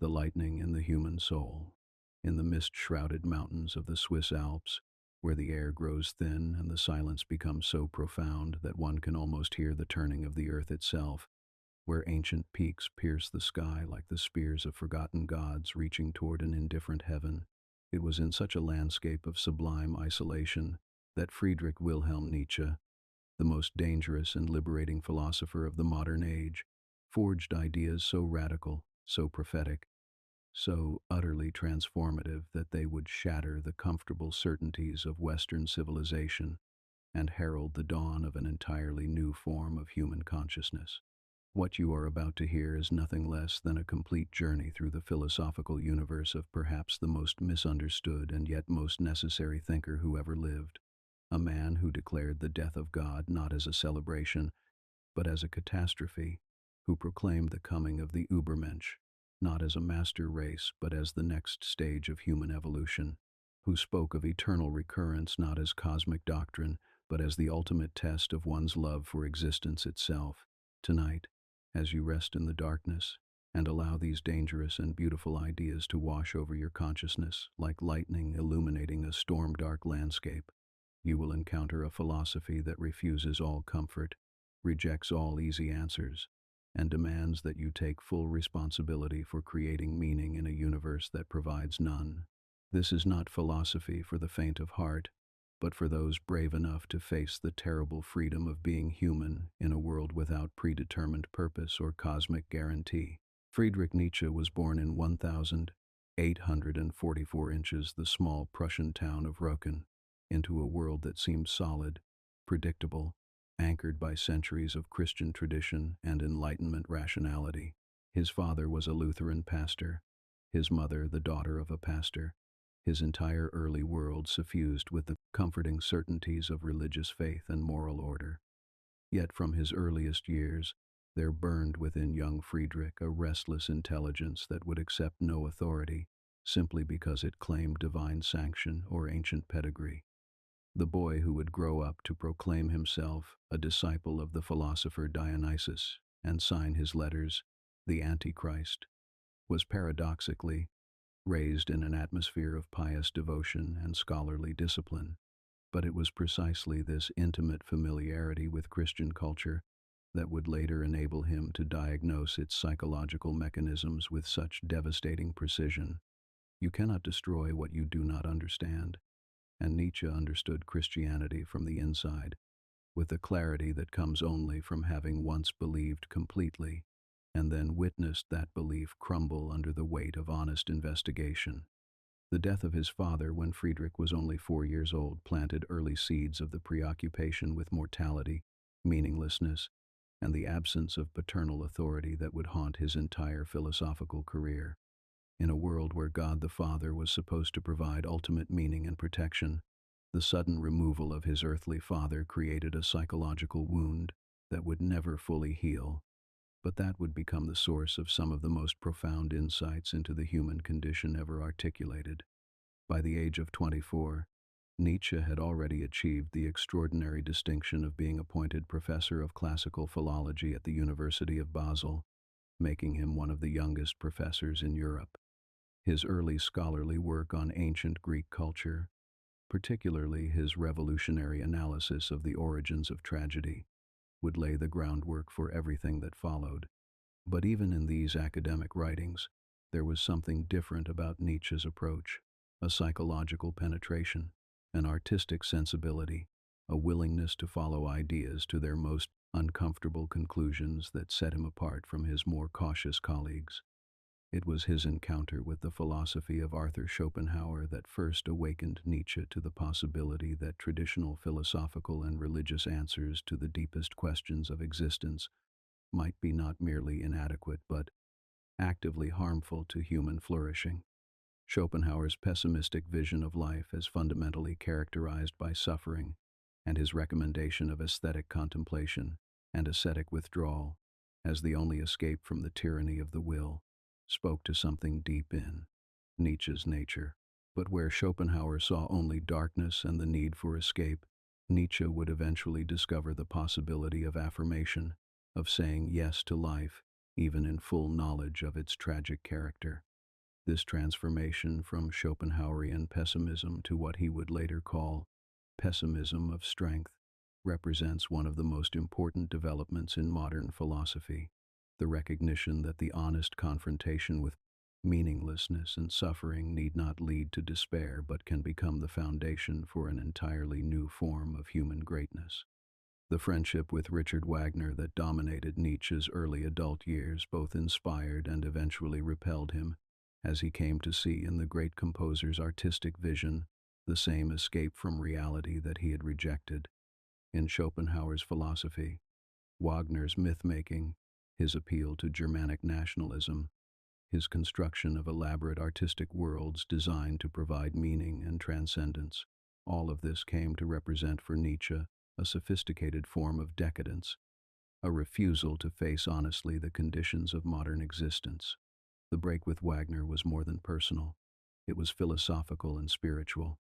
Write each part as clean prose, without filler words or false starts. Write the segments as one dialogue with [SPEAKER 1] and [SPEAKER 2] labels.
[SPEAKER 1] the lightning in the human soul. In the mist-shrouded mountains of the Swiss Alps, where the air grows thin and the silence becomes so profound that one can almost hear the turning of the earth itself, where ancient peaks pierce the sky like the spears of forgotten gods reaching toward an indifferent heaven, it was in such a landscape of sublime isolation that Friedrich Wilhelm Nietzsche, the most dangerous and liberating philosopher of the modern age, forged ideas so radical, so prophetic, so utterly transformative that they would shatter the comfortable certainties of Western civilization and herald the dawn of an entirely new form of human consciousness. What you are about to hear is nothing less than a complete journey through the philosophical universe of perhaps the most misunderstood and yet most necessary thinker who ever lived, a man who declared the death of God not as a celebration, but as a catastrophe, who proclaimed the coming of the Übermensch, not as a master race, but as the next stage of human evolution, who spoke of eternal recurrence not as cosmic doctrine, but as the ultimate test of one's love for existence itself. Tonight, as you rest in the darkness and allow these dangerous and beautiful ideas to wash over your consciousness like lightning illuminating a storm-dark landscape, you will encounter a philosophy that refuses all comfort, rejects all easy answers, and demands that you take full responsibility for creating meaning in a universe that provides none. This is not philosophy for the faint of heart, but for those brave enough to face the terrible freedom of being human in a world without predetermined purpose or cosmic guarantee. Friedrich Nietzsche was born in 1844 inches, the small Prussian town of Rocken, into a world that seemed solid, predictable, anchored by centuries of Christian tradition and Enlightenment rationality. His father was a Lutheran pastor, his mother the daughter of a pastor, his entire early world suffused with the comforting certainties of religious faith and moral order. Yet from his earliest years, there burned within young Friedrich a restless intelligence that would accept no authority simply because it claimed divine sanction or ancient pedigree. The boy who would grow up to proclaim himself a disciple of the philosopher Dionysus and sign his letters, the Antichrist, was paradoxically raised in an atmosphere of pious devotion and scholarly discipline. But it was precisely this intimate familiarity with Christian culture that would later enable him to diagnose its psychological mechanisms with such devastating precision. You cannot destroy what you do not understand, and Nietzsche understood Christianity from the inside, with the clarity that comes only from having once believed completely and then witnessed that belief crumble under the weight of honest investigation. The death of his father when Friedrich was only 4 years old planted early seeds of the preoccupation with mortality, meaninglessness, and the absence of paternal authority that would haunt his entire philosophical career. In a world where God the Father was supposed to provide ultimate meaning and protection, the sudden removal of his earthly father created a psychological wound that would never fully heal, but that would become the source of some of the most profound insights into the human condition ever articulated. By the age of 24, Nietzsche had already achieved the extraordinary distinction of being appointed professor of classical philology at the University of Basel, making him one of the youngest professors in Europe. His early scholarly work on ancient Greek culture, particularly his revolutionary analysis of the origins of tragedy, would lay the groundwork for everything that followed. But even in these academic writings, there was something different about Nietzsche's approach, a psychological penetration, an artistic sensibility, a willingness to follow ideas to their most uncomfortable conclusions that set him apart from his more cautious colleagues. It was his encounter with the philosophy of Arthur Schopenhauer that first awakened Nietzsche to the possibility that traditional philosophical and religious answers to the deepest questions of existence might be not merely inadequate but actively harmful to human flourishing. Schopenhauer's pessimistic vision of life as fundamentally characterized by suffering, and his recommendation of aesthetic contemplation and ascetic withdrawal as the only escape from the tyranny of the will, spoke to something deep in Nietzsche's nature. But where Schopenhauer saw only darkness and the need for escape, Nietzsche would eventually discover the possibility of affirmation, of saying yes to life, even in full knowledge of its tragic character. This transformation from Schopenhauerian pessimism to what he would later call pessimism of strength represents one of the most important developments in modern philosophy, the recognition that the honest confrontation with meaninglessness and suffering need not lead to despair but can become the foundation for an entirely new form of human greatness. The friendship with Richard Wagner that dominated Nietzsche's early adult years both inspired and eventually repelled him, as he came to see in the great composer's artistic vision the same escape from reality that he had rejected. In Schopenhauer's philosophy, Wagner's myth-making, his appeal to Germanic nationalism, his construction of elaborate artistic worlds designed to provide meaning and transcendence, all of this came to represent for Nietzsche a sophisticated form of decadence, a refusal to face honestly the conditions of modern existence. The break with Wagner was more than personal. It was philosophical and spiritual.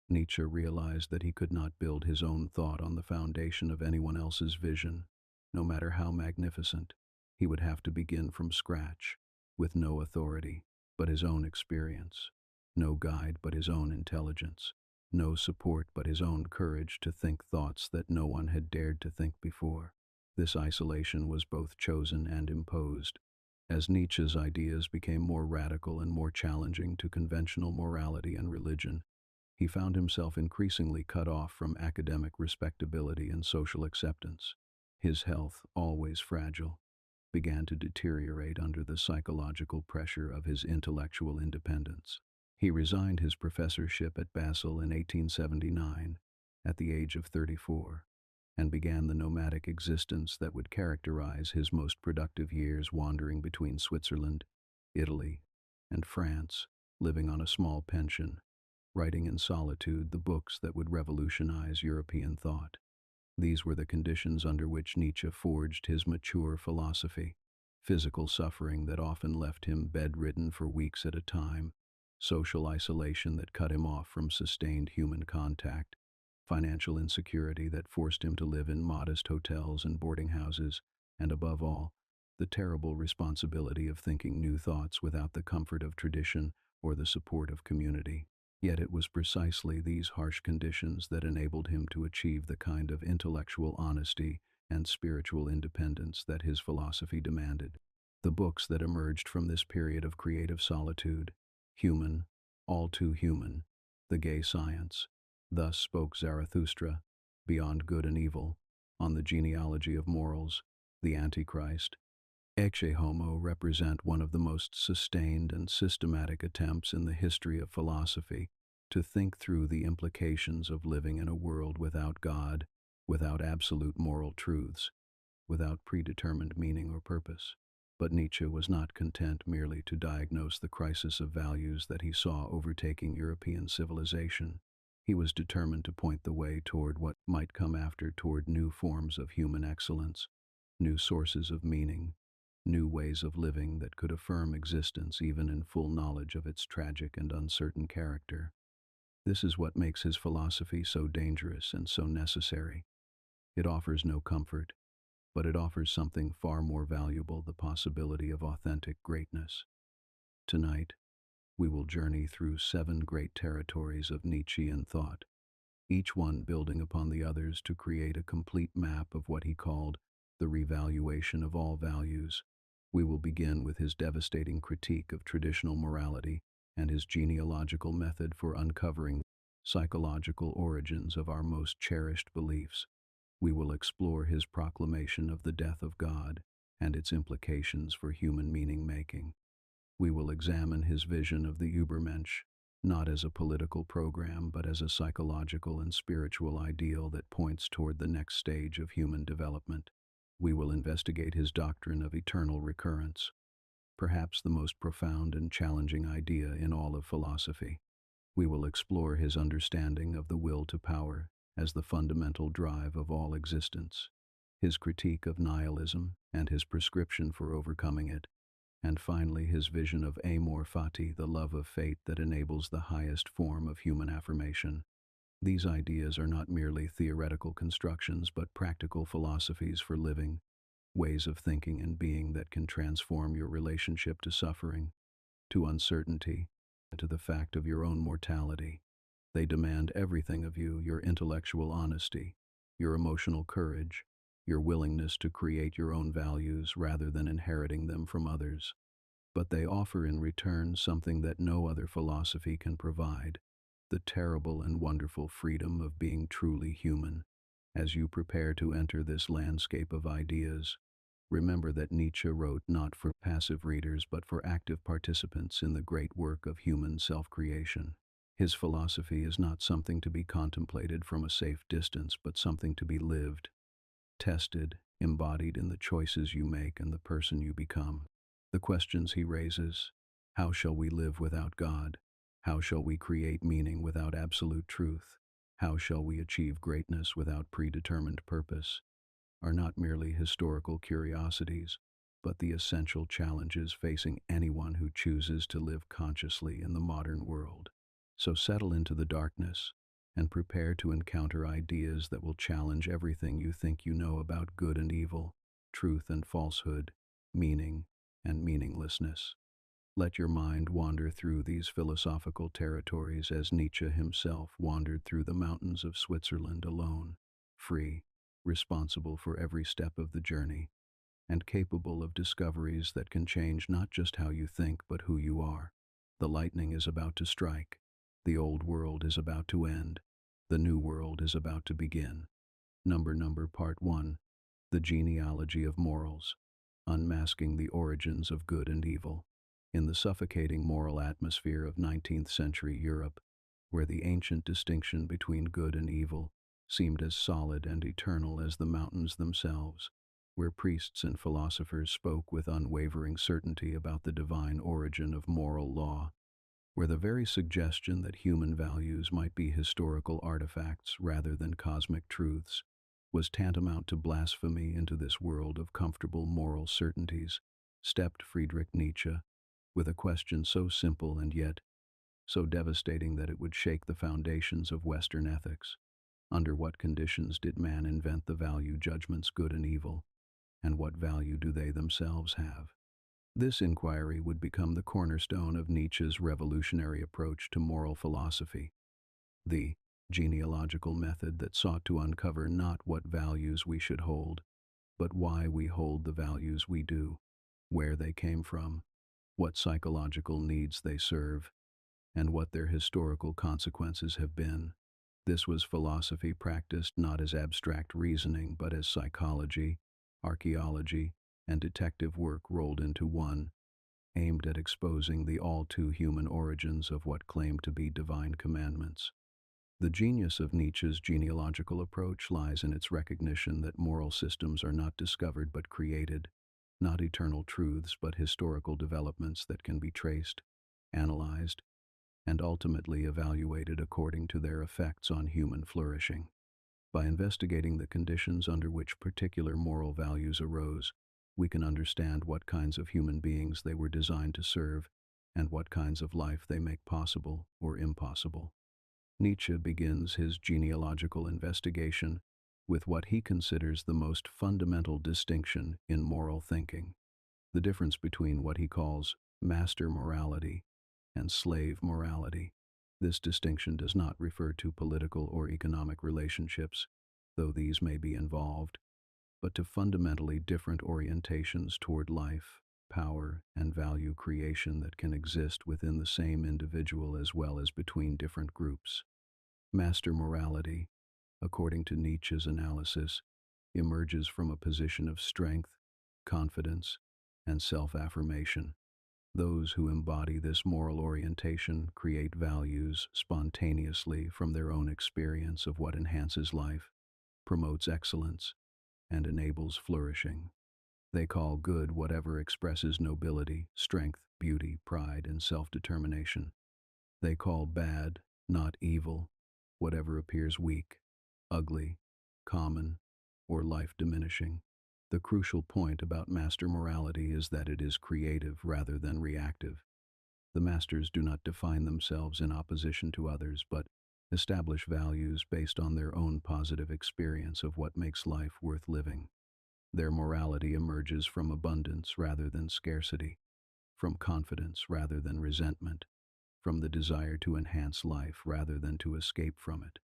[SPEAKER 1] Nietzsche realized that he could not build his own thought on the foundation of anyone else's vision. No matter how magnificent, he would have to begin from scratch, with no authority but his own experience, no guide but his own intelligence, no support but his own courage to think thoughts that no one had dared to think before. This isolation was both chosen and imposed. As Nietzsche's ideas became more radical and more challenging to conventional morality and religion, he found himself increasingly cut off from academic respectability and social acceptance. His health, always fragile, began to deteriorate under the psychological pressure of his intellectual independence. He resigned his professorship at Basel in 1879, at the age of 34, and began the nomadic existence that would characterize his most productive years, wandering between Switzerland, Italy, and France, living on a small pension, writing in solitude the books that would revolutionize European thought. These were the conditions under which Nietzsche forged his mature philosophy: physical suffering that often left him bedridden for weeks at a time, social isolation that cut him off from sustained human contact, financial insecurity that forced him to live in modest hotels and boarding houses, and above all, the terrible responsibility of thinking new thoughts without the comfort of tradition or the support of community. Yet it was precisely these harsh conditions that enabled him to achieve the kind of intellectual honesty and spiritual independence that his philosophy demanded. The books that emerged from this period of creative solitude: Human, All Too Human, The Gay Science, Thus Spoke Zarathustra, Beyond Good and Evil, On the Genealogy of Morals, The Antichrist, Ecce Homo, represent one of the most sustained and systematic attempts in the history of philosophy to think through the implications of living in a world without God, without absolute moral truths, without predetermined meaning or purpose. But Nietzsche was not content merely to diagnose the crisis of values that he saw overtaking European civilization. He was determined to point the way toward what might come after, toward new forms of human excellence, new sources of meaning, new ways of living that could affirm existence even in full knowledge of its tragic and uncertain character. This is what makes his philosophy so dangerous and so necessary. It offers no comfort, but it offers something far more valuable: the possibility of authentic greatness. Tonight, we will journey through 7 great territories of Nietzschean thought, each one building upon the others to create a complete map of what he called the revaluation of all values. We will begin with his devastating critique of traditional morality and his genealogical method for uncovering psychological origins of our most cherished beliefs. We will explore his proclamation of the death of God and its implications for human meaning-making. We will examine his vision of the Übermensch, not as a political program but as a psychological and spiritual ideal that points toward the next stage of human development. We will investigate his doctrine of eternal recurrence, perhaps the most profound and challenging idea in all of philosophy. We will explore his understanding of the will to power as the fundamental drive of all existence, his critique of nihilism and his prescription for overcoming it, and finally his vision of Amor, Fati, the love of fate that enables the highest form of human affirmation. These ideas are not merely theoretical constructions but practical philosophies for living, ways of thinking and being that can transform your relationship to suffering, to uncertainty, to the fact of your own mortality. They demand everything of you: your intellectual honesty, your emotional courage, your willingness to create your own values rather than inheriting them from others. But they offer in return something that no other philosophy can provide: the terrible and wonderful freedom of being truly human. As you prepare to enter this landscape of ideas, remember that Nietzsche wrote not for passive readers but for active participants in the great work of human self-creation. His philosophy is not something to be contemplated from a safe distance, but something to be lived, tested, embodied in the choices you make and the person you become. The questions he raises: how shall we live without God? How shall we create meaning without absolute truth? How shall we achieve greatness without predetermined purpose? Are not merely historical curiosities, but the essential challenges facing anyone who chooses to live consciously in the modern world. So settle into the darkness and prepare to encounter ideas that will challenge everything you think you know about good and evil, truth and falsehood, meaning and meaninglessness. Let your mind wander through these philosophical territories as Nietzsche himself wandered through the mountains of Switzerland alone, free, responsible for every step of the journey, and capable of discoveries that can change not just how you think but who you are. The lightning is about to strike. The old world is about to end. The new world is about to begin. Part 1. The Genealogy of Morals. Unmasking the Origins of Good and Evil. In the suffocating moral atmosphere of 19th century Europe, where the ancient distinction between good and evil seemed as solid and eternal as the mountains themselves, where priests and philosophers spoke with unwavering certainty about the divine origin of moral law, where the very suggestion that human values might be historical artifacts rather than cosmic truths was tantamount to blasphemy, into this world of comfortable moral certainties stepped Friedrich Nietzsche with a question so simple and yet so devastating that it would shake the foundations of Western ethics. Under what conditions did man invent the value judgments good and evil, and what value do they themselves have? This inquiry would become the cornerstone of Nietzsche's revolutionary approach to moral philosophy, the genealogical method that sought to uncover not what values we should hold, but why we hold the values we do, where they came from, what psychological needs they serve, and what their historical consequences have been. This was philosophy practiced not as abstract reasoning, but as psychology, archaeology, and detective work rolled into one, aimed at exposing the all-too-human origins of what claimed to be divine commandments. The genius of Nietzsche's genealogical approach lies in its recognition that moral systems are not discovered but created, not eternal truths but historical developments that can be traced, analyzed, and ultimately evaluated according to their effects on human flourishing. By investigating the conditions under which particular moral values arose, we can understand what kinds of human beings they were designed to serve and what kinds of life they make possible or impossible. Nietzsche begins his genealogical investigation with what he considers the most fundamental distinction in moral thinking: the difference between what he calls master morality and slave morality. This distinction does not refer to political or economic relationships, though these may be involved, but to fundamentally different orientations toward life, power, and value creation that can exist within the same individual as well as between different groups. Master morality, according to Nietzsche's analysis, emerges from a position of strength, confidence, and self-affirmation. Those who embody this moral orientation create values spontaneously from their own experience of what enhances life, promotes excellence, and enables flourishing. They call good whatever expresses nobility, strength, beauty, pride, and self-determination. They call bad, not evil, whatever appears weak, ugly, common, or life-diminishing. The crucial point about master morality is that it is creative rather than reactive. The masters do not define themselves in opposition to others, but establish values based on their own positive experience of what makes life worth living. Their morality emerges from abundance rather than scarcity, from confidence rather than resentment, from the desire to enhance life rather than to escape from it.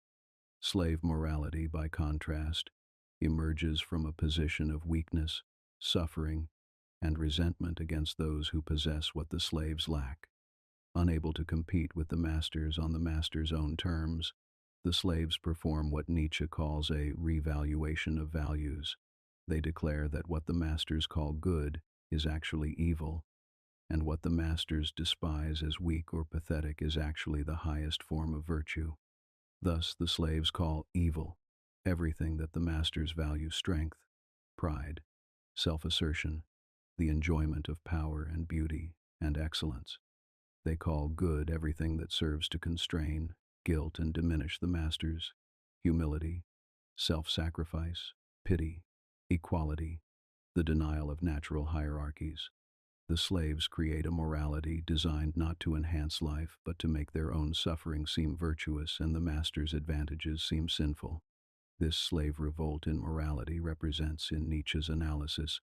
[SPEAKER 1] Slave morality, by contrast, emerges from a position of weakness, suffering, and resentment against those who possess what the slaves lack. Unable to compete with the masters on the master's own terms, the slaves perform what Nietzsche calls a revaluation of values. They declare that what the masters call good is actually evil, and what the masters despise as weak or pathetic is actually the highest form of virtue. Thus, the slaves call evil everything that the masters value: strength, pride, self-assertion, the enjoyment of power and beauty and excellence. They call good everything that serves to constrain, guilt, and diminish the masters: humility, self-sacrifice, pity, equality, the denial of natural hierarchies. The slaves create a morality designed not to enhance life, but to make their own suffering seem virtuous and the master's advantages seem sinful. This slave revolt in morality represents, in Nietzsche's analysis,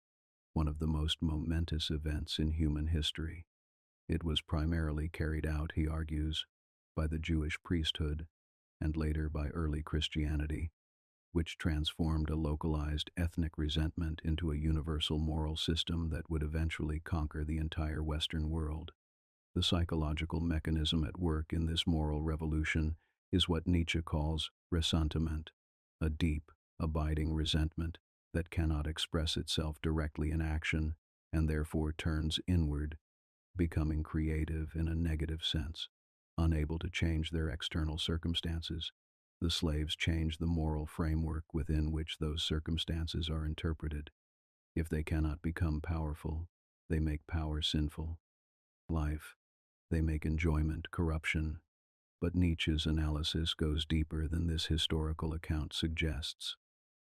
[SPEAKER 1] one of the most momentous events in human history. It was primarily carried out, he argues, by the Jewish priesthood, and later by early Christianity, which transformed a localized ethnic resentment into a universal moral system that would eventually conquer the entire Western world. The psychological mechanism at work in this moral revolution is what Nietzsche calls ressentiment, a deep, abiding resentment that cannot express itself directly in action and therefore turns inward, becoming creative in a negative sense. Unable to change their external circumstances, the slaves change the moral framework within which those circumstances are interpreted. If they cannot become powerful, they make power sinful. Life, they make enjoyment corruption. But Nietzsche's analysis goes deeper than this historical account suggests.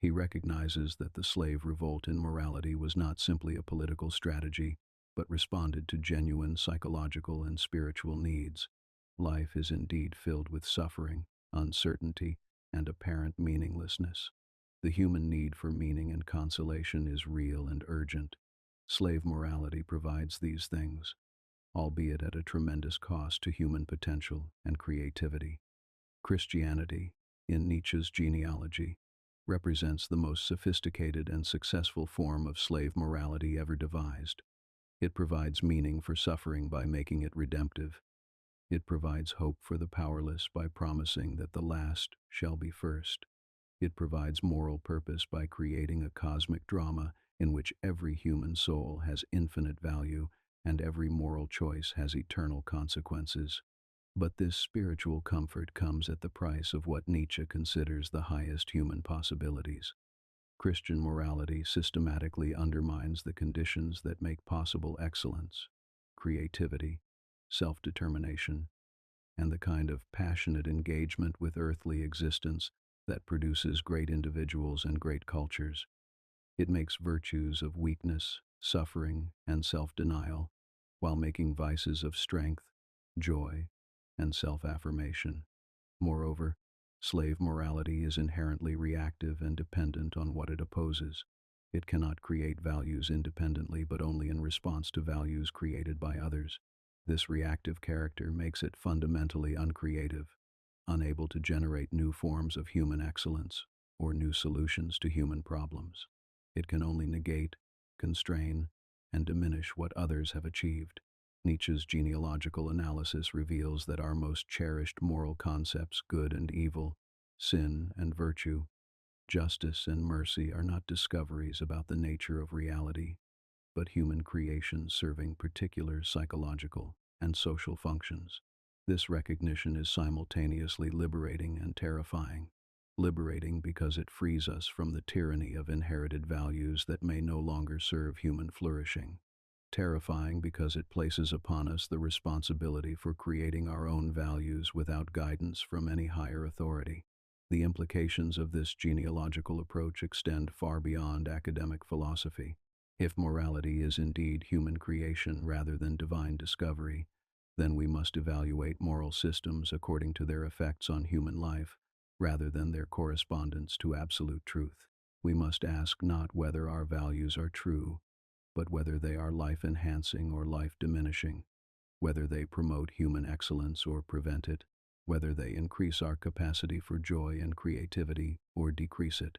[SPEAKER 1] He recognizes that the slave revolt in morality was not simply a political strategy, but responded to genuine psychological and spiritual needs. Life is indeed filled with suffering, uncertainty, and apparent meaninglessness. The human need for meaning and consolation is real and urgent. Slave morality provides these things, albeit at a tremendous cost to human potential and creativity. Christianity, in Nietzsche's genealogy, represents the most sophisticated and successful form of slave morality ever devised. It provides meaning for suffering by making it redemptive. It provides hope for the powerless by promising that the last shall be first. It provides moral purpose by creating a cosmic drama in which every human soul has infinite value and every moral choice has eternal consequences. But this spiritual comfort comes at the price of what Nietzsche considers the highest human possibilities. Christian morality systematically undermines the conditions that make possible excellence, creativity, self-determination, and the kind of passionate engagement with earthly existence that produces great individuals and great cultures. It makes virtues of weakness, suffering, and self-denial, while making vices of strength, joy, and self-affirmation. Moreover, slave morality is inherently reactive and dependent on what it opposes. It cannot create values independently, but only in response to values created by others. This reactive character makes it fundamentally uncreative, unable to generate new forms of human excellence or new solutions to human problems. It can only negate, constrain, and diminish what others have achieved. Nietzsche's genealogical analysis reveals that our most cherished moral concepts, good and evil, sin and virtue, justice and mercy, are not discoveries about the nature of reality, but human creations serving particular psychological and social functions. This recognition is simultaneously liberating and terrifying. Liberating because it frees us from the tyranny of inherited values that may no longer serve human flourishing. Terrifying because it places upon us the responsibility for creating our own values without guidance from any higher authority. The implications of this genealogical approach extend far beyond academic philosophy. If morality is indeed human creation rather than divine discovery, then we must evaluate moral systems according to their effects on human life, rather than their correspondence to absolute truth. We must ask not whether our values are true, but whether they are life-enhancing or life-diminishing, whether they promote human excellence or prevent it, whether they increase our capacity for joy and creativity or decrease it.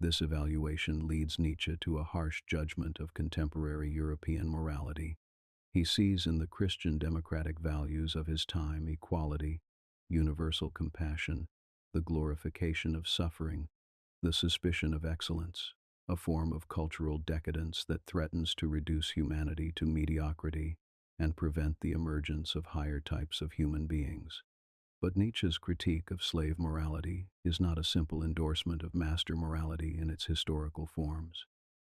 [SPEAKER 1] This evaluation leads Nietzsche to a harsh judgment of contemporary European morality. He sees in the Christian democratic values of his time equality, universal compassion, the glorification of suffering, the suspicion of excellence, a form of cultural decadence that threatens to reduce humanity to mediocrity and prevent the emergence of higher types of human beings. But Nietzsche's critique of slave morality is not a simple endorsement of master morality in its historical forms.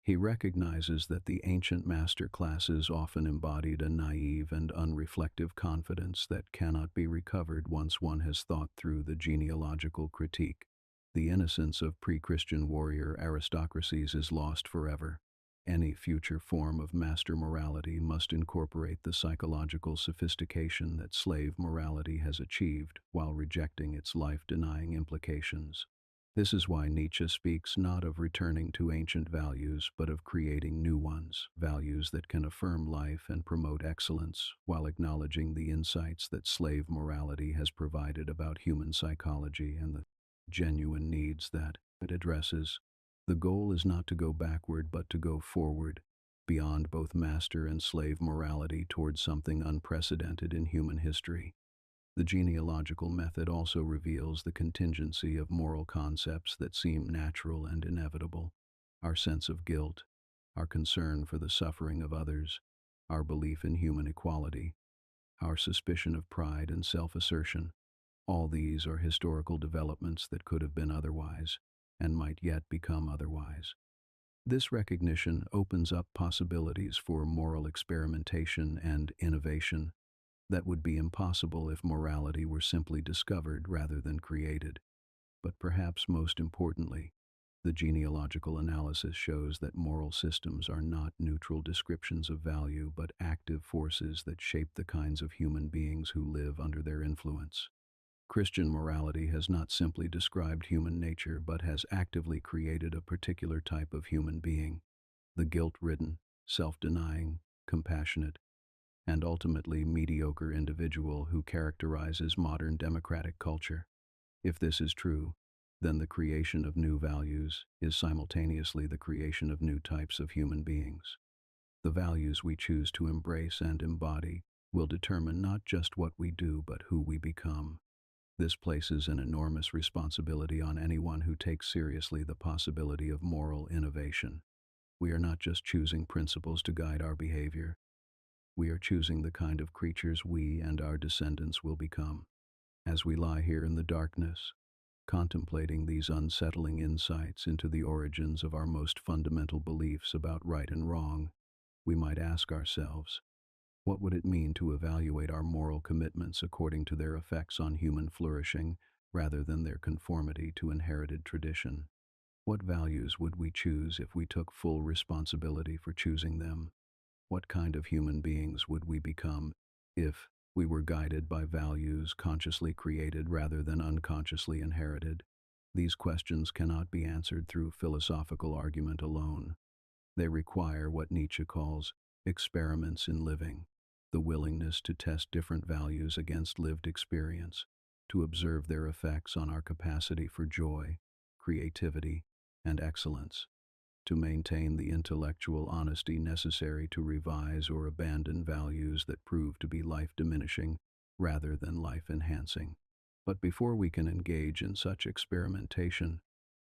[SPEAKER 1] He recognizes that the ancient master classes often embodied a naive and unreflective confidence that cannot be recovered once one has thought through the genealogical critique. The innocence of pre-Christian warrior aristocracies is lost forever. Any future form of master morality must incorporate the psychological sophistication that slave morality has achieved while rejecting its life-denying implications. This is why Nietzsche speaks not of returning to ancient values, but of creating new ones, values that can affirm life and promote excellence, while acknowledging the insights that slave morality has provided about human psychology and the genuine needs that it addresses. The goal is not to go backward, but to go forward, beyond both master and slave morality towards something unprecedented in human history. The genealogical method also reveals the contingency of moral concepts that seem natural and inevitable. Our sense of guilt, our concern for the suffering of others, our belief in human equality, our suspicion of pride and self-assertion, all these are historical developments that could have been otherwise, and might yet become otherwise. This recognition opens up possibilities for moral experimentation and innovation that would be impossible if morality were simply discovered rather than created. But perhaps most importantly, the genealogical analysis shows that moral systems are not neutral descriptions of value, but active forces that shape the kinds of human beings who live under their influence. Christian morality has not simply described human nature, but has actively created a particular type of human being, the guilt-ridden, self-denying, compassionate, and ultimately mediocre individual who characterizes modern democratic culture. If this is true, then the creation of new values is simultaneously the creation of new types of human beings. The values we choose to embrace and embody will determine not just what we do, but who we become. This places an enormous responsibility on anyone who takes seriously the possibility of moral innovation. We are not just choosing principles to guide our behavior. We are choosing the kind of creatures we and our descendants will become. As we lie here in the darkness, contemplating these unsettling insights into the origins of our most fundamental beliefs about right and wrong, we might ask ourselves, what would it mean to evaluate our moral commitments according to their effects on human flourishing rather than their conformity to inherited tradition? What values would we choose if we took full responsibility for choosing them? What kind of human beings would we become if we were guided by values consciously created rather than unconsciously inherited? These questions cannot be answered through philosophical argument alone. They require what Nietzsche calls experiments in living, the willingness to test different values against lived experience, to observe their effects on our capacity for joy, creativity, and excellence, to maintain the intellectual honesty necessary to revise or abandon values that prove to be life-diminishing rather than life-enhancing. But before we can engage in such experimentation,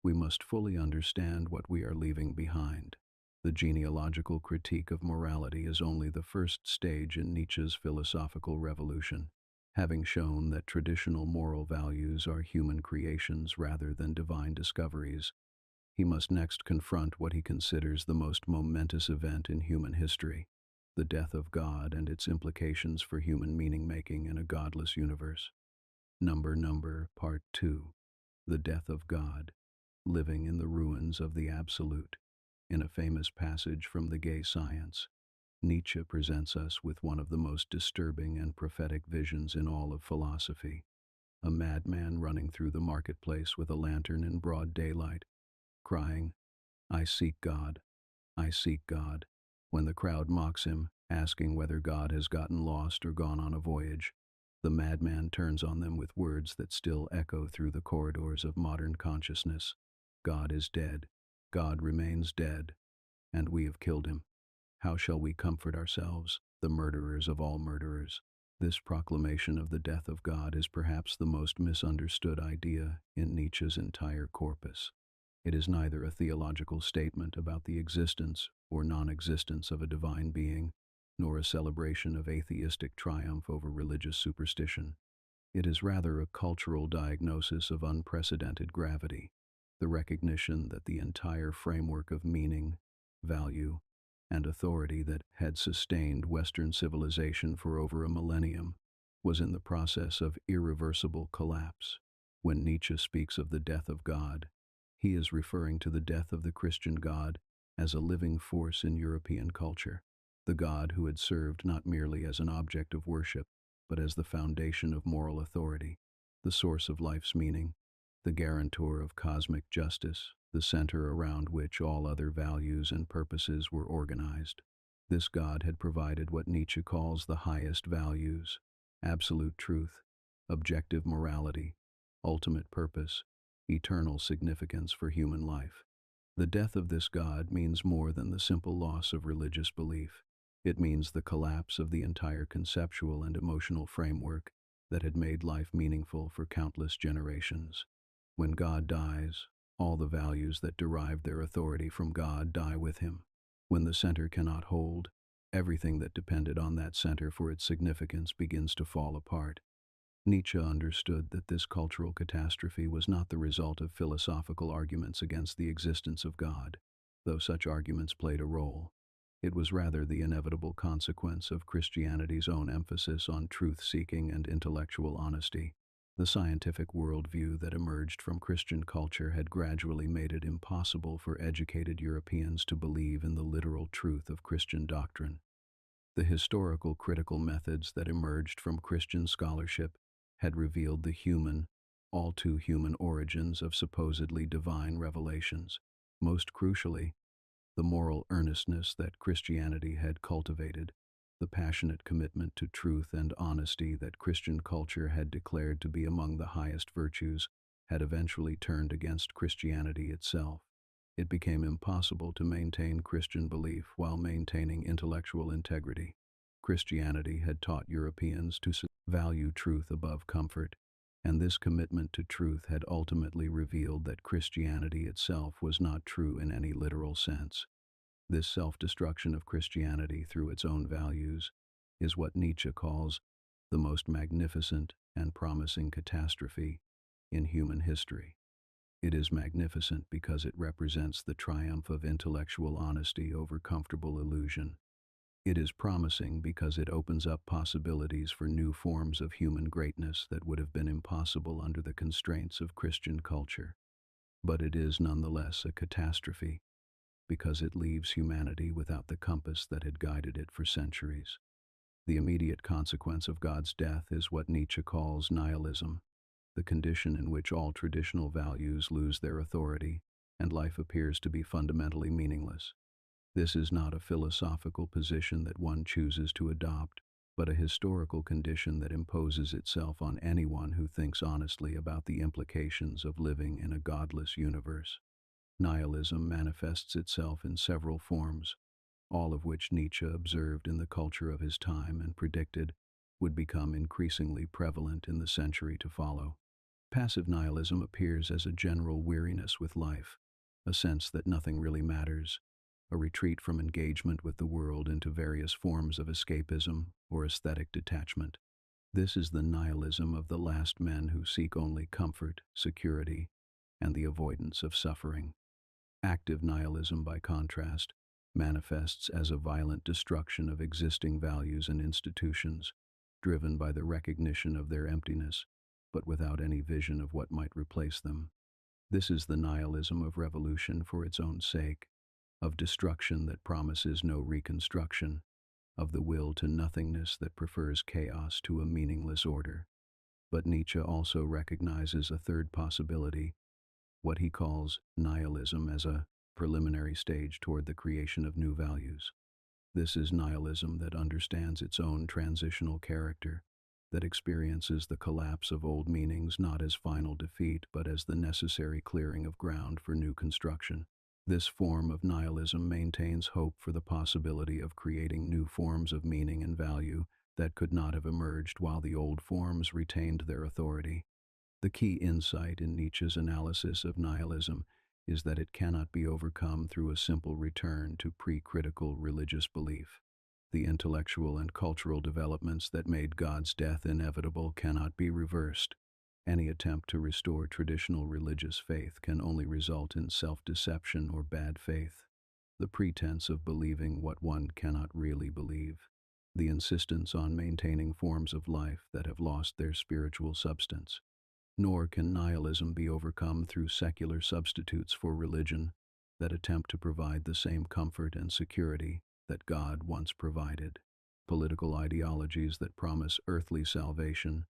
[SPEAKER 1] we must fully understand what we are leaving behind. The genealogical critique of morality is only the first stage in Nietzsche's philosophical revolution. Having shown that traditional moral values are human creations rather than divine discoveries, he must next confront what he considers the most momentous event in human history, the death of God and its implications for human meaning-making in a godless universe. Part 2. The Death of God, Living in the Ruins of the Absolute. In a famous passage from The Gay Science, Nietzsche presents us with one of the most disturbing and prophetic visions in all of philosophy. A madman running through the marketplace with a lantern in broad daylight, crying, "I seek God, I seek God," When the crowd mocks him, asking whether God has gotten lost or gone on a voyage, the madman turns on them with words that still echo through the corridors of modern consciousness. God is dead. God remains dead, and we have killed him. How shall we comfort ourselves, the murderers of all murderers? This proclamation of the death of God is perhaps the most misunderstood idea in Nietzsche's entire corpus. It is neither a theological statement about the existence or non-existence of a divine being, nor a celebration of atheistic triumph over religious superstition. It is rather a cultural diagnosis of unprecedented gravity, the recognition that the entire framework of meaning, value, and authority that had sustained Western civilization for over a millennium was in the process of irreversible collapse. When Nietzsche speaks of the death of God, he is referring to the death of the Christian God as a living force in European culture, the God who had served not merely as an object of worship, but as the foundation of moral authority, the source of life's meaning, the guarantor of cosmic justice, the center around which all other values and purposes were organized. This God had provided what Nietzsche calls the highest values: absolute truth, objective morality, ultimate purpose, eternal significance for human life. The death of this God means more than the simple loss of religious belief. It means the collapse of the entire conceptual and emotional framework that had made life meaningful for countless generations. When God dies, all the values that derived their authority from God die with him. When the center cannot hold, everything that depended on that center for its significance begins to fall apart. Nietzsche understood that this cultural catastrophe was not the result of philosophical arguments against the existence of God, though such arguments played a role. It was rather the inevitable consequence of Christianity's own emphasis on truth-seeking and intellectual honesty. The scientific worldview that emerged from Christian culture had gradually made it impossible for educated Europeans to believe in the literal truth of Christian doctrine. The historical critical methods that emerged from Christian scholarship had revealed the human, all too human origins of supposedly divine revelations. Most crucially, the moral earnestness that Christianity had cultivated, the passionate commitment to truth and honesty that Christian culture had declared to be among the highest virtues, had eventually turned against Christianity itself. It became impossible to maintain Christian belief while maintaining intellectual integrity. Christianity had taught Europeans to value truth above comfort, and this commitment to truth had ultimately revealed that Christianity itself was not true in any literal sense. This self-destruction of Christianity through its own values is what Nietzsche calls the most magnificent and promising catastrophe in human history. It is magnificent because it represents the triumph of intellectual honesty over comfortable illusion. It is promising because it opens up possibilities for new forms of human greatness that would have been impossible under the constraints of Christian culture. But it is nonetheless a catastrophe because it leaves humanity without the compass that had guided it for centuries. The immediate consequence of God's death is what Nietzsche calls nihilism, the condition in which all traditional values lose their authority and life appears to be fundamentally meaningless. This is not a philosophical position that one chooses to adopt, but a historical condition that imposes itself on anyone who thinks honestly about the implications of living in a godless universe. Nihilism manifests itself in several forms, all of which Nietzsche observed in the culture of his time and predicted would become increasingly prevalent in the century to follow. Passive nihilism appears as a general weariness with life, a sense that nothing really matters, a retreat from engagement with the world into various forms of escapism or aesthetic detachment. This is the nihilism of the last men who seek only comfort, security, and the avoidance of suffering. Active nihilism, by contrast, manifests as a violent destruction of existing values and institutions, driven by the recognition of their emptiness, but without any vision of what might replace them. This is the nihilism of revolution for its own sake, of destruction that promises no reconstruction, of the will to nothingness that prefers chaos to a meaningless order. But Nietzsche also recognizes a third possibility, what he calls nihilism as a preliminary stage toward the creation of new values. This is nihilism that understands its own transitional character, that experiences the collapse of old meanings not as final defeat but as the necessary clearing of ground for new construction. This form of nihilism maintains hope for the possibility of creating new forms of meaning and value that could not have emerged while the old forms retained their authority. The key insight in Nietzsche's analysis of nihilism is that it cannot be overcome through a simple return to pre-critical religious belief. The intellectual and cultural developments that made God's death inevitable cannot be reversed. Any attempt to restore traditional religious faith can only result in self-deception or bad faith, the pretense of believing what one cannot really believe, the insistence on maintaining forms of life that have lost their spiritual substance. Nor can nihilism be overcome through secular substitutes for religion that attempt to provide the same comfort and security that God once provided. Political ideologies that promise earthly salvation,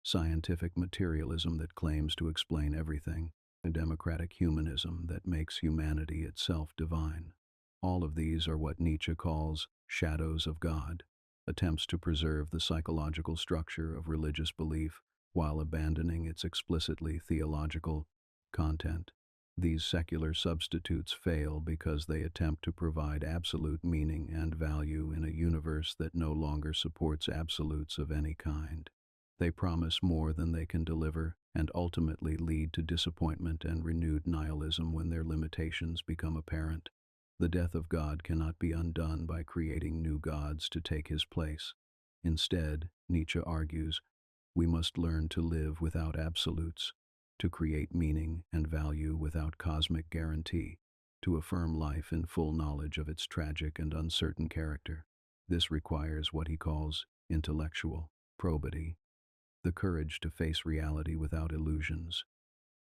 [SPEAKER 1] scientific materialism that claims to explain everything, and democratic humanism that makes humanity itself divine. All of these are what Nietzsche calls shadows of God, attempts to preserve the psychological structure of religious belief while abandoning its explicitly theological content. These secular substitutes fail because they attempt to provide absolute meaning and value in a universe that no longer supports absolutes of any kind. They promise more than they can deliver and ultimately lead to disappointment and renewed nihilism when their limitations become apparent. The death of God cannot be undone by creating new gods to take his place. Instead, Nietzsche argues, we must learn to live without absolutes, to create meaning and value without cosmic guarantee, to affirm life in full knowledge of its tragic and uncertain character. This requires what he calls intellectual probity, the courage to face reality without illusions,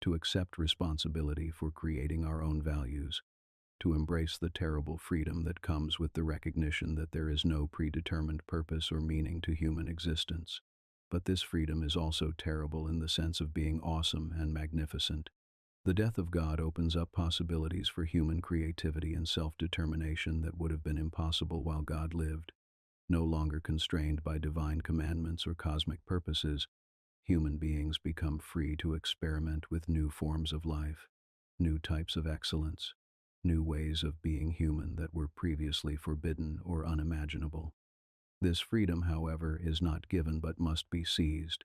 [SPEAKER 1] to accept responsibility for creating our own values, to embrace the terrible freedom that comes with the recognition that there is no predetermined purpose or meaning to human existence. But this freedom is also terrible in the sense of being awesome and magnificent. The death of God opens up possibilities for human creativity and self-determination that would have been impossible while God lived. No longer constrained by divine commandments or cosmic purposes, human beings become free to experiment with new forms of life, new types of excellence, new ways of being human that were previously forbidden or unimaginable. This freedom, however, is not given but must be seized.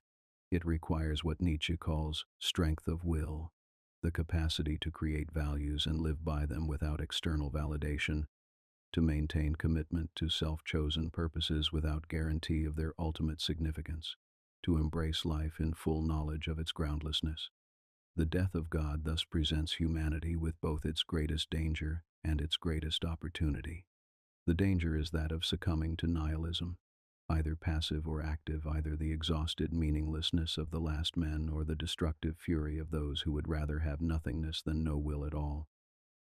[SPEAKER 1] It requires what Nietzsche calls strength of will, the capacity to create values and live by them without external validation, to maintain commitment to self-chosen purposes without guarantee of their ultimate significance, to embrace life in full knowledge of its groundlessness. The death of God thus presents humanity with both its greatest danger and its greatest opportunity. The danger is that of succumbing to nihilism, either passive or active, either the exhausted meaninglessness of the last men or the destructive fury of those who would rather have nothingness than no will at all.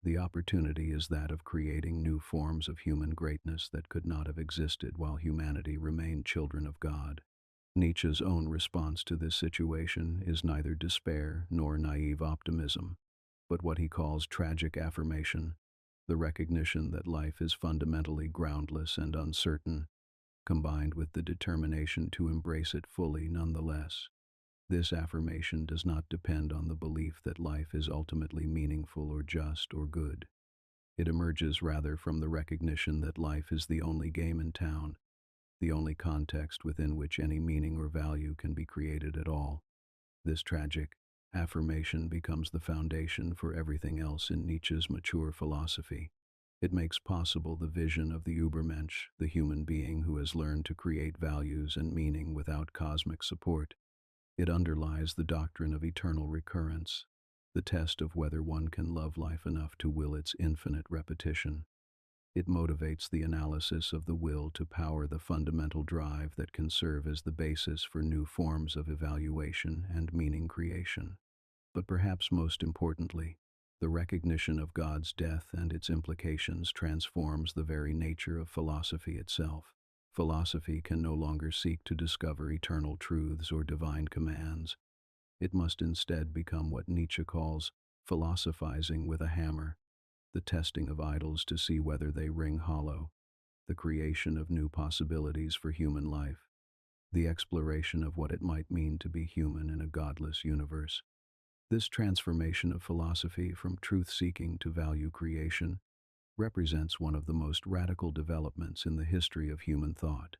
[SPEAKER 1] The opportunity is that of creating new forms of human greatness that could not have existed while humanity remained children of God. Nietzsche's own response to this situation is neither despair nor naive optimism, but what he calls tragic affirmation, the recognition that life is fundamentally groundless and uncertain, combined with the determination to embrace it fully nonetheless. This affirmation does not depend on the belief that life is ultimately meaningful or just or good. It emerges rather from the recognition that life is the only game in town, the only context within which any meaning or value can be created at all. This tragic affirmation becomes the foundation for everything else in Nietzsche's mature philosophy. It makes possible the vision of the Übermensch, the human being who has learned to create values and meaning without cosmic support. It underlies the doctrine of eternal recurrence, the test of whether one can love life enough to will its infinite repetition. It motivates the analysis of the will to power the fundamental drive that can serve as the basis for new forms of evaluation and meaning creation. But perhaps most importantly, the recognition of God's death and its implications transforms the very nature of philosophy itself. Philosophy can no longer seek to discover eternal truths or divine commands. It must instead become what Nietzsche calls philosophizing with a hammer, the testing of idols to see whether they ring hollow, the creation of new possibilities for human life, the exploration of what it might mean to be human in a godless universe. This transformation of philosophy from truth-seeking to value creation represents one of the most radical developments in the history of human thought.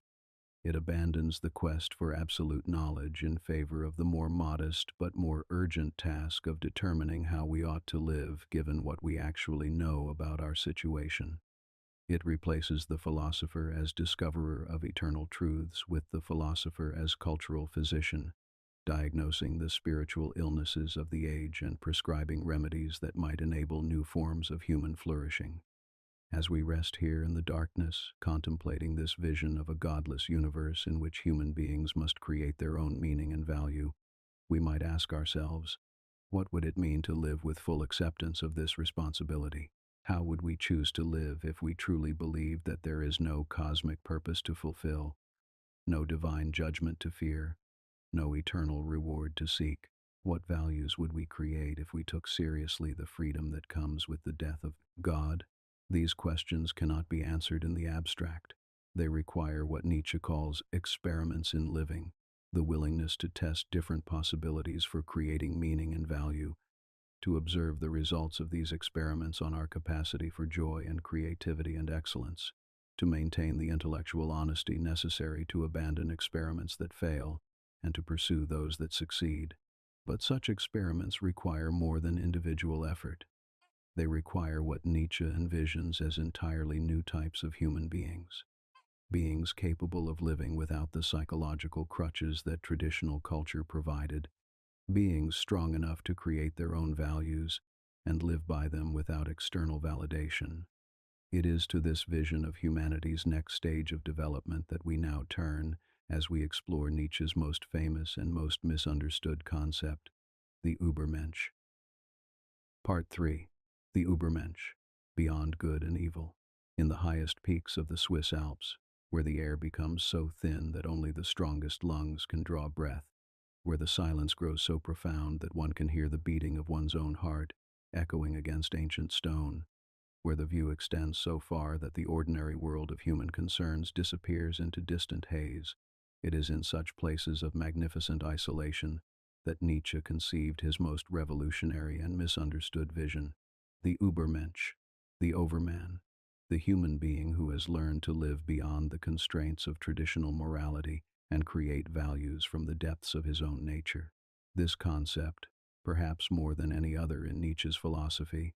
[SPEAKER 1] It abandons the quest for absolute knowledge in favor of the more modest but more urgent task of determining how we ought to live given what we actually know about our situation. It replaces the philosopher as discoverer of eternal truths with the philosopher as cultural physician, diagnosing the spiritual illnesses of the age and prescribing remedies that might enable new forms of human flourishing. As we rest here in the darkness, contemplating this vision of a godless universe in which human beings must create their own meaning and value, we might ask ourselves, what would it mean to live with full acceptance of this responsibility? How would we choose to live if we truly believed that there is no cosmic purpose to fulfill, no divine judgment to fear, no eternal reward to seek? What values would we create if we took seriously the freedom that comes with the death of God? These questions cannot be answered in the abstract. They require what Nietzsche calls experiments in living, the willingness to test different possibilities for creating meaning and value, to observe the results of these experiments on our capacity for joy and creativity and excellence, to maintain the intellectual honesty necessary to abandon experiments that fail and to pursue those that succeed. But such experiments require more than individual effort. They require what Nietzsche envisions as entirely new types of human beings, beings capable of living without the psychological crutches that traditional culture provided, beings strong enough to create their own values and live by them without external validation. It is to this vision of humanity's next stage of development that we now turn as we explore Nietzsche's most famous and most misunderstood concept, the Übermensch. Part 3. The Übermensch, Beyond Good and Evil. In the highest peaks of the Swiss Alps, where the air becomes so thin that only the strongest lungs can draw breath, where the silence grows so profound that one can hear the beating of one's own heart echoing against ancient stone, where the view extends so far that the ordinary world of human concerns disappears into distant haze, it is in such places of magnificent isolation that Nietzsche conceived his most revolutionary and misunderstood vision, the Übermensch, the overman, the human being who has learned to live beyond the constraints of traditional morality and create values from the depths of his own nature. This concept, perhaps more than any other in Nietzsche's philosophy,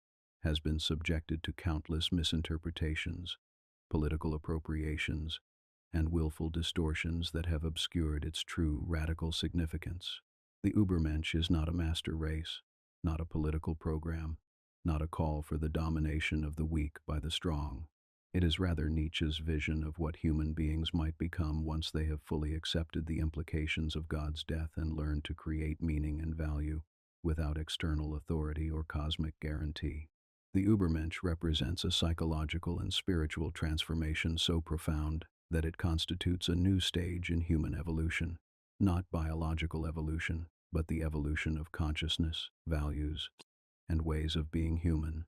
[SPEAKER 1] has been subjected to countless misinterpretations, political appropriations, and willful distortions that have obscured its true radical significance. The Übermensch is not a master race, not a political program, not a call for the domination of the weak by the strong. It is rather Nietzsche's vision of what human beings might become once they have fully accepted the implications of God's death and learned to create meaning and value without external authority or cosmic guarantee. The Übermensch represents a psychological and spiritual transformation so profound that it constitutes a new stage in human evolution, not biological evolution, but the evolution of consciousness, values, and ways of being human,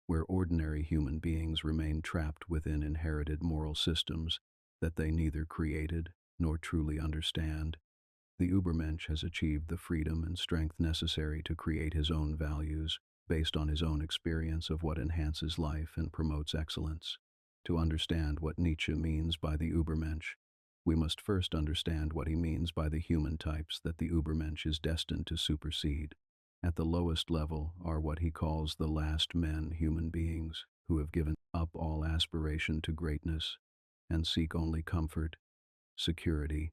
[SPEAKER 1] where ordinary human beings remain trapped within inherited moral systems that they neither created nor truly understand. The Übermensch has achieved the freedom and strength necessary to create his own values based on his own experience of what enhances life and promotes excellence. To understand what Nietzsche means by the Übermensch, we must first understand what he means by the human types that the Übermensch is destined to supersede. At the lowest level are what he calls the last men, human beings, who have given up all aspiration to greatness and seek only comfort, security,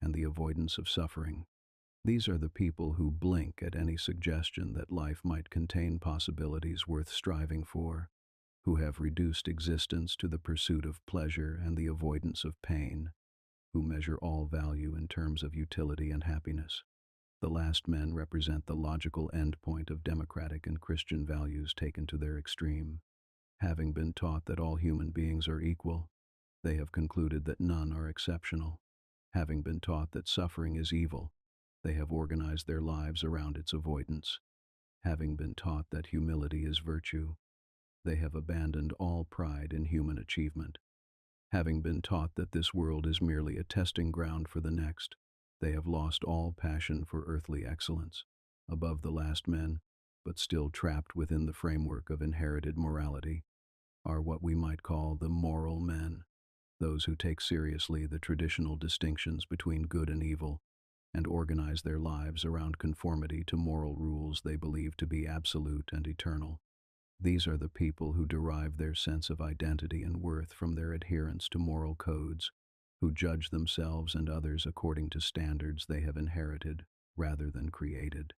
[SPEAKER 1] and the avoidance of suffering. These are the people who blink at any suggestion that life might contain possibilities worth striving for, who have reduced existence to the pursuit of pleasure and the avoidance of pain, who measure all value in terms of utility and happiness. The last men represent the logical endpoint of democratic and Christian values taken to their extreme. Having been taught that all human beings are equal, they have concluded that none are exceptional. Having been taught that suffering is evil, they have organized their lives around its avoidance. Having been taught that humility is virtue, they have abandoned all pride in human achievement. Having been taught that this world is merely a testing ground for the next, they have lost all passion for earthly excellence. Above the last men, but still trapped within the framework of inherited morality, are what we might call the moral men, those who take seriously the traditional distinctions between good and evil, and organize their lives around conformity to moral rules they believe to be absolute and eternal. These are the people who derive their sense of identity and worth from their adherence to moral codes, who judge themselves and others according to standards they have inherited rather than created.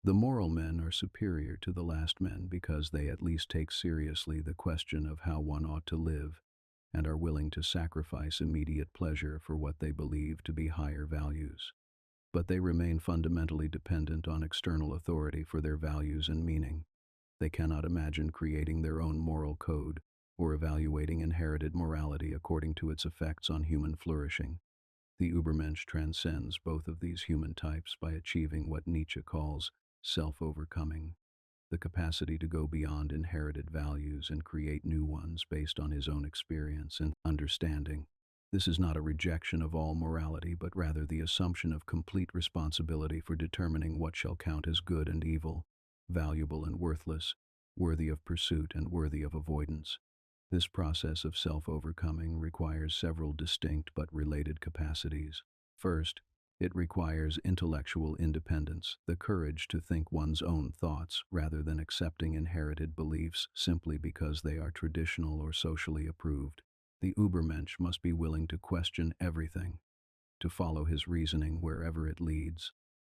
[SPEAKER 1] The moral men are superior to the last men because they at least take seriously the question of how one ought to live, and are willing to sacrifice immediate pleasure for what they believe to be higher values. But they remain fundamentally dependent on external authority for their values and meaning. They cannot imagine creating their own moral code or evaluating inherited morality according to its effects on human flourishing. The Übermensch transcends both of these human types by achieving what Nietzsche calls self-overcoming, the capacity to go beyond inherited values and create new ones based on his own experience and understanding. This is not a rejection of all morality, but rather the assumption of complete responsibility for determining what shall count as good and evil, valuable and worthless, worthy of pursuit and worthy of avoidance. This process of self-overcoming requires several distinct but related capacities. First, it requires intellectual independence, the courage to think one's own thoughts rather than accepting inherited beliefs simply because they are traditional or socially approved. The Übermensch must be willing to question everything, to follow his reasoning wherever it leads,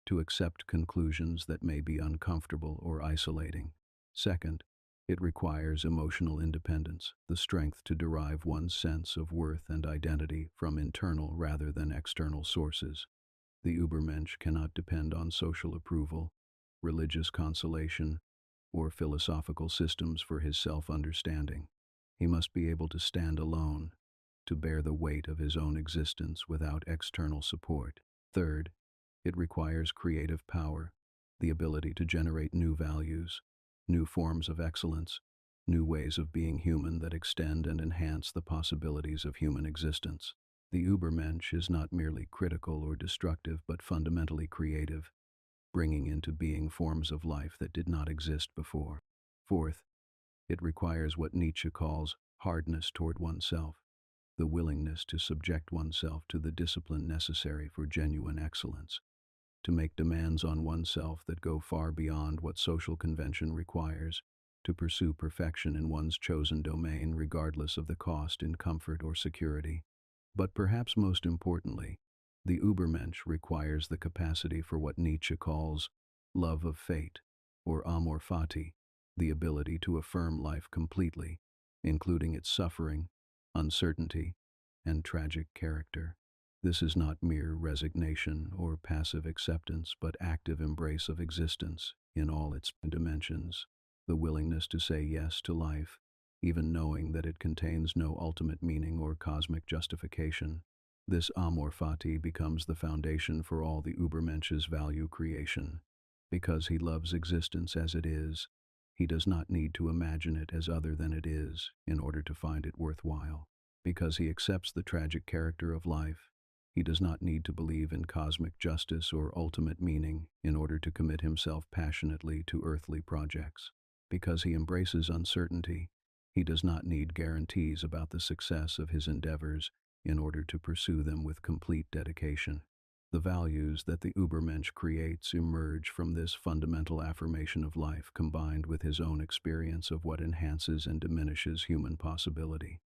[SPEAKER 1] to accept conclusions that may be uncomfortable or isolating. Second, it requires emotional independence, the strength to derive one's sense of worth and identity from internal rather than external sources. The Übermensch cannot depend on social approval, religious consolation, or philosophical systems for his self-understanding. He must be able to stand alone, to bear the weight of his own existence without external support. Third, it requires creative power, the ability to generate new values, new forms of excellence, new ways of being human that extend and enhance the possibilities of human existence. The Übermensch is not merely critical or destructive, but fundamentally creative, bringing into being forms of life that did not exist before. Fourth, it requires what Nietzsche calls hardness toward oneself, the willingness to subject oneself to the discipline necessary for genuine excellence, to make demands on oneself that go far beyond what social convention requires, to pursue perfection in one's chosen domain regardless of the cost in comfort or security. But perhaps most importantly, the Übermensch requires the capacity for what Nietzsche calls love of fate, or Amor Fati, the ability to affirm life completely, including its suffering, uncertainty, and tragic character. This is not mere resignation or passive acceptance, but active embrace of existence in all its dimensions, the willingness to say yes to life, even knowing that it contains no ultimate meaning or cosmic justification. This Amor Fati becomes the foundation for all the Übermensch's value creation. Because he loves existence as it is, he does not need to imagine it as other than it is in order to find it worthwhile. Because he accepts the tragic character of life, he does not need to believe in cosmic justice or ultimate meaning in order to commit himself passionately to earthly projects. Because he embraces uncertainty, he does not need guarantees about the success of his endeavors in order to pursue them with complete dedication. The values that the Übermensch creates emerge from this fundamental affirmation of life combined with his own experience of what enhances and diminishes human possibility.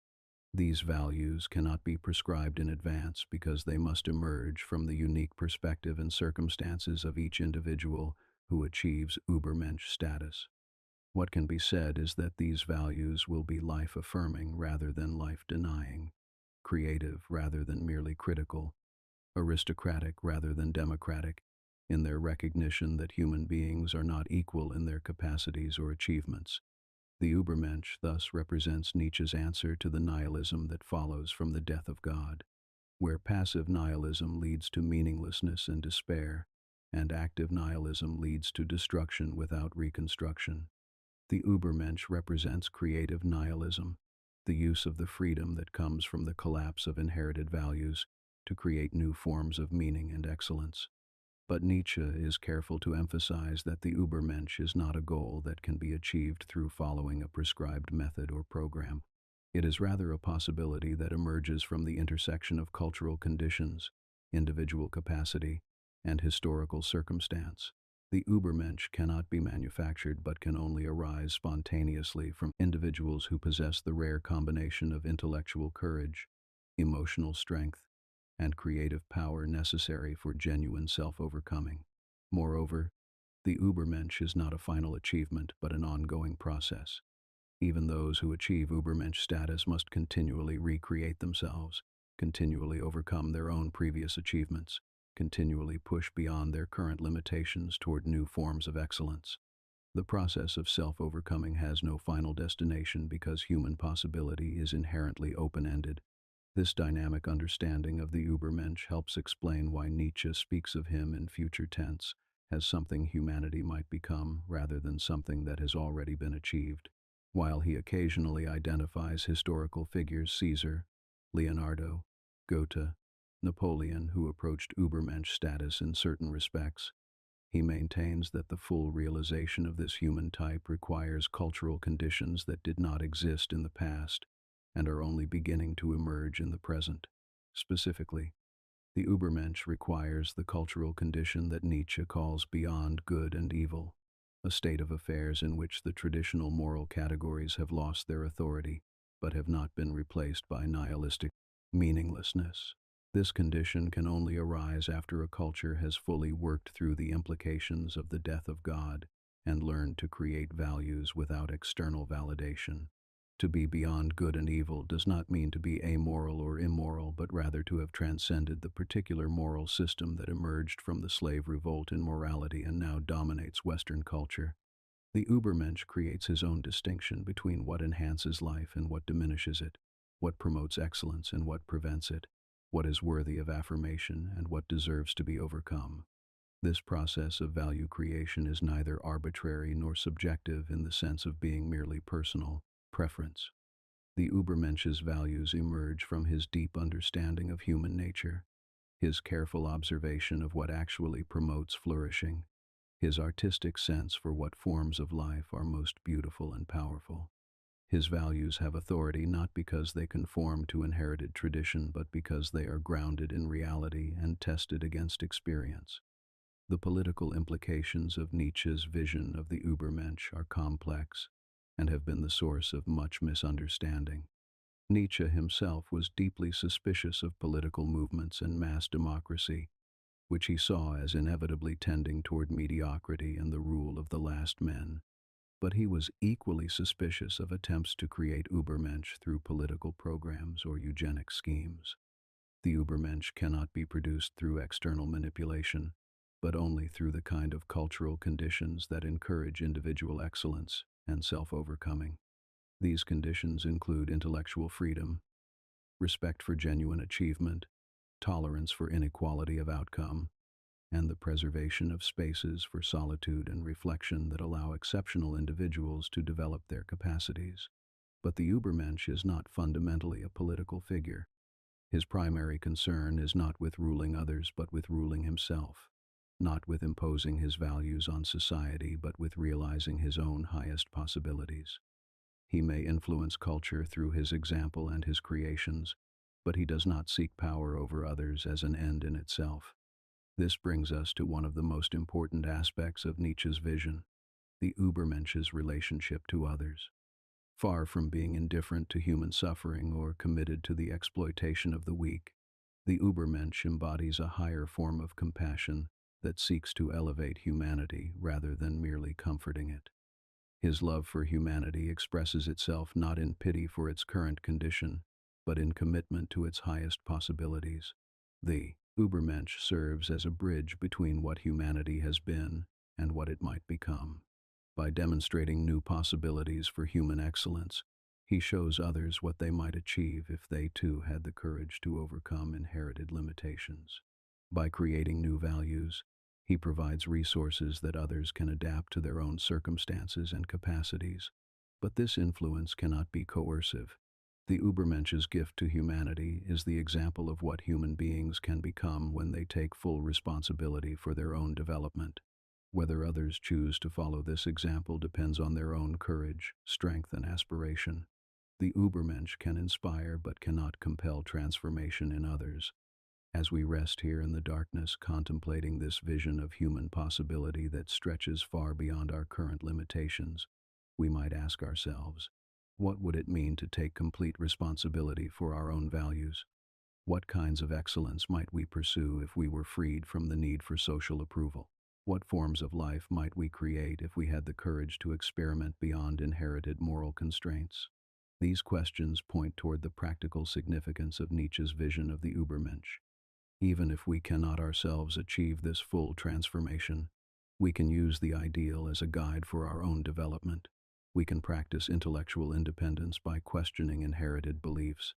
[SPEAKER 1] These values cannot be prescribed in advance because they must emerge from the unique perspective and circumstances of each individual who achieves Übermensch status. What can be said is that these values will be life-affirming rather than life-denying, creative rather than merely critical, aristocratic rather than democratic, in their recognition that human beings are not equal in their capacities or achievements. The Übermensch thus represents Nietzsche's answer to the nihilism that follows from the death of God, where passive nihilism leads to meaninglessness and despair, and active nihilism leads to destruction without reconstruction. The Übermensch represents creative nihilism, the use of the freedom that comes from the collapse of inherited values to create new forms of meaning and excellence. But Nietzsche is careful to emphasize that the Übermensch is not a goal that can be achieved through following a prescribed method or program. It is rather a possibility that emerges from the intersection of cultural conditions, individual capacity, and historical circumstance. The Übermensch cannot be manufactured but can only arise spontaneously from individuals who possess the rare combination of intellectual courage, emotional strength, and creative power necessary for genuine self-overcoming. Moreover, the Übermensch is not a final achievement but an ongoing process. Even those who achieve Übermensch status must continually recreate themselves, continually overcome their own previous achievements, continually push beyond their current limitations toward new forms of excellence. The process of self-overcoming has no final destination because human possibility is inherently open-ended. This dynamic understanding of the Übermensch helps explain why Nietzsche speaks of him in future tense as something humanity might become rather than something that has already been achieved. While he occasionally identifies historical figures Caesar, Leonardo, Goethe, Napoleon who approached Übermensch status in certain respects, he maintains that the full realization of this human type requires cultural conditions that did not exist in the past and are only beginning to emerge in the present. Specifically, the Übermensch requires the cultural condition that Nietzsche calls beyond good and evil, a state of affairs in which the traditional moral categories have lost their authority but have not been replaced by nihilistic meaninglessness. This condition can only arise after a culture has fully worked through the implications of the death of God and learned to create values without external validation. To be beyond good and evil does not mean to be amoral or immoral, but rather to have transcended the particular moral system that emerged from the slave revolt in morality and now dominates Western culture. The Übermensch creates his own distinction between what enhances life and what diminishes it, what promotes excellence and what prevents it, what is worthy of affirmation and what deserves to be overcome. This process of value creation is neither arbitrary nor subjective in the sense of being merely personal preference. The Übermensch's values emerge from his deep understanding of human nature, his careful observation of what actually promotes flourishing, his artistic sense for what forms of life are most beautiful and powerful. His values have authority not because they conform to inherited tradition, but because they are grounded in reality and tested against experience. The political implications of Nietzsche's vision of the Übermensch are complex and have been the source of much misunderstanding. Nietzsche himself was deeply suspicious of political movements and mass democracy, which he saw as inevitably tending toward mediocrity and the rule of the last men. But he was equally suspicious of attempts to create Übermensch through political programs or eugenic schemes. The Übermensch cannot be produced through external manipulation, but only through the kind of cultural conditions that encourage individual excellence and self-overcoming. These conditions include intellectual freedom, respect for genuine achievement, tolerance for inequality of outcome, and the preservation of spaces for solitude and reflection that allow exceptional individuals to develop their capacities. But the Übermensch is not fundamentally a political figure. His primary concern is not with ruling others but with ruling himself, not with imposing his values on society but with realizing his own highest possibilities. He may influence culture through his example and his creations, but he does not seek power over others as an end in itself. This brings us to one of the most important aspects of Nietzsche's vision, the Übermensch's relationship to others. Far from being indifferent to human suffering or committed to the exploitation of the weak, the Übermensch embodies a higher form of compassion that seeks to elevate humanity rather than merely comforting it. His love for humanity expresses itself not in pity for its current condition, but in commitment to its highest possibilities. The Übermensch serves as a bridge between what humanity has been and what it might become. By demonstrating new possibilities for human excellence, he shows others what they might achieve if they too had the courage to overcome inherited limitations. By creating new values, he provides resources that others can adapt to their own circumstances and capacities. But this influence cannot be coercive. The Übermensch's gift to humanity is the example of what human beings can become when they take full responsibility for their own development. Whether others choose to follow this example depends on their own courage, strength, and aspiration. The Übermensch can inspire but cannot compel transformation in others. As we rest here in the darkness contemplating this vision of human possibility that stretches far beyond our current limitations, we might ask ourselves, what would it mean to take complete responsibility for our own values? What kinds of excellence might we pursue if we were freed from the need for social approval? What forms of life might we create if we had the courage to experiment beyond inherited moral constraints? These questions point toward the practical significance of Nietzsche's vision of the Übermensch. Even if we cannot ourselves achieve this full transformation, we can use the ideal as a guide for our own development. We can practice intellectual independence by questioning inherited beliefs.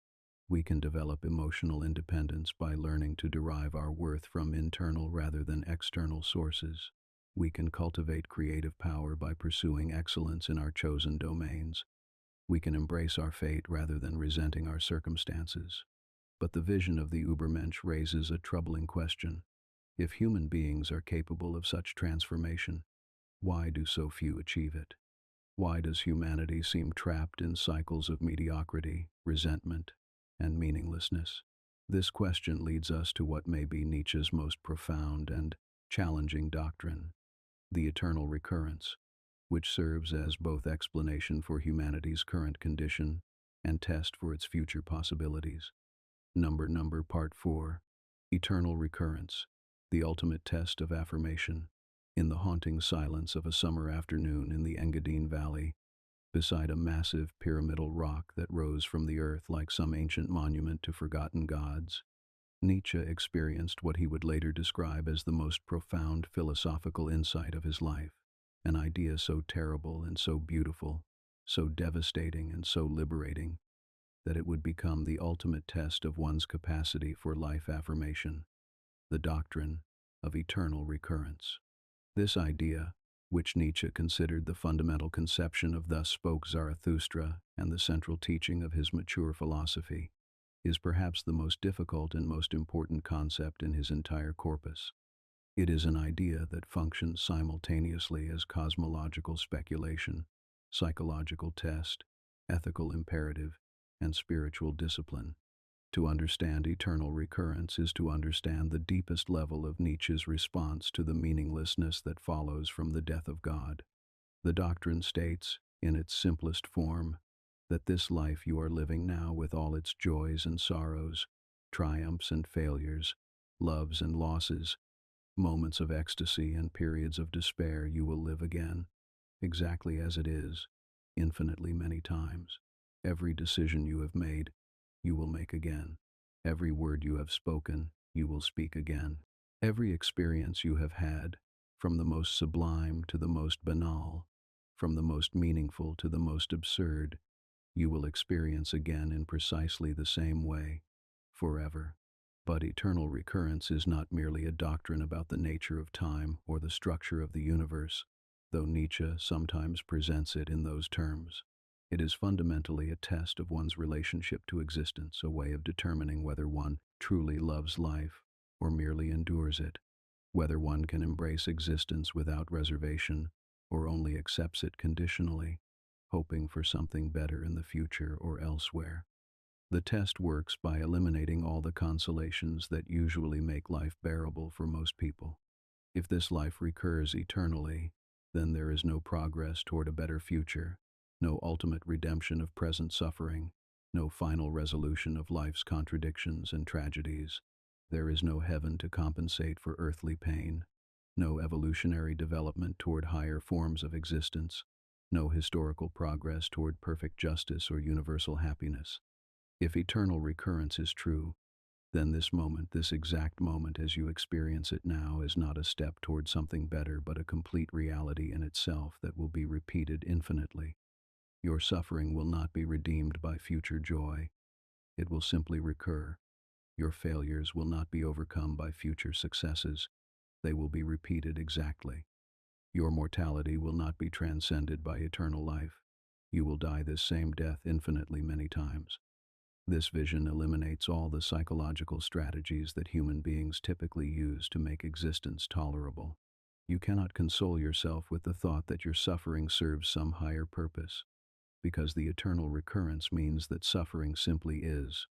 [SPEAKER 1] We can develop emotional independence by learning to derive our worth from internal rather than external sources. We can cultivate creative power by pursuing excellence in our chosen domains. We can embrace our fate rather than resenting our circumstances. But the vision of the Übermensch raises a troubling question. If human beings are capable of such transformation, why do so few achieve it? Why does humanity seem trapped in cycles of mediocrity, resentment, and meaninglessness? This question leads us to what may be Nietzsche's most profound and challenging doctrine, the eternal recurrence, which serves as both explanation for humanity's current condition and test for its future possibilities. Part 4. Eternal Recurrence, the ultimate test of affirmation. In the haunting silence of a summer afternoon in the Engadine Valley, beside a massive pyramidal rock that rose from the earth like some ancient monument to forgotten gods, Nietzsche experienced what he would later describe as the most profound philosophical insight of his life, an idea so terrible and so beautiful, so devastating and so liberating, that it would become the ultimate test of one's capacity for life affirmation, the doctrine of eternal recurrence. This idea, which Nietzsche considered the fundamental conception of Thus Spoke Zarathustra and the central teaching of his mature philosophy, is perhaps the most difficult and most important concept in his entire corpus. It is an idea that functions simultaneously as cosmological speculation, psychological test, ethical imperative, and spiritual discipline. To understand eternal recurrence is to understand the deepest level of Nietzsche's response to the meaninglessness that follows from the death of God. The doctrine states, in its simplest form, that this life you are living now with all its joys and sorrows, triumphs and failures, loves and losses, moments of ecstasy and periods of despair you will live again, exactly as it is, infinitely many times. Every decision you have made, you will make again. Every word you have spoken, you will speak again. Every experience you have had, from the most sublime to the most banal, from the most meaningful to the most absurd, you will experience again in precisely the same way, forever. But eternal recurrence is not merely a doctrine about the nature of time or the structure of the universe, though Nietzsche sometimes presents it in those terms. It is fundamentally a test of one's relationship to existence, a way of determining whether one truly loves life or merely endures it, whether one can embrace existence without reservation or only accepts it conditionally, hoping for something better in the future or elsewhere. The test works by eliminating all the consolations that usually make life bearable for most people. If this life recurs eternally, then there is no progress toward a better future, no ultimate redemption of present suffering, no final resolution of life's contradictions and tragedies. There is no heaven to compensate for earthly pain, no evolutionary development toward higher forms of existence, no historical progress toward perfect justice or universal happiness. If eternal recurrence is true, then this moment, this exact moment as you experience it now, is not a step toward something better but a complete reality in itself that will be repeated infinitely. Your suffering will not be redeemed by future joy. It will simply recur. Your failures will not be overcome by future successes. They will be repeated exactly. Your mortality will not be transcended by eternal life. You will die this same death infinitely many times. This vision eliminates all the psychological strategies that human beings typically use to make existence tolerable. You cannot console yourself with the thought that your suffering serves some higher purpose, because the eternal recurrence means that suffering simply is,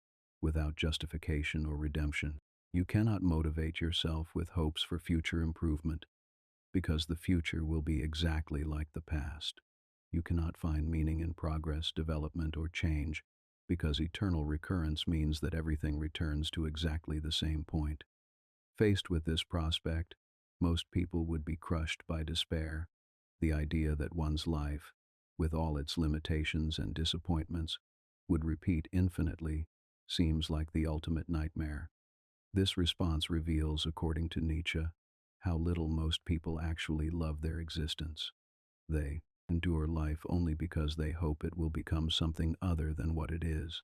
[SPEAKER 1] without justification or redemption. You cannot motivate yourself with hopes for future improvement, because the future will be exactly like the past. You cannot find meaning in progress, development, or change, because eternal recurrence means that everything returns to exactly the same point. Faced with this prospect, most people would be crushed by despair. The idea that one's life, with all its limitations and disappointments, would repeat infinitely seems like the ultimate nightmare. This response reveals, according to Nietzsche, how little most people actually love their existence. They endure life only because they hope it will become something other than what it is.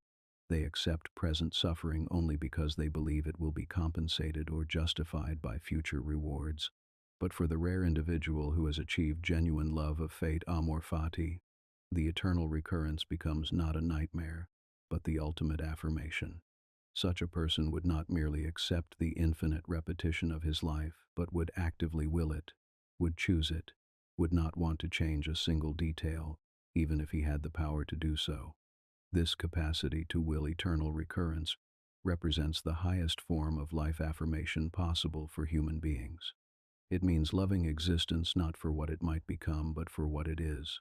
[SPEAKER 1] They accept present suffering only because they believe it will be compensated or justified by future rewards. But for the rare individual who has achieved genuine love of fate, Amor Fati, the eternal recurrence becomes not a nightmare, but the ultimate affirmation. Such a person would not merely accept the infinite repetition of his life, but would actively will it, would choose it, would not want to change a single detail, even if he had the power to do so. This capacity to will eternal recurrence represents the highest form of life affirmation possible for human beings. It means loving existence not for what it might become, but for what it is,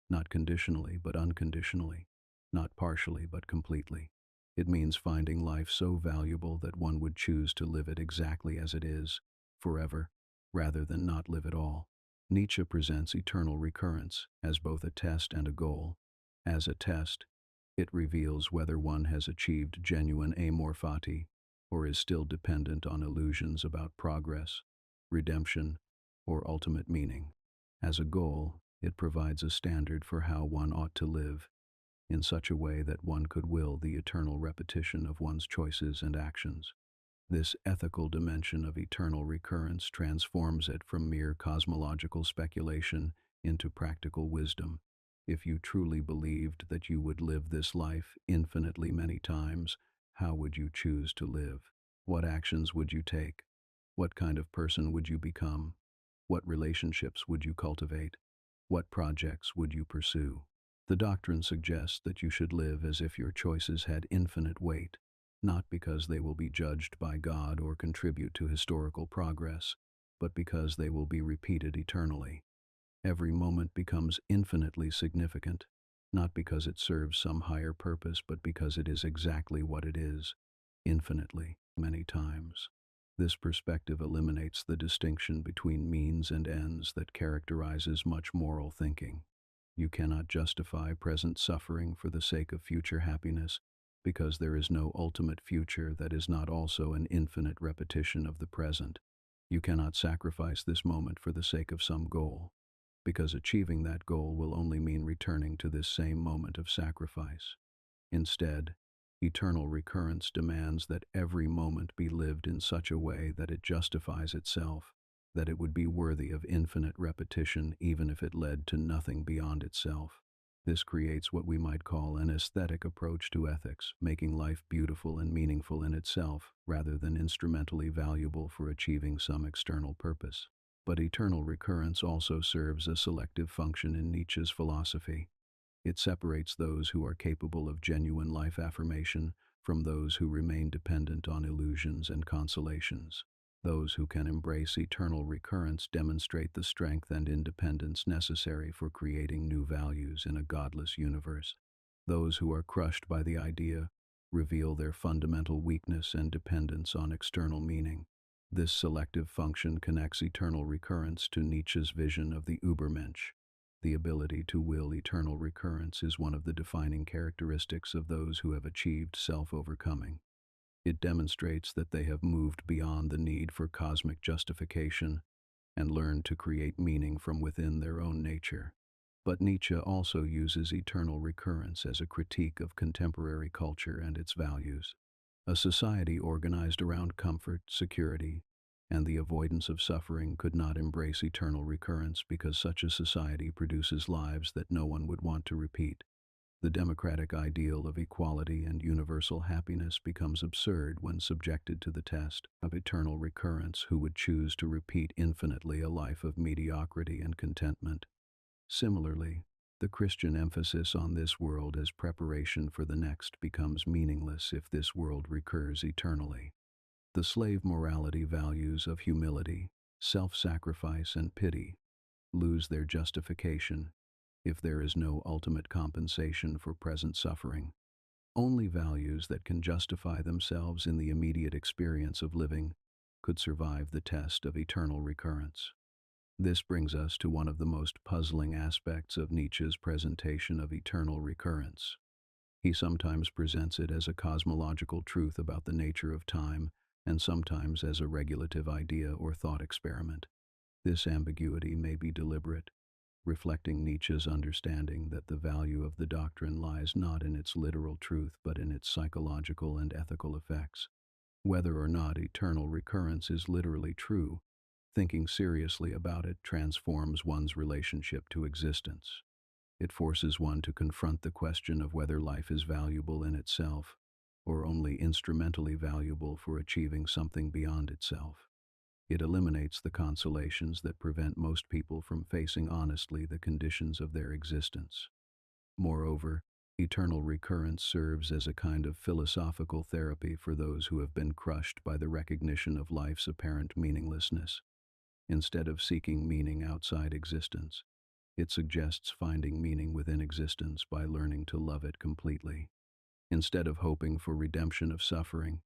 [SPEAKER 1] not conditionally, but unconditionally, not partially, but completely. It means finding life so valuable that one would choose to live it exactly as it is, forever, rather than not live at all. Nietzsche presents eternal recurrence as both a test and a goal. As a test, it reveals whether one has achieved genuine amor fati, or is still dependent on illusions about progress, redemption, or ultimate meaning. As a goal, it provides a standard for how one ought to live, in such a way that one could will the eternal repetition of one's choices and actions. This ethical dimension of eternal recurrence transforms it from mere cosmological speculation into practical wisdom. If you truly believed that you would live this life infinitely many times, how would you choose to live? What actions would you take? What kind of person would you become? What relationships would you cultivate? What projects would you pursue? The doctrine suggests that you should live as if your choices had infinite weight, not because they will be judged by God or contribute to historical progress, but because they will be repeated eternally. Every moment becomes infinitely significant, not because it serves some higher purpose, but because it is exactly what it is, infinitely, many times. This perspective eliminates the distinction between means and ends that characterizes much moral thinking. You cannot justify present suffering for the sake of future happiness, because there is no ultimate future that is not also an infinite repetition of the present. You cannot sacrifice this moment for the sake of some goal, because achieving that goal will only mean returning to this same moment of sacrifice. Instead, eternal recurrence demands that every moment be lived in such a way that it justifies itself, that it would be worthy of infinite repetition even if it led to nothing beyond itself. This creates what we might call an aesthetic approach to ethics, making life beautiful and meaningful in itself rather than instrumentally valuable for achieving some external purpose. But eternal recurrence also serves a selective function in Nietzsche's philosophy. It separates those who are capable of genuine life affirmation from those who remain dependent on illusions and consolations. Those who can embrace eternal recurrence demonstrate the strength and independence necessary for creating new values in a godless universe. Those who are crushed by the idea reveal their fundamental weakness and dependence on external meaning. This selective function connects eternal recurrence to Nietzsche's vision of the Übermensch. The ability to will eternal recurrence is one of the defining characteristics of those who have achieved self-overcoming. It demonstrates that they have moved beyond the need for cosmic justification and learned to create meaning from within their own nature. But Nietzsche also uses eternal recurrence as a critique of contemporary culture and its values. A society organized around comfort, security, and the avoidance of suffering could not embrace eternal recurrence because such a society produces lives that no one would want to repeat. The democratic ideal of equality and universal happiness becomes absurd when subjected to the test of eternal recurrence. Who would choose to repeat infinitely a life of mediocrity and contentment? Similarly, the Christian emphasis on this world as preparation for the next becomes meaningless if this world recurs eternally. The slave morality values of humility, self-sacrifice, and pity lose their justification if there is no ultimate compensation for present suffering. Only values that can justify themselves in the immediate experience of living could survive the test of eternal recurrence. This brings us to one of the most puzzling aspects of Nietzsche's presentation of eternal recurrence. He sometimes presents it as a cosmological truth about the nature of time, and sometimes as a regulative idea or thought experiment. This ambiguity may be deliberate, reflecting Nietzsche's understanding that the value of the doctrine lies not in its literal truth but in its psychological and ethical effects. Whether or not eternal recurrence is literally true, thinking seriously about it transforms one's relationship to existence. It forces one to confront the question of whether life is valuable in itself, or only instrumentally valuable for achieving something beyond itself. It eliminates the consolations that prevent most people from facing honestly the conditions of their existence. Moreover, eternal recurrence serves as a kind of philosophical therapy for those who have been crushed by the recognition of life's apparent meaninglessness. Instead of seeking meaning outside existence, it suggests finding meaning within existence by learning to love it completely. Instead of hoping for redemption of suffering,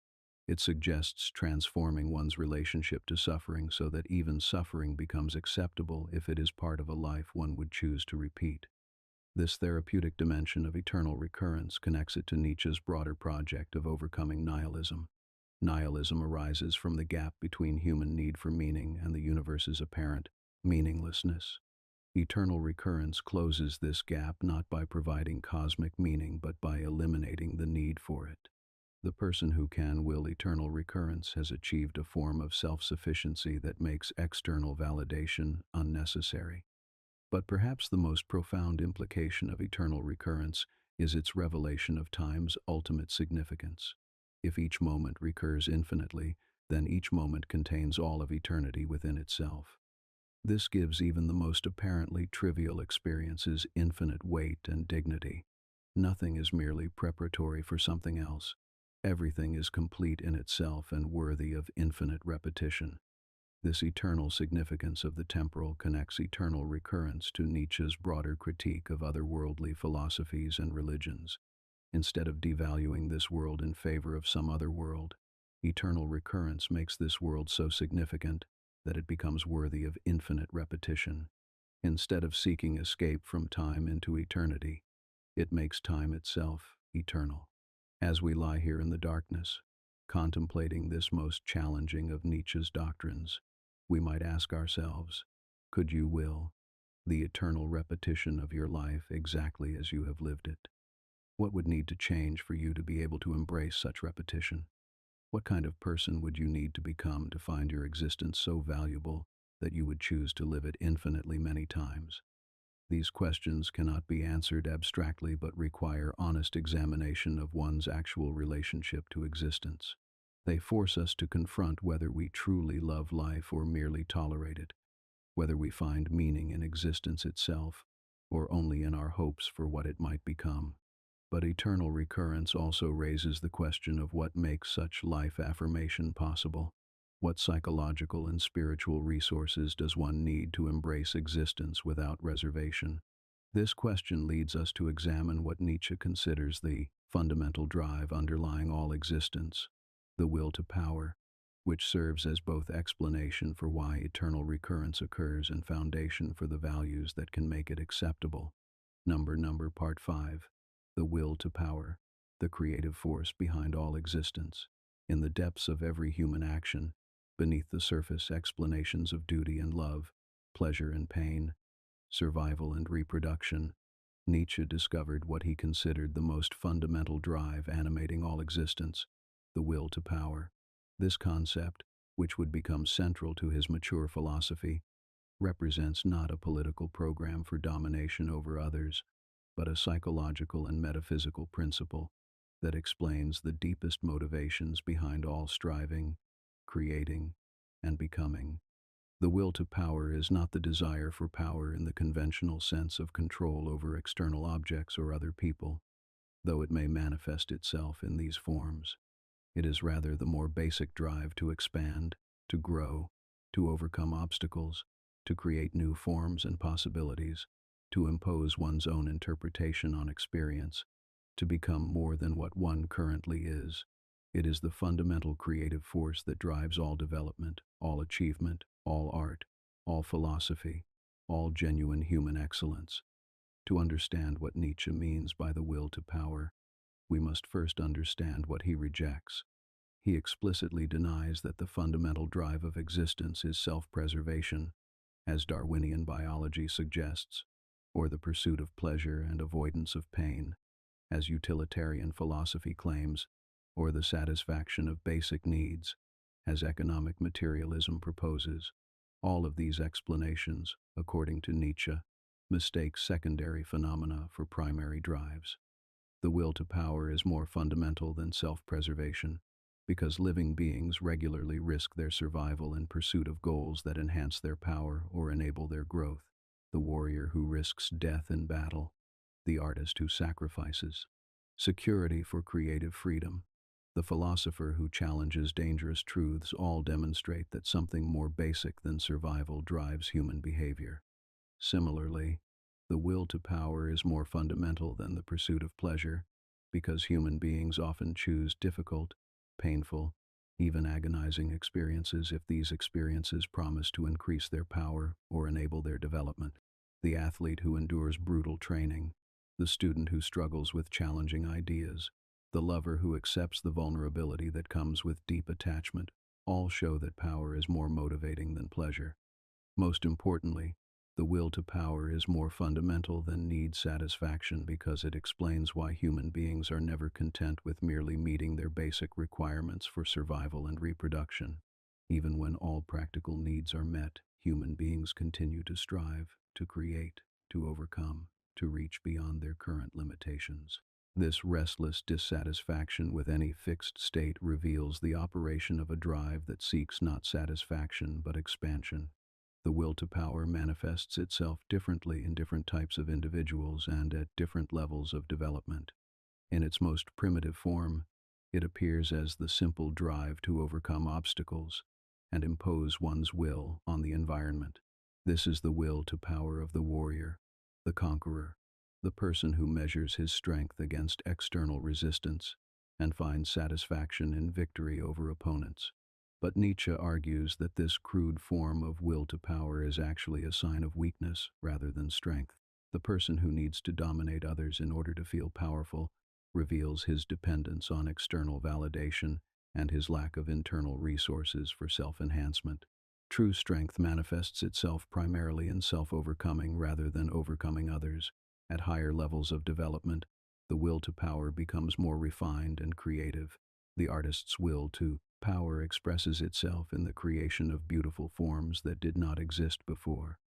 [SPEAKER 1] it suggests transforming one's relationship to suffering so that even suffering becomes acceptable if it is part of a life one would choose to repeat. This therapeutic dimension of eternal recurrence connects it to Nietzsche's broader project of overcoming nihilism. Nihilism arises from the gap between human need for meaning and the universe's apparent meaninglessness. Eternal recurrence closes this gap not by providing cosmic meaning but by eliminating the need for it. The person who can will eternal recurrence has achieved a form of self-sufficiency that makes external validation unnecessary. But perhaps the most profound implication of eternal recurrence is its revelation of time's ultimate significance. If each moment recurs infinitely, then each moment contains all of eternity within itself. This gives even the most apparently trivial experiences infinite weight and dignity. Nothing is merely preparatory for something else. Everything is complete in itself and worthy of infinite repetition. This eternal significance of the temporal connects eternal recurrence to Nietzsche's broader critique of otherworldly philosophies and religions. Instead of devaluing this world in favor of some other world, eternal recurrence makes this world so significant that it becomes worthy of infinite repetition. Instead of seeking escape from time into eternity, it makes time itself eternal. As we lie here in the darkness, contemplating this most challenging of Nietzsche's doctrines, we might ask ourselves, could you will the eternal repetition of your life exactly as you have lived it? What would need to change for you to be able to embrace such repetition? What kind of person would you need to become to find your existence so valuable that you would choose to live it infinitely many times? These questions cannot be answered abstractly but require honest examination of one's actual relationship to existence. They force us to confront whether we truly love life or merely tolerate it, whether we find meaning in existence itself or only in our hopes for what it might become. But eternal recurrence also raises the question of what makes such life affirmation possible. What psychological and spiritual resources does one need to embrace existence without reservation? This question leads us to examine what Nietzsche considers the fundamental drive underlying all existence, the will to power, which serves as both explanation for why eternal recurrence occurs and foundation for the values that can make it acceptable. Part 5. The will to power, the creative force behind all existence. In the depths of every human action, beneath the surface explanations of duty and love, pleasure and pain, survival and reproduction, Nietzsche discovered what he considered the most fundamental drive animating all existence, the will to power. This concept, which would become central to his mature philosophy, represents not a political program for domination over others, but a psychological and metaphysical principle that explains the deepest motivations behind all striving, creating, and becoming. The will to power is not the desire for power in the conventional sense of control over external objects or other people, though it may manifest itself in these forms. It is rather the more basic drive to expand, to grow, to overcome obstacles, to create new forms and possibilities, to impose one's own interpretation on experience, to become more than what one currently is. It is the fundamental creative force that drives all development, all achievement, all art, all philosophy, all genuine human excellence. To understand what Nietzsche means by the will to power, we must first understand what he rejects. He explicitly denies that the fundamental drive of existence is self-preservation, as Darwinian biology suggests, or the pursuit of pleasure and avoidance of pain, as utilitarian philosophy claims, or the satisfaction of basic needs, as economic materialism proposes. All of these explanations, according to Nietzsche, mistake secondary phenomena for primary drives. The will to power is more fundamental than self-preservation, because living beings regularly risk their survival in pursuit of goals that enhance their power or enable their growth. The warrior who risks death in battle, the artist who sacrifices security for creative freedom, the philosopher who challenges dangerous truths, all demonstrate that something more basic than survival drives human behavior. Similarly, the will to power is more fundamental than the pursuit of pleasure, because human beings often choose difficult, painful, even agonizing experiences if these experiences promise to increase their power or enable their development. The athlete who endures brutal training, the student who struggles with challenging ideas, the lover who accepts the vulnerability that comes with deep attachment, all show that power is more motivating than pleasure. Most importantly, the will to power is more fundamental than need satisfaction because it explains why human beings are never content with merely meeting their basic requirements for survival and reproduction. Even when all practical needs are met, human beings continue to strive, to create, to overcome, to reach beyond their current limitations. This restless dissatisfaction with any fixed state reveals the operation of a drive that seeks not satisfaction but expansion. The will to power manifests itself differently in different types of individuals and at different levels of development. In its most primitive form, it appears as the simple drive to overcome obstacles and impose one's will on the environment. This is the will to power of the warrior, the conqueror, the person who measures his strength against external resistance and finds satisfaction in victory over opponents. But Nietzsche argues that this crude form of will to power is actually a sign of weakness rather than strength. The person who needs to dominate others in order to feel powerful reveals his dependence on external validation and his lack of internal resources for self-enhancement. True strength manifests itself primarily in self-overcoming rather than overcoming others. At higher levels of development, the will to power becomes more refined and creative. The artist's will to power expresses itself in the creation of beautiful forms that did not exist before.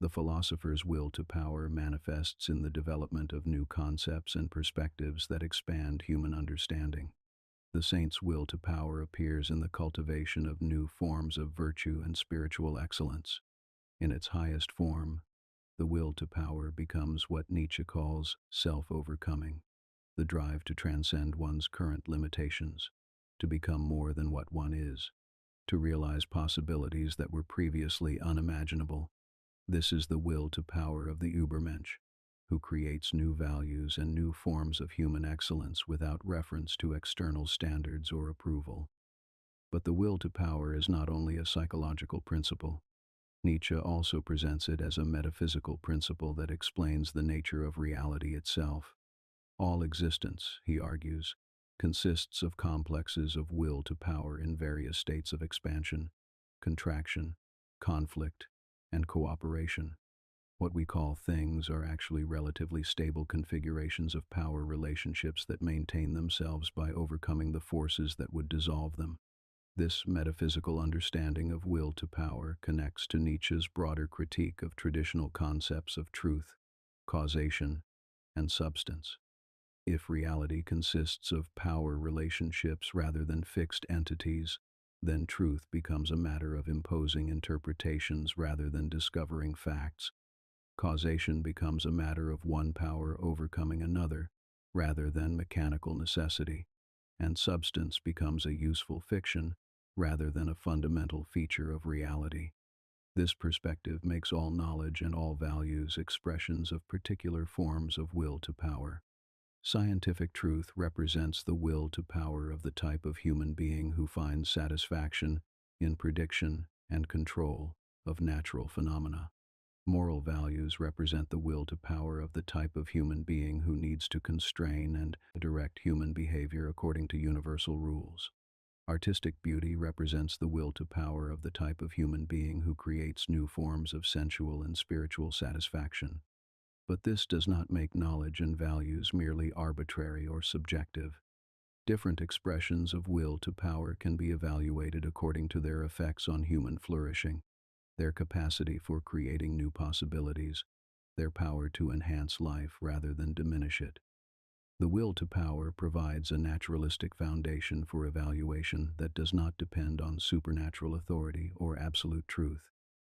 [SPEAKER 1] The philosopher's will to power manifests in the development of new concepts and perspectives that expand human understanding. The saint's will to power appears in the cultivation of new forms of virtue and spiritual excellence. In its highest form, the will to power becomes what Nietzsche calls self-overcoming, the drive to transcend one's current limitations, to become more than what one is, to realize possibilities that were previously unimaginable. This is the will to power of the Übermensch, who creates new values and new forms of human excellence without reference to external standards or approval. But the will to power is not only a psychological principle. Nietzsche also presents it as a metaphysical principle that explains the nature of reality itself. All existence, he argues, consists of complexes of will to power in various states of expansion, contraction, conflict, and cooperation. What we call things are actually relatively stable configurations of power relationships that maintain themselves by overcoming the forces that would dissolve them. This metaphysical understanding of will to power connects to Nietzsche's broader critique of traditional concepts of truth, causation, and substance. If reality consists of power relationships rather than fixed entities, then truth becomes a matter of imposing interpretations rather than discovering facts. Causation becomes a matter of one power overcoming another, rather than mechanical necessity, and substance becomes a useful fiction, rather than a fundamental feature of reality. This perspective makes all knowledge and all values expressions of particular forms of will to power. Scientific truth represents the will to power of the type of human being who finds satisfaction in prediction and control of natural phenomena. Moral values represent the will to power of the type of human being who needs to constrain and direct human behavior according to universal rules. Artistic beauty represents the will to power of the type of human being who creates new forms of sensual and spiritual satisfaction. But this does not make knowledge and values merely arbitrary or subjective. Different expressions of will to power can be evaluated according to their effects on human flourishing, their capacity for creating new possibilities, their power to enhance life rather than diminish it. The will to power provides a naturalistic foundation for evaluation that does not depend on supernatural authority or absolute truth.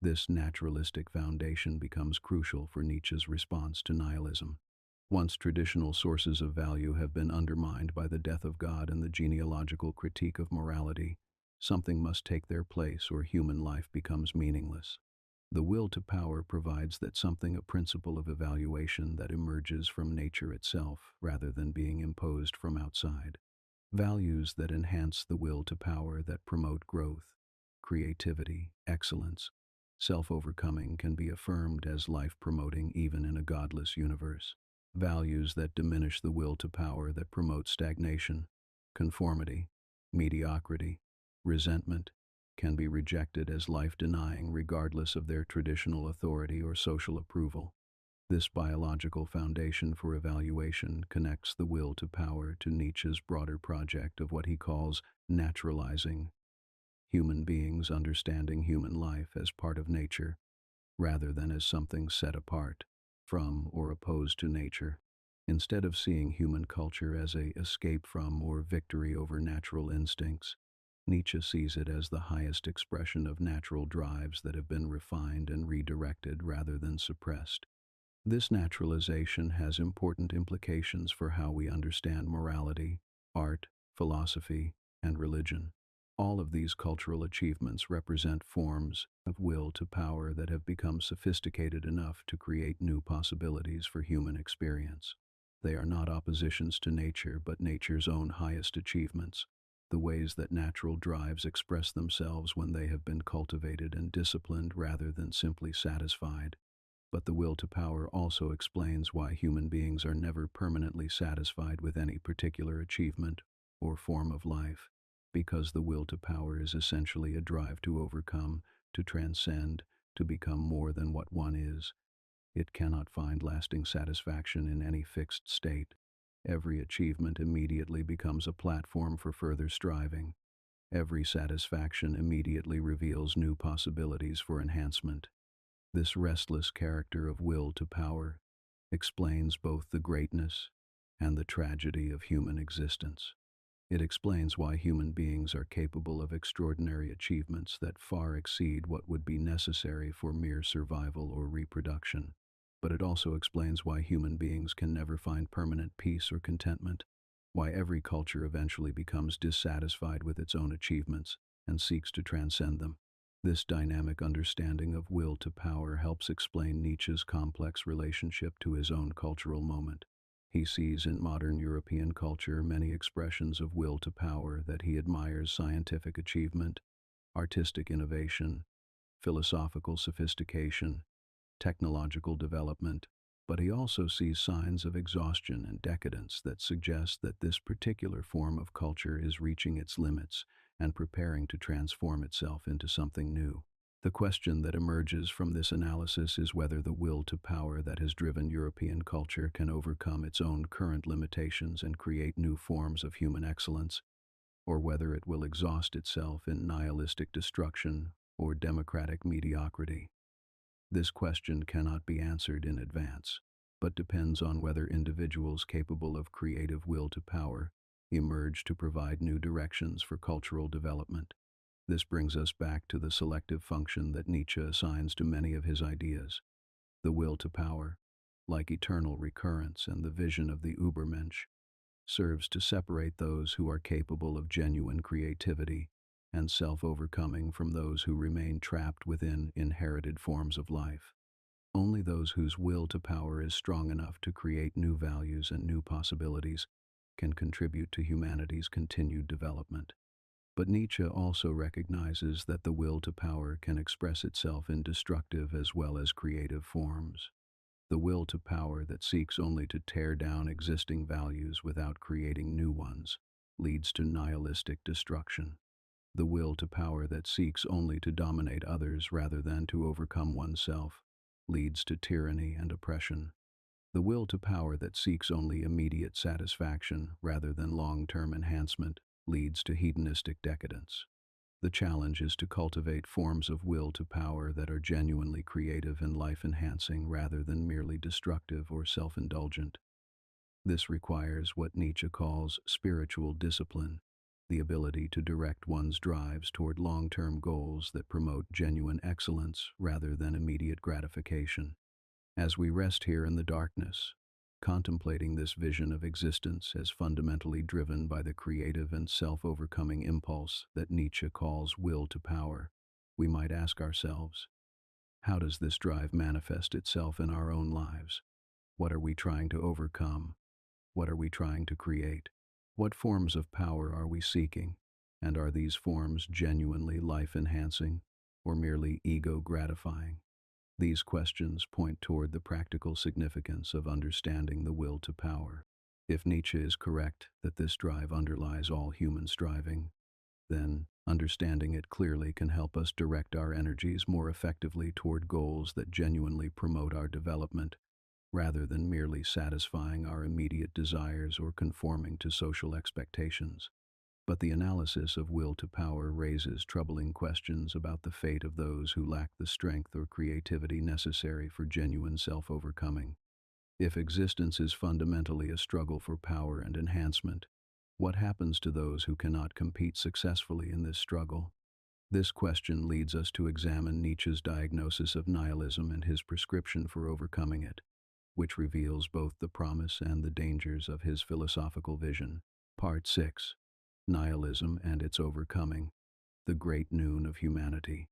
[SPEAKER 1] This naturalistic foundation becomes crucial for Nietzsche's response to nihilism. Once traditional sources of value have been undermined by the death of God and the genealogical critique of morality, something must take their place or human life becomes meaningless. The will to power provides that something, a principle of evaluation that emerges from nature itself rather than being imposed from outside. Values that enhance the will to power that promote growth, creativity, excellence, self-overcoming can be affirmed as life-promoting even in a godless universe. Values that diminish the will to power that promote stagnation, conformity, mediocrity, resentment, can be rejected as life-denying regardless of their traditional authority or social approval. This biological foundation for evaluation connects the will to power to Nietzsche's broader project of what he calls naturalizing human beings, understanding human life as part of nature, rather than as something set apart from or opposed to nature. Instead of seeing human culture as a escape from or victory over natural instincts, Nietzsche sees it as the highest expression of natural drives that have been refined and redirected rather than suppressed. This naturalization has important implications for how we understand morality, art, philosophy, and religion. All of these cultural achievements represent forms of will to power that have become sophisticated enough to create new possibilities for human experience. They are not oppositions to nature, but nature's own highest achievements, the ways that natural drives express themselves when they have been cultivated and disciplined rather than simply satisfied. But the will to power also explains why human beings are never permanently satisfied with any particular achievement or form of life, because the will to power is essentially a drive to overcome, to transcend, to become more than what one is. It cannot find lasting satisfaction in any fixed state. Every achievement immediately becomes a platform for further striving. Every satisfaction immediately reveals new possibilities for enhancement. This restless character of will to power explains both the greatness and the tragedy of human existence. It explains why human beings are capable of extraordinary achievements that far exceed what would be necessary for mere survival or reproduction. But it also explains why human beings can never find permanent peace or contentment, why every culture eventually becomes dissatisfied with its own achievements and seeks to transcend them. This dynamic understanding of will to power helps explain Nietzsche's complex relationship to his own cultural moment. He sees in modern European culture many expressions of will to power that he admires: scientific achievement, artistic innovation, philosophical sophistication, technological development, but he also sees signs of exhaustion and decadence that suggest that this particular form of culture is reaching its limits and preparing to transform itself into something new. The question that emerges from this analysis is whether the will to power that has driven European culture can overcome its own current limitations and create new forms of human excellence, or whether it will exhaust itself in nihilistic destruction or democratic mediocrity. This question cannot be answered in advance, but depends on whether individuals capable of creative will to power emerge to provide new directions for cultural development. This brings us back to the selective function that Nietzsche assigns to many of his ideas. The will to power, like eternal recurrence and the vision of the Übermensch, serves to separate those who are capable of genuine creativity and self-overcoming from those who remain trapped within inherited forms of life. Only those whose will to power is strong enough to create new values and new possibilities can contribute to humanity's continued development. But Nietzsche also recognizes that the will to power can express itself in destructive as well as creative forms. The will to power that seeks only to tear down existing values without creating new ones leads to nihilistic destruction. The will to power that seeks only to dominate others rather than to overcome oneself leads to tyranny and oppression. The will to power that seeks only immediate satisfaction rather than long-term enhancement leads to hedonistic decadence. The challenge is to cultivate forms of will to power that are genuinely creative and life-enhancing rather than merely destructive or self-indulgent. This requires what Nietzsche calls spiritual discipline, the ability to direct one's drives toward long-term goals that promote genuine excellence rather than immediate gratification. As we rest here in the darkness, contemplating this vision of existence as fundamentally driven by the creative and self-overcoming impulse that Nietzsche calls will to power, we might ask ourselves, how does this drive manifest itself in our own lives? What are we trying to overcome? What are we trying to create? What forms of power are we seeking? And are these forms genuinely life-enhancing or merely ego-gratifying? These questions point toward the practical significance of understanding the will to power. If Nietzsche is correct that this drive underlies all human striving, then understanding it clearly can help us direct our energies more effectively toward goals that genuinely promote our development, rather than merely satisfying our immediate desires or conforming to social expectations. But the analysis of will to power raises troubling questions about the fate of those who lack the strength or creativity necessary for genuine self-overcoming. If existence is fundamentally a struggle for power and enhancement, what happens to those who cannot compete successfully in this struggle? This question leads us to examine Nietzsche's diagnosis of nihilism and his prescription for overcoming it, which reveals both the promise and the dangers of his philosophical vision. Part 6. Nihilism and its overcoming, the great noon of humanity.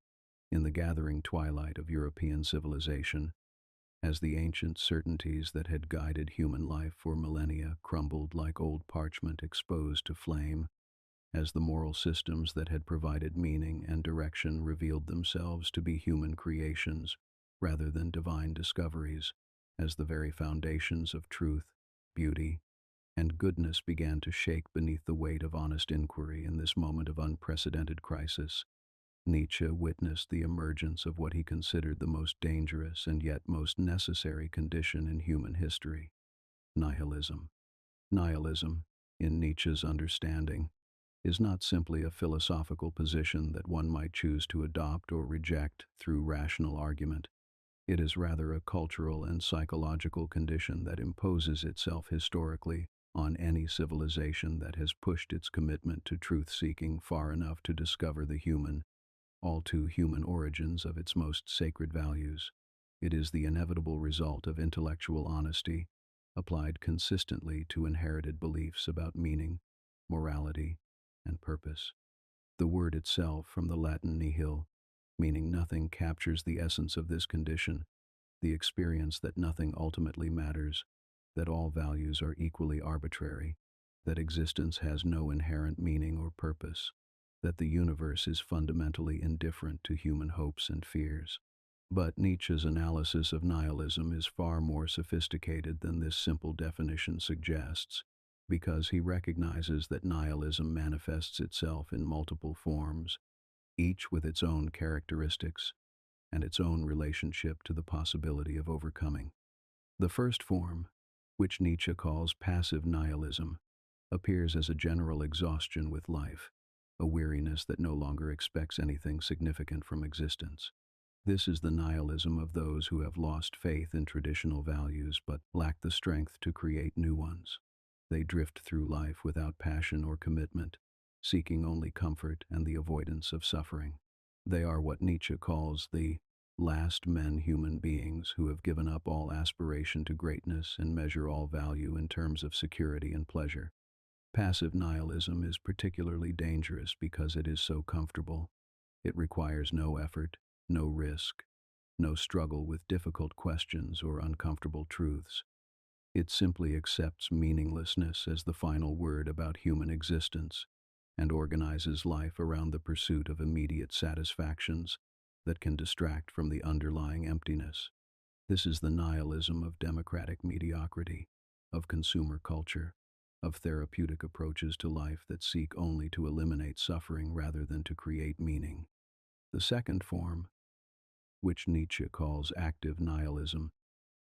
[SPEAKER 1] In the gathering twilight of European civilization, as the ancient certainties that had guided human life for millennia crumbled like old parchment exposed to flame, as the moral systems that had provided meaning and direction revealed themselves to be human creations rather than divine discoveries, as the very foundations of truth, beauty, and goodness began to shake beneath the weight of honest inquiry in this moment of unprecedented crisis, Nietzsche witnessed the emergence of what he considered the most dangerous and yet most necessary condition in human history: nihilism. Nihilism, in Nietzsche's understanding, is not simply a philosophical position that one might choose to adopt or reject through rational argument. It is rather a cultural and psychological condition that imposes itself historically on any civilization that has pushed its commitment to truth-seeking far enough to discover the human, all too human origins of its most sacred values. It is the inevitable result of intellectual honesty, applied consistently to inherited beliefs about meaning, morality, and purpose. The word itself, from the Latin nihil, meaning nothing, captures the essence of this condition, the experience that nothing ultimately matters, that all values are equally arbitrary, that existence has no inherent meaning or purpose, that the universe is fundamentally indifferent to human hopes and fears. But Nietzsche's analysis of nihilism is far more sophisticated than this simple definition suggests, because he recognizes that nihilism manifests itself in multiple forms, each with its own characteristics and its own relationship to the possibility of overcoming. The first form, which Nietzsche calls passive nihilism, appears as a general exhaustion with life, a weariness that no longer expects anything significant from existence. This is the nihilism of those who have lost faith in traditional values but lack the strength to create new ones. They drift through life without passion or commitment, seeking only comfort and the avoidance of suffering. They are what Nietzsche calls the last men human beings who have given up all aspiration to greatness and measure all value in terms of security and pleasure. Passive nihilism is particularly dangerous because it is so comfortable. It requires no effort, no risk, no struggle with difficult questions or uncomfortable truths. It simply accepts meaninglessness as the final word about human existence and organizes life around the pursuit of immediate satisfactions that can distract from the underlying emptiness. This is the nihilism of democratic mediocrity, of consumer culture, of therapeutic approaches to life that seek only to eliminate suffering rather than to create meaning. The second form, which Nietzsche calls active nihilism,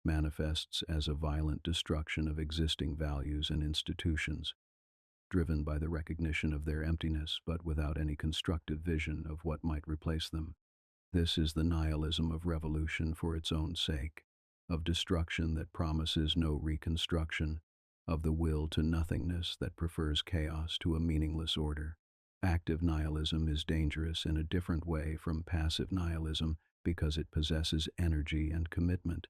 [SPEAKER 1] manifests as a violent destruction of existing values and institutions, driven by the recognition of their emptiness but without any constructive vision of what might replace them. This is the nihilism of revolution for its own sake, of destruction that promises no reconstruction, of the will to nothingness that prefers chaos to a meaningless order. Active nihilism is dangerous in a different way from passive nihilism because it possesses energy and commitment,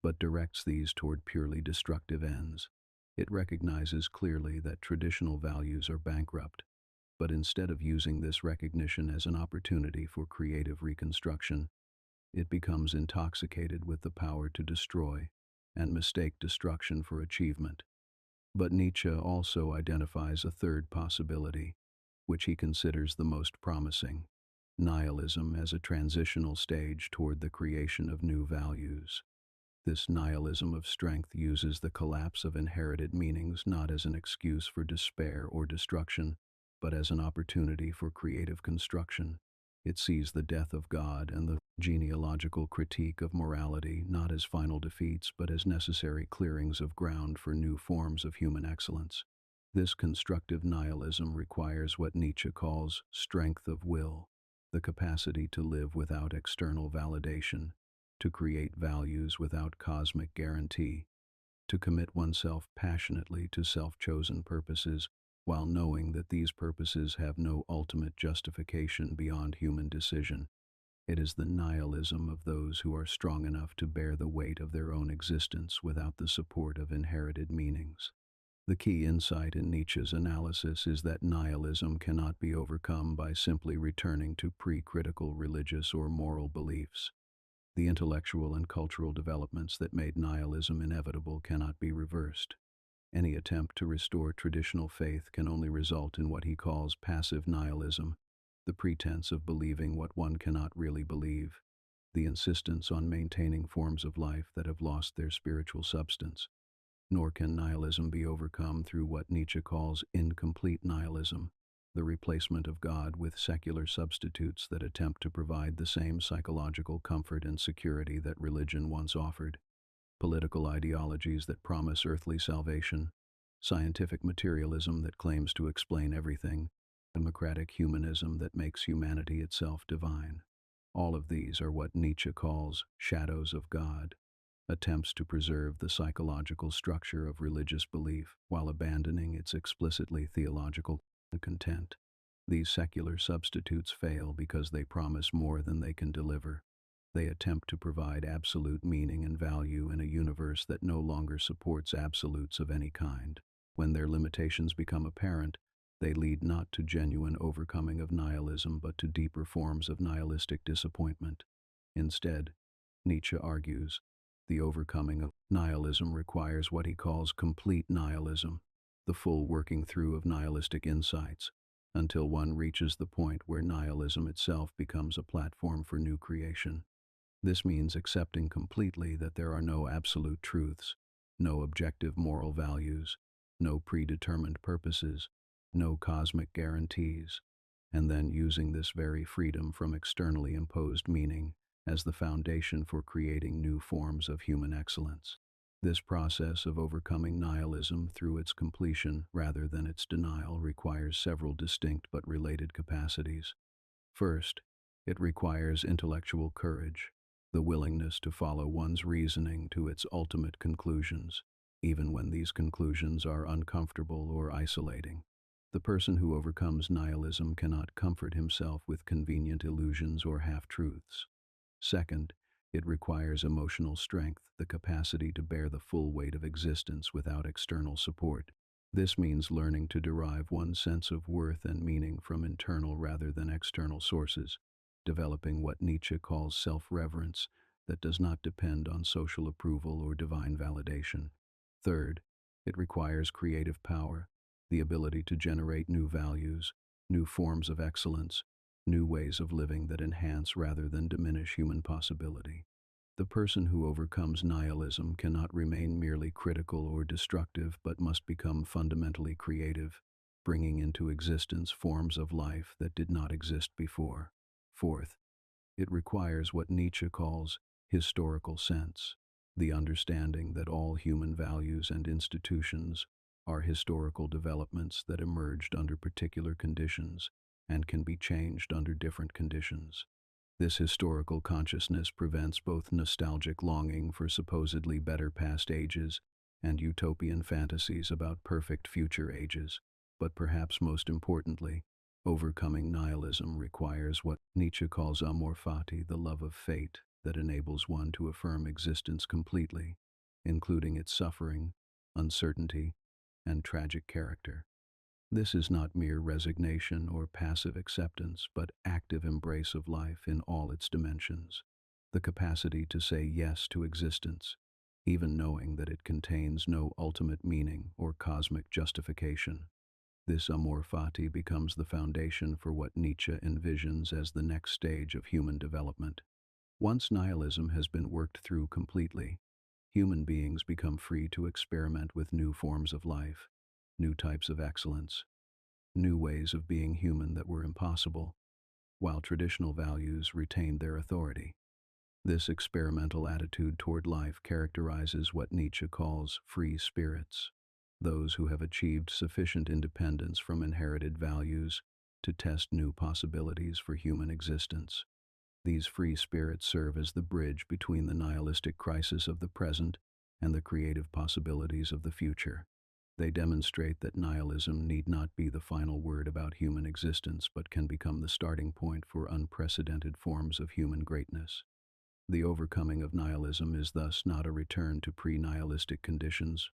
[SPEAKER 1] but directs these toward purely destructive ends. It recognizes clearly that traditional values are bankrupt, but instead of using this recognition as an opportunity for creative reconstruction, it becomes intoxicated with the power to destroy and mistake destruction for achievement. But Nietzsche also identifies a third possibility, which he considers the most promising: nihilism as a transitional stage toward the creation of new values. This nihilism of strength uses the collapse of inherited meanings not as an excuse for despair or destruction, but as an opportunity for creative construction. It sees the death of God and the genealogical critique of morality not as final defeats but as necessary clearings of ground for new forms of human excellence. This constructive nihilism requires what Nietzsche calls strength of will, the capacity to live without external validation, to create values without cosmic guarantee, to commit oneself passionately to self-chosen purposes while knowing that these purposes have no ultimate justification beyond human decision. It is the nihilism of those who are strong enough to bear the weight of their own existence without the support of inherited meanings. The key insight in Nietzsche's analysis is that nihilism cannot be overcome by simply returning to pre-critical religious or moral beliefs. The intellectual and cultural developments that made nihilism inevitable cannot be reversed. Any attempt to restore traditional faith can only result in what he calls passive nihilism, the pretense of believing what one cannot really believe, the insistence on maintaining forms of life that have lost their spiritual substance. Nor can nihilism be overcome through what Nietzsche calls incomplete nihilism, the replacement of God with secular substitutes that attempt to provide the same psychological comfort and security that religion once offered. Political ideologies that promise earthly salvation, scientific materialism that claims to explain everything, democratic humanism that makes humanity itself divine. All of these are what Nietzsche calls shadows of God, attempts to preserve the psychological structure of religious belief while abandoning its explicitly theological content. These secular substitutes fail because they promise more than they can deliver. They attempt to provide absolute meaning and value in a universe that no longer supports absolutes of any kind. When their limitations become apparent, they lead not to genuine overcoming of nihilism but to deeper forms of nihilistic disappointment. Instead, Nietzsche argues, the overcoming of nihilism requires what he calls complete nihilism, the full working through of nihilistic insights, until one reaches the point where nihilism itself becomes a platform for new creation. This means accepting completely that there are no absolute truths, no objective moral values, no predetermined purposes, no cosmic guarantees, and then using this very freedom from externally imposed meaning as the foundation for creating new forms of human excellence. This process of overcoming nihilism through its completion rather than its denial requires several distinct but related capacities. First, It requires intellectual courage, the willingness to follow one's reasoning to its ultimate conclusions, even when these conclusions are uncomfortable or isolating. The person who overcomes nihilism cannot comfort himself with convenient illusions or half-truths. Second, it requires emotional strength, the capacity to bear the full weight of existence without external support. This means learning to derive one's sense of worth and meaning from internal rather than external sources, developing what Nietzsche calls self-reverence that does not depend on social approval or divine validation. Third, it requires creative power, the ability to generate new values, new forms of excellence, new ways of living that enhance rather than diminish human possibility. The person who overcomes nihilism cannot remain merely critical or destructive but must become fundamentally creative, bringing into existence forms of life that did not exist before. Fourth, it requires what Nietzsche calls historical sense, the understanding that all human values and institutions are historical developments that emerged under particular conditions and can be changed under different conditions. This historical consciousness prevents both nostalgic longing for supposedly better past ages and utopian fantasies about perfect future ages. But perhaps most importantly, overcoming nihilism requires what Nietzsche calls amor fati, the love of fate that enables one to affirm existence completely, including its suffering, uncertainty, and tragic character. This is not mere resignation or passive acceptance, but active embrace of life in all its dimensions. The capacity to say yes to existence, even knowing that it contains no ultimate meaning or cosmic justification. This amor fati becomes the foundation for what Nietzsche envisions as the next stage of human development. Once nihilism has been worked through completely, human beings become free to experiment with new forms of life, new types of excellence, new ways of being human that were impossible, while traditional values retained their authority. This experimental attitude toward life characterizes what Nietzsche calls free spirits, those who have achieved sufficient independence from inherited values to test new possibilities for human existence. These free spirits serve as the bridge between the nihilistic crisis of the present and the creative possibilities of the future. They demonstrate that nihilism need not be the final word about human existence but can become the starting point for unprecedented forms of human greatness. The overcoming of nihilism is thus not a return to pre-nihilistic conditions,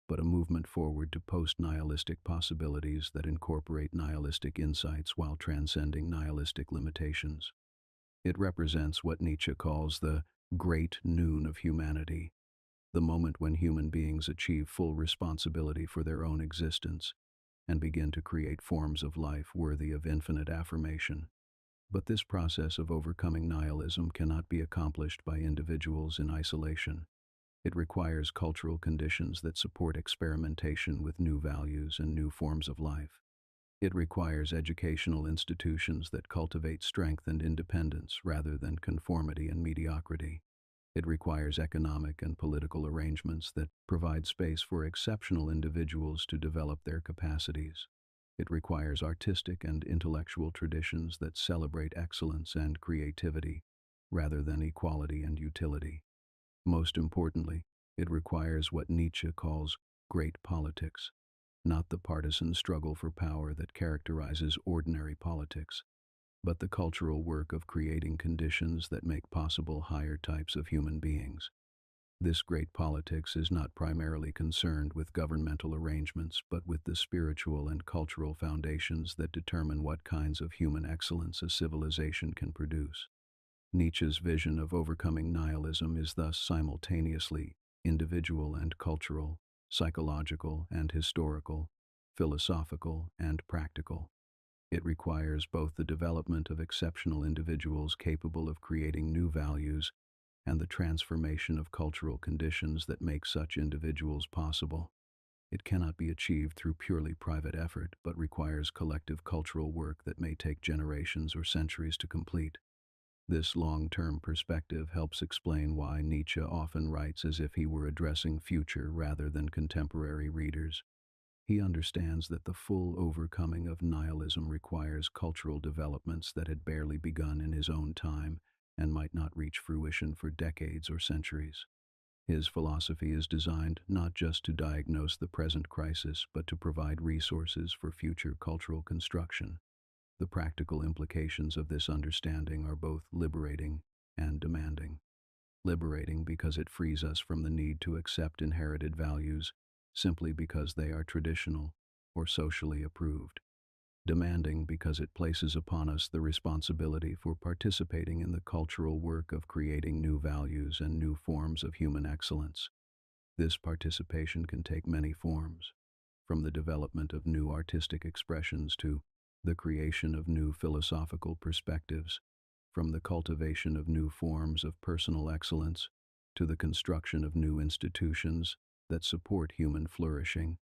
[SPEAKER 1] but a movement forward to post-nihilistic possibilities that incorporate nihilistic insights while transcending nihilistic limitations. It represents what Nietzsche calls the great noon of humanity, the moment when human beings achieve full responsibility for their own existence and begin to create forms of life worthy of infinite affirmation. But this process of overcoming nihilism cannot be accomplished by individuals in isolation. It requires cultural conditions that support experimentation with new values and new forms of life. It requires educational institutions that cultivate strength and independence rather than conformity and mediocrity. It requires economic and political arrangements that provide space for exceptional individuals to develop their capacities. It requires artistic and intellectual traditions that celebrate excellence and creativity rather than equality and utility. Most importantly, it requires what Nietzsche calls great politics, not the partisan struggle for power that characterizes ordinary politics, but the cultural work of creating conditions that make possible higher types of human beings. This great politics is not primarily concerned with governmental arrangements, but with the spiritual and cultural foundations that determine what kinds of human excellence a civilization can produce. Nietzsche's vision of overcoming nihilism is thus simultaneously individual and cultural, psychological and historical, philosophical and practical. It requires both the development of exceptional individuals capable of creating new values and the transformation of cultural conditions that make such individuals possible. It cannot be achieved through purely private effort, but requires collective cultural work that may take generations or centuries to complete. This long-term perspective helps explain why Nietzsche often writes as if he were addressing future rather than contemporary readers. He understands that the full overcoming of nihilism requires cultural developments that had barely begun in his own time and might not reach fruition for decades or centuries. His philosophy is designed not just to diagnose the present crisis, but to provide resources for future cultural construction. The practical implications of this understanding are both liberating and demanding. Liberating because it frees us from the need to accept inherited values simply because they are traditional or socially approved. Demanding because it places upon us the responsibility for participating in the cultural work of creating new values and new forms of human excellence. This participation can take many forms, from the development of new artistic expressions to the creation of new philosophical perspectives, from the cultivation of new forms of personal excellence to the construction of new institutions that support human flourishing.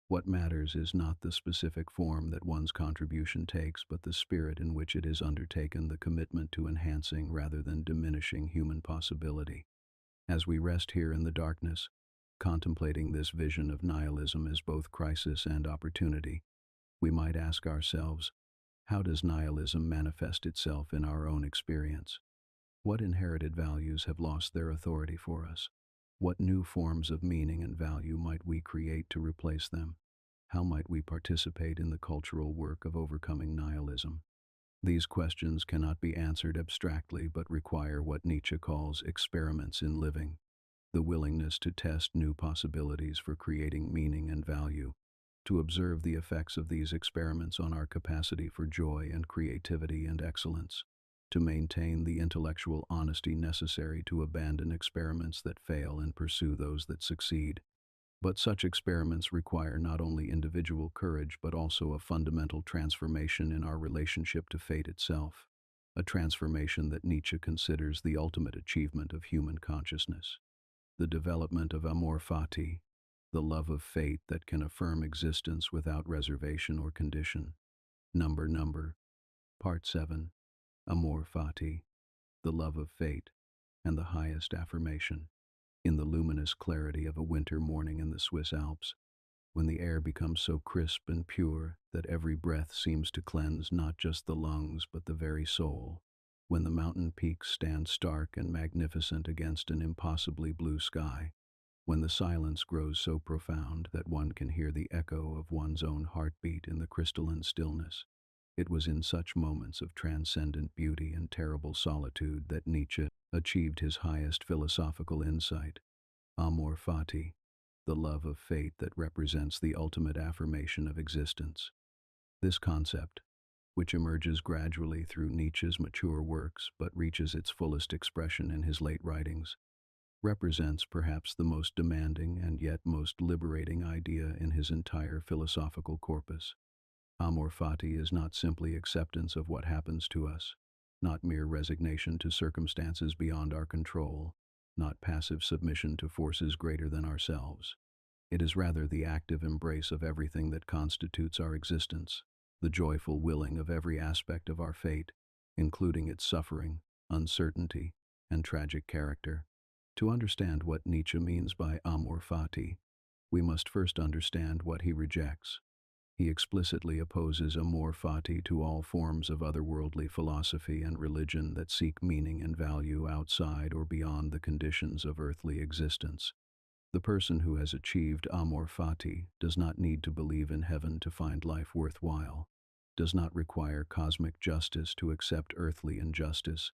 [SPEAKER 1] What matters is not the specific form that one's contribution takes, but the spirit in which it is undertaken, the commitment to enhancing rather than diminishing human possibility. As we rest here in the darkness, contemplating this vision of nihilism as both crisis and opportunity, we might ask ourselves, how does nihilism manifest itself in our own experience? What inherited values have lost their authority for us? What new forms of meaning and value might we create to replace them? How might we participate in the cultural work of overcoming nihilism? These questions cannot be answered abstractly but require what Nietzsche calls experiments in living, the willingness to test new possibilities for creating meaning and value, to observe the effects of these experiments on our capacity for joy and creativity and excellence, to maintain the intellectual honesty necessary to abandon experiments that fail and pursue those that succeed. But such experiments require not only individual courage but also a fundamental transformation in our relationship to fate itself, a transformation that Nietzsche considers the ultimate achievement of human consciousness. The development of Amor Fati, the love of fate that can affirm existence without reservation or condition. Number, Part 7. Amor Fati, the love of fate, and the highest affirmation. In the luminous clarity of a winter morning in the Swiss Alps, when the air becomes so crisp and pure that every breath seems to cleanse not just the lungs but the very soul, when the mountain peaks stand stark and magnificent against an impossibly blue sky, when the silence grows so profound that one can hear the echo of one's own heartbeat in the crystalline stillness. It was in such moments of transcendent beauty and terrible solitude that Nietzsche achieved his highest philosophical insight. Amor Fati, the love of fate that represents the ultimate affirmation of existence. This concept, which emerges gradually through Nietzsche's mature works but reaches its fullest expression in his late writings, represents perhaps the most demanding and yet most liberating idea in his entire philosophical corpus. Amor Fati is not simply acceptance of what happens to us, not mere resignation to circumstances beyond our control, not passive submission to forces greater than ourselves. It is rather the active embrace of everything that constitutes our existence, the joyful willing of every aspect of our fate, including its suffering, uncertainty, and tragic character. To understand what Nietzsche means by Amor Fati, we must first understand what he rejects. He explicitly opposes Amor Fati to all forms of otherworldly philosophy and religion that seek meaning and value outside or beyond the conditions of earthly existence. The person who has achieved Amor Fati does not need to believe in heaven to find life worthwhile, does not require cosmic justice to accept earthly injustice,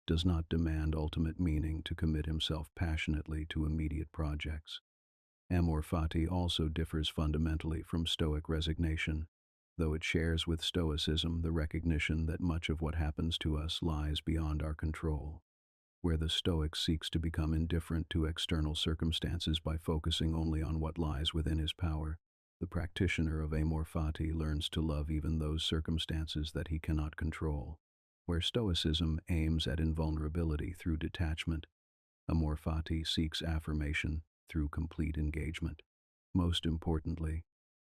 [SPEAKER 1] does not demand ultimate meaning to commit himself passionately to immediate projects. Amor Fati also differs fundamentally from Stoic resignation, though it shares with Stoicism the recognition that much of what happens to us lies beyond our control. Where the Stoic seeks to become indifferent to external circumstances by focusing only on what lies within his power, the practitioner of Amor Fati learns to love even those circumstances that he cannot control. Where Stoicism aims at invulnerability through detachment, Amor Fati seeks affirmation through complete engagement. Most importantly,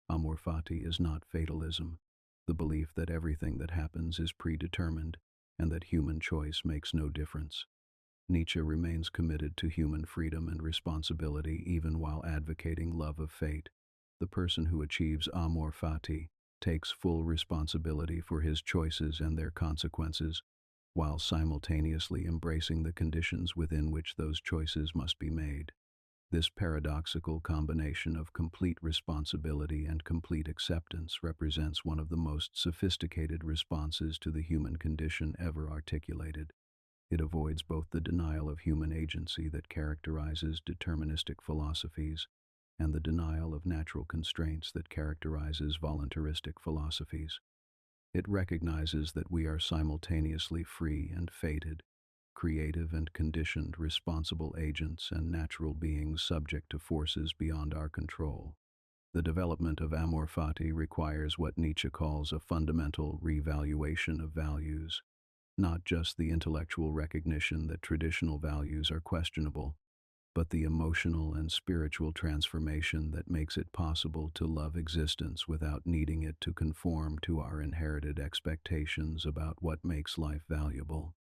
[SPEAKER 1] Amor Fati is not fatalism, the belief that everything that happens is predetermined and that human choice makes no difference. Nietzsche remains committed to human freedom and responsibility even while advocating love of fate, The person who achieves Amor Fati takes full responsibility for his choices and their consequences, while simultaneously embracing the conditions within which those choices must be made. This paradoxical combination of complete responsibility and complete acceptance represents one of the most sophisticated responses to the human condition ever articulated. It avoids both the denial of human agency that characterizes deterministic philosophies and the denial of natural constraints that characterizes voluntaristic philosophies. It recognizes that we are simultaneously free and fated, creative and conditioned responsible agents and natural beings subject to forces beyond our control. The development of Amor Fati requires what Nietzsche calls a fundamental revaluation of values, not just the intellectual recognition that traditional values are questionable, but the emotional and spiritual transformation that makes it possible to love existence without needing it to conform to our inherited expectations about what makes life valuable.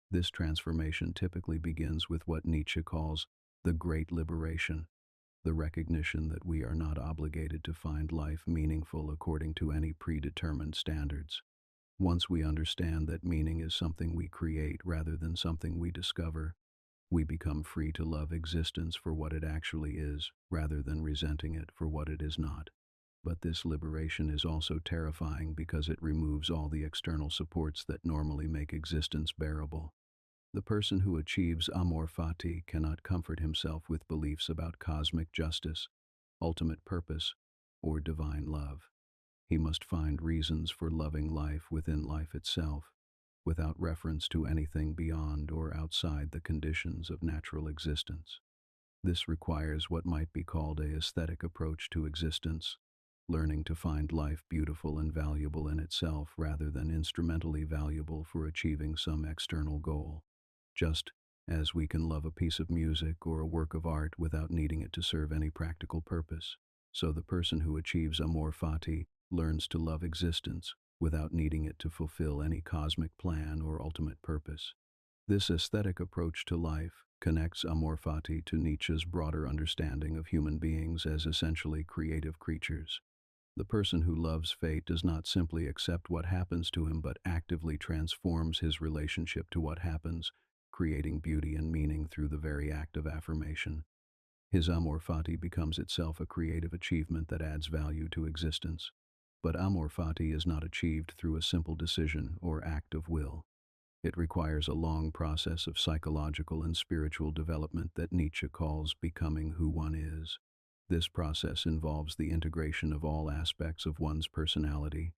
[SPEAKER 1] This transformation typically begins with what Nietzsche calls the great liberation, the recognition that we are not obligated to find life meaningful according to any predetermined standards. Once we understand that meaning is something we create rather than something we discover, we become free to love existence for what it actually is, rather than resenting it for what it is not. But this liberation is also terrifying because it removes all the external supports that normally make existence bearable. The person who achieves Amor Fati cannot comfort himself with beliefs about cosmic justice, ultimate purpose, or divine love. He must find reasons for loving life within life itself, without reference to anything beyond or outside the conditions of natural existence. This requires what might be called a aesthetic approach to existence, learning to find life beautiful and valuable in itself rather than instrumentally valuable for achieving some external goal. Just as we can love a piece of music or a work of art without needing it to serve any practical purpose, so the person who achieves Amor Fati learns to love existence without needing it to fulfill any cosmic plan or ultimate purpose. This aesthetic approach to life connects Amor Fati to Nietzsche's broader understanding of human beings as essentially creative creatures. The person who loves fate does not simply accept what happens to him but actively transforms his relationship to what happens, creating beauty and meaning through the very act of affirmation. His Amor Fati becomes itself a creative achievement that adds value to existence. But Amor Fati is not achieved through a simple decision or act of will. It requires a long process of psychological and spiritual development that Nietzsche calls becoming who one is. This process involves the integration of all aspects of one's personality,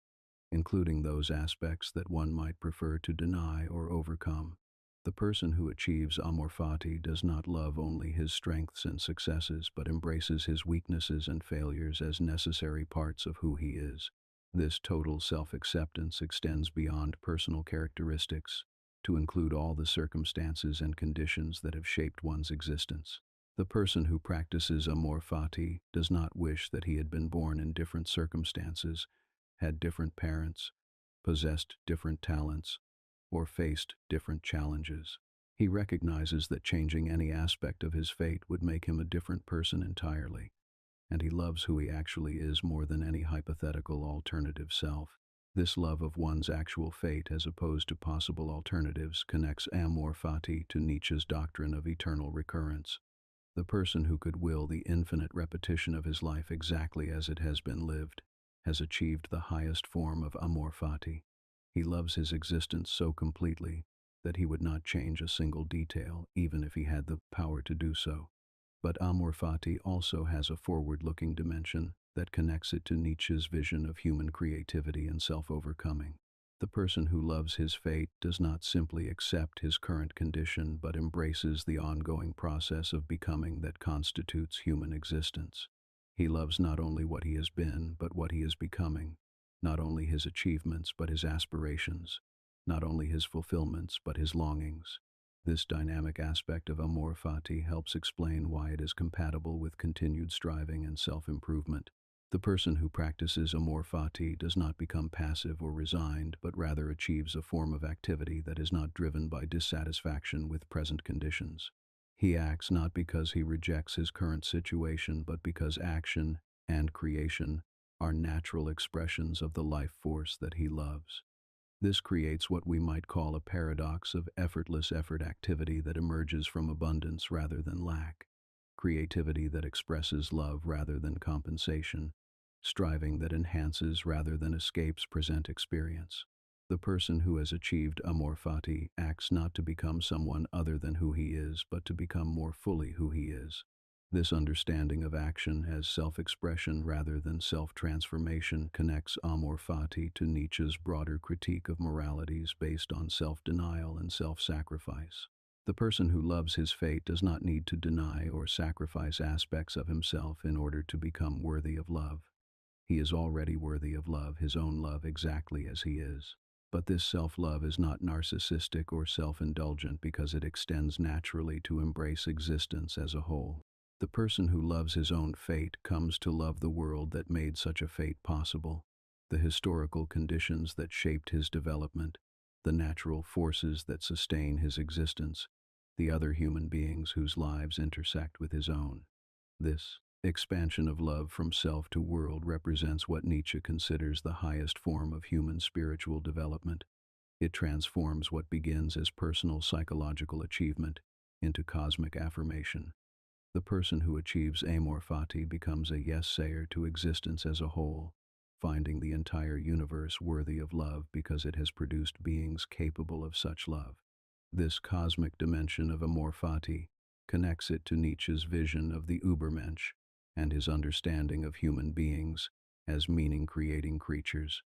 [SPEAKER 1] including those aspects that one might prefer to deny or overcome. The person who achieves Amor Fati does not love only his strengths and successes, but embraces his weaknesses and failures as necessary parts of who he is. This total self-acceptance extends beyond personal characteristics to include all the circumstances and conditions that have shaped one's existence. The person who practices Amor Fati does not wish that he had been born in different circumstances, had different parents, possessed different talents, or faced different challenges. He recognizes that changing any aspect of his fate would make him a different person entirely, and he loves who he actually is more than any hypothetical alternative self. This love of one's actual fate as opposed to possible alternatives connects Amor Fati to Nietzsche's doctrine of eternal recurrence. The person who could will the infinite repetition of his life exactly as it has been lived has achieved the highest form of Amor Fati. He loves his existence so completely that he would not change a single detail, even if he had the power to do so. But Amor Fati also has a forward-looking dimension that connects it to Nietzsche's vision of human creativity and self-overcoming. The person who loves his fate does not simply accept his current condition but embraces the ongoing process of becoming that constitutes human existence. He loves not only what he has been, but what he is becoming, not only his achievements, but his aspirations, not only his fulfillments, but his longings. This dynamic aspect of Amor Fati helps explain why it is compatible with continued striving and self-improvement. The person who practices Amor Fati does not become passive or resigned, but rather achieves a form of activity that is not driven by dissatisfaction with present conditions. He acts not because he rejects his current situation, but because action and creation are natural expressions of the life force that he loves. This creates what we might call a paradox of effortless effort activity that emerges from abundance rather than lack, creativity that expresses love rather than compensation, striving that enhances rather than escapes present experience. The person who has achieved Amor Fati acts not to become someone other than who he is, but to become more fully who he is. This understanding of action as self-expression rather than self-transformation connects Amor Fati to Nietzsche's broader critique of moralities based on self-denial and self-sacrifice. The person who loves his fate does not need to deny or sacrifice aspects of himself in order to become worthy of love. He is already worthy of love, his own love, exactly as he is. But this self-love is not narcissistic or self-indulgent because it extends naturally to embrace existence as a whole. The person who loves his own fate comes to love the world that made such a fate possible, the historical conditions that shaped his development, the natural forces that sustain his existence, the other human beings whose lives intersect with his own. This expansion of love from self to world represents what Nietzsche considers the highest form of human spiritual development. It transforms what begins as personal psychological achievement into cosmic affirmation. The person who achieves Amor Fati becomes a yes-sayer to existence as a whole, finding the entire universe worthy of love because it has produced beings capable of such love. This cosmic dimension of Amor Fati connects it to Nietzsche's vision of the Übermensch and his understanding of human beings as meaning-creating creatures.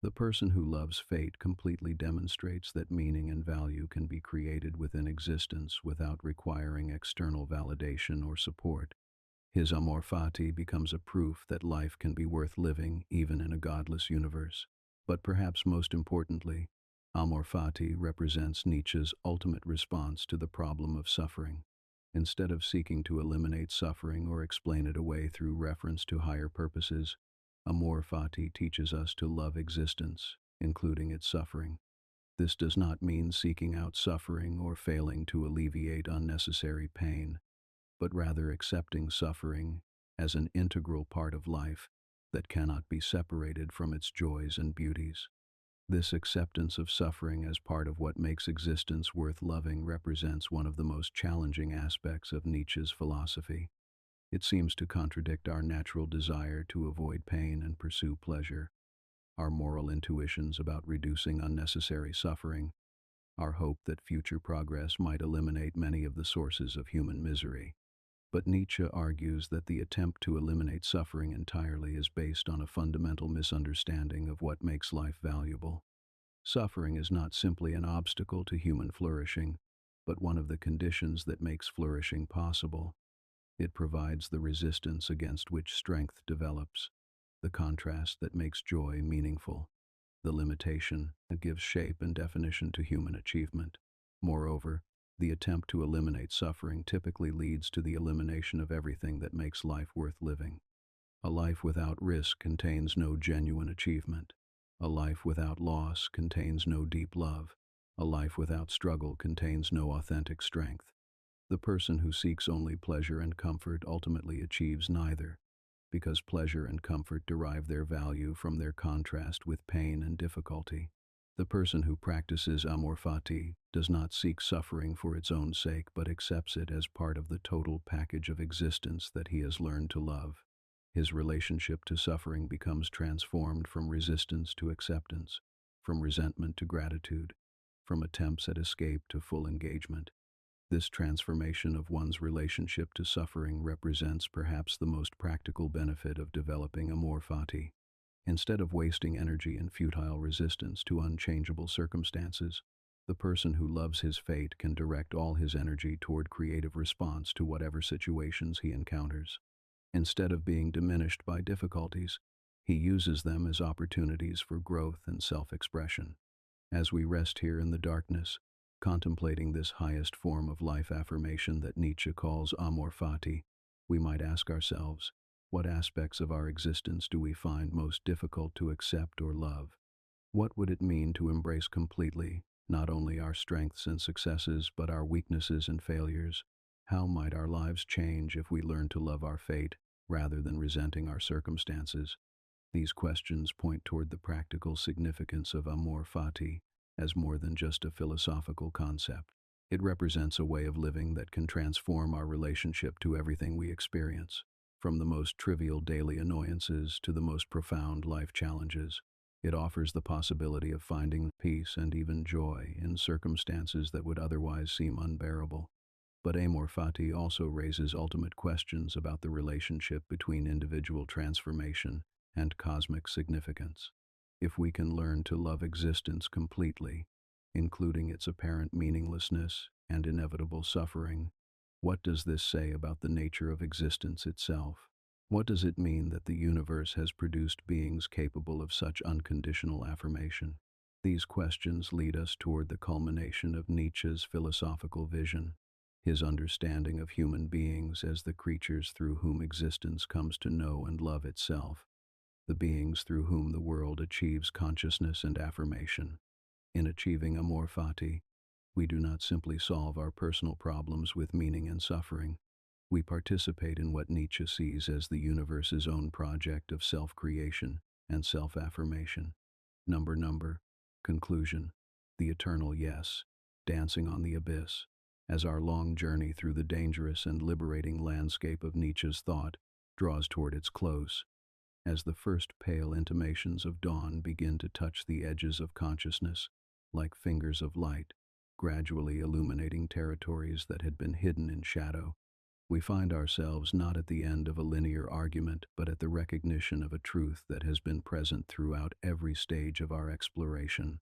[SPEAKER 1] The person who loves fate completely demonstrates that meaning and value can be created within existence without requiring external validation or support. His Amor Fati becomes a proof that life can be worth living even in a godless universe. But perhaps most importantly, Amor Fati represents Nietzsche's ultimate response to the problem of suffering. Instead of seeking to eliminate suffering or explain it away through reference to higher purposes, Amor Fati teaches us to love existence, including its suffering. This does not mean seeking out suffering or failing to alleviate unnecessary pain, but rather accepting suffering as an integral part of life that cannot be separated from its joys and beauties. This acceptance of suffering as part of what makes existence worth loving represents one of the most challenging aspects of Nietzsche's philosophy. It seems to contradict our natural desire to avoid pain and pursue pleasure, our moral intuitions about reducing unnecessary suffering, our hope that future progress might eliminate many of the sources of human misery. But Nietzsche argues that the attempt to eliminate suffering entirely is based on a fundamental misunderstanding of what makes life valuable. Suffering is not simply an obstacle to human flourishing, but one of the conditions that makes flourishing possible. It provides the resistance against which strength develops, the contrast that makes joy meaningful, the limitation that gives shape and definition to human achievement. Moreover, the attempt to eliminate suffering typically leads to the elimination of everything that makes life worth living. A life without risk contains no genuine achievement. A life without loss contains no deep love. A life without struggle contains no authentic strength. The person who seeks only pleasure and comfort ultimately achieves neither, because pleasure and comfort derive their value from their contrast with pain and difficulty. The person who practices Amor Fati does not seek suffering for its own sake but accepts it as part of the total package of existence that he has learned to love. His relationship to suffering becomes transformed from resistance to acceptance, from resentment to gratitude, from attempts at escape to full engagement. This transformation of one's relationship to suffering represents perhaps the most practical benefit of developing Amor Fati. Instead of wasting energy in futile resistance to unchangeable circumstances, the person who loves his fate can direct all his energy toward creative response to whatever situations he encounters. Instead of being diminished by difficulties, he uses them as opportunities for growth and self-expression. As we rest here in the darkness, contemplating this highest form of life affirmation that Nietzsche calls Amor Fati, we might ask ourselves, what aspects of our existence do we find most difficult to accept or love? What would it mean to embrace completely, not only our strengths and successes, but our weaknesses and failures? How might our lives change if we learn to love our fate rather than resenting our circumstances. These questions point toward the practical significance of Amor Fati as more than just a philosophical concept. It represents a way of living that can transform our relationship to everything we experience, from the most trivial daily annoyances to the most profound life challenges. It offers the possibility of finding peace and even joy in circumstances that would otherwise seem unbearable. But Amor Fati also raises ultimate questions about the relationship between individual transformation and cosmic significance. If we can learn to love existence completely, including its apparent meaninglessness and inevitable suffering, what does this say about the nature of existence itself? What does it mean that the universe has produced beings capable of such unconditional affirmation? These questions lead us toward the culmination of Nietzsche's philosophical vision, his understanding of human beings as the creatures through whom existence comes to know and love itself, the beings through whom the world achieves consciousness and affirmation. In achieving Amor Fati, we do not simply solve our personal problems with meaning and suffering. We participate in what Nietzsche sees as the universe's own project of self-creation and self-affirmation. Number. Conclusion. The eternal yes, dancing on the abyss, as our long journey through the dangerous and liberating landscape of Nietzsche's thought draws toward its close. As the first pale intimations of dawn begin to touch the edges of consciousness, like fingers of light, gradually illuminating territories that had been hidden in shadow, we find ourselves not at the end of a linear argument, but at the recognition of a truth that has been present throughout every stage of our exploration,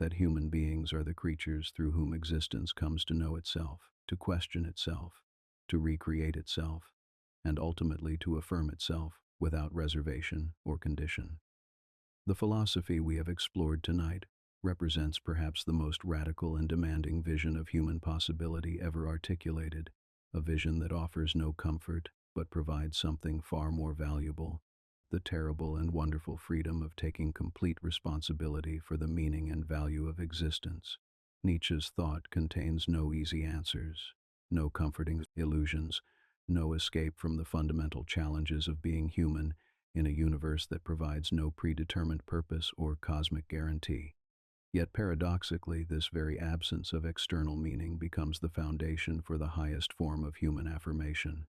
[SPEAKER 1] that human beings are the creatures through whom existence comes to know itself, to question itself, to recreate itself, and ultimately to affirm itself without reservation or condition. The philosophy we have explored tonight represents perhaps the most radical and demanding vision of human possibility ever articulated, a vision that offers no comfort but provides something far more valuable, the terrible and wonderful freedom of taking complete responsibility for the meaning and value of existence. Nietzsche's thought contains no easy answers, no comforting illusions, no escape from the fundamental challenges of being human in a universe that provides no predetermined purpose or cosmic guarantee. Yet paradoxically, this very absence of external meaning becomes the foundation for the highest form of human affirmation.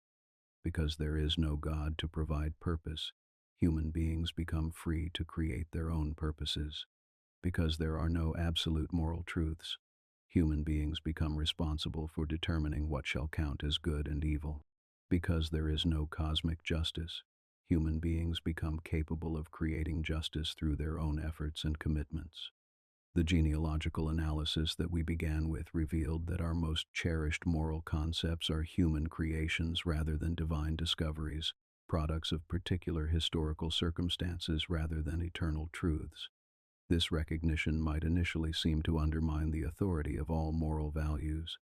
[SPEAKER 1] Because there is no God to provide purpose, human beings become free to create their own purposes. Because there are no absolute moral truths, human beings become responsible for determining what shall count as good and evil. Because there is no cosmic justice, human beings become capable of creating justice through their own efforts and commitments. The genealogical analysis that we began with revealed that our most cherished moral concepts are human creations rather than divine discoveries, products of particular historical circumstances rather than eternal truths. This recognition might initially seem to undermine the authority of all moral values,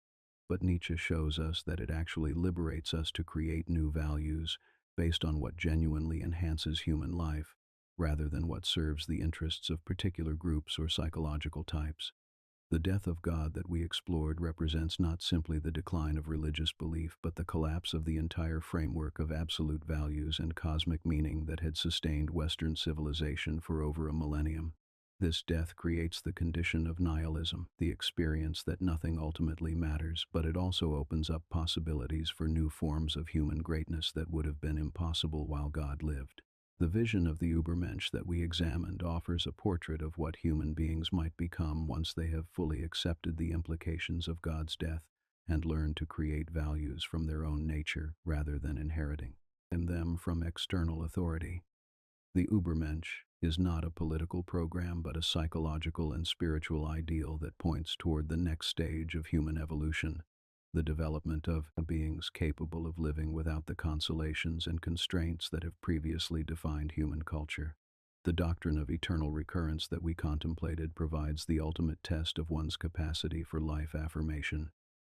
[SPEAKER 1] but Nietzsche shows us that it actually liberates us to create new values based on what genuinely enhances human life, rather than what serves the interests of particular groups or psychological types. The death of God that we explored represents not simply the decline of religious belief, but the collapse of the entire framework of absolute values and cosmic meaning that had sustained Western civilization for over a millennium. This death creates the condition of nihilism, the experience that nothing ultimately matters, but it also opens up possibilities for new forms of human greatness that would have been impossible while God lived. The vision of the Übermensch that we examined offers a portrait of what human beings might become once they have fully accepted the implications of God's death and learned to create values from their own nature rather than inheriting them from external authority. The Übermensch is not a political program but a psychological and spiritual ideal that points toward the next stage of human evolution, the development of beings capable of living without the consolations and constraints that have previously defined human culture. The doctrine of eternal recurrence that we contemplated provides the ultimate test of one's capacity for life affirmation,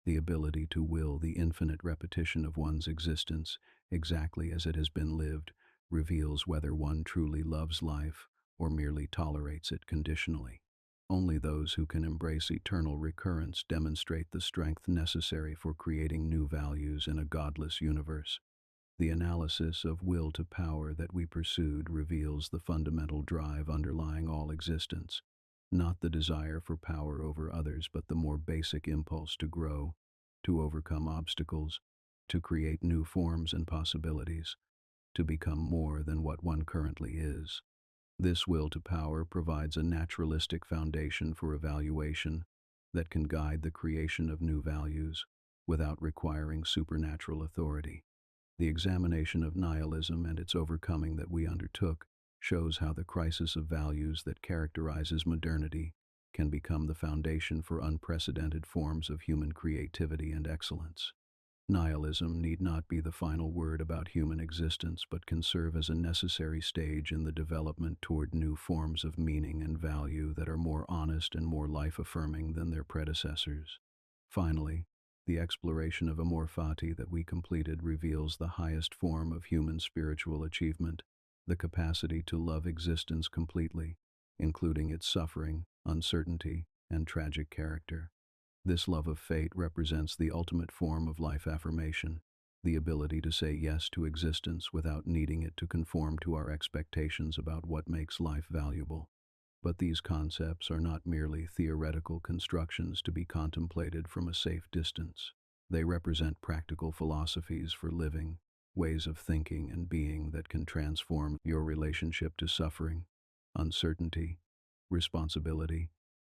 [SPEAKER 1] the ability to will the infinite repetition of one's existence exactly as it has been lived, reveals whether one truly loves life or merely tolerates it conditionally. Only those who can embrace eternal recurrence demonstrate the strength necessary for creating new values in a godless universe. The analysis of will to power that we pursued reveals the fundamental drive underlying all existence, not the desire for power over others, but the more basic impulse to grow, to overcome obstacles, to create new forms and possibilities, to become more than what one currently is. This will to power provides a naturalistic foundation for evaluation that can guide the creation of new values without requiring supernatural authority. The examination of nihilism and its overcoming that we undertook shows how the crisis of values that characterizes modernity can become the foundation for unprecedented forms of human creativity and excellence. Nihilism need not be the final word about human existence, but can serve as a necessary stage in the development toward new forms of meaning and value that are more honest and more life-affirming than their predecessors. Finally, the exploration of Amor Fati that we completed reveals the highest form of human spiritual achievement, the capacity to love existence completely, including its suffering, uncertainty, and tragic character. This love of fate represents the ultimate form of life affirmation, the ability to say yes to existence without needing it to conform to our expectations about what makes life valuable. But these concepts are not merely theoretical constructions to be contemplated from a safe distance. They represent practical philosophies for living, ways of thinking and being that can transform your relationship to suffering, uncertainty, responsibility,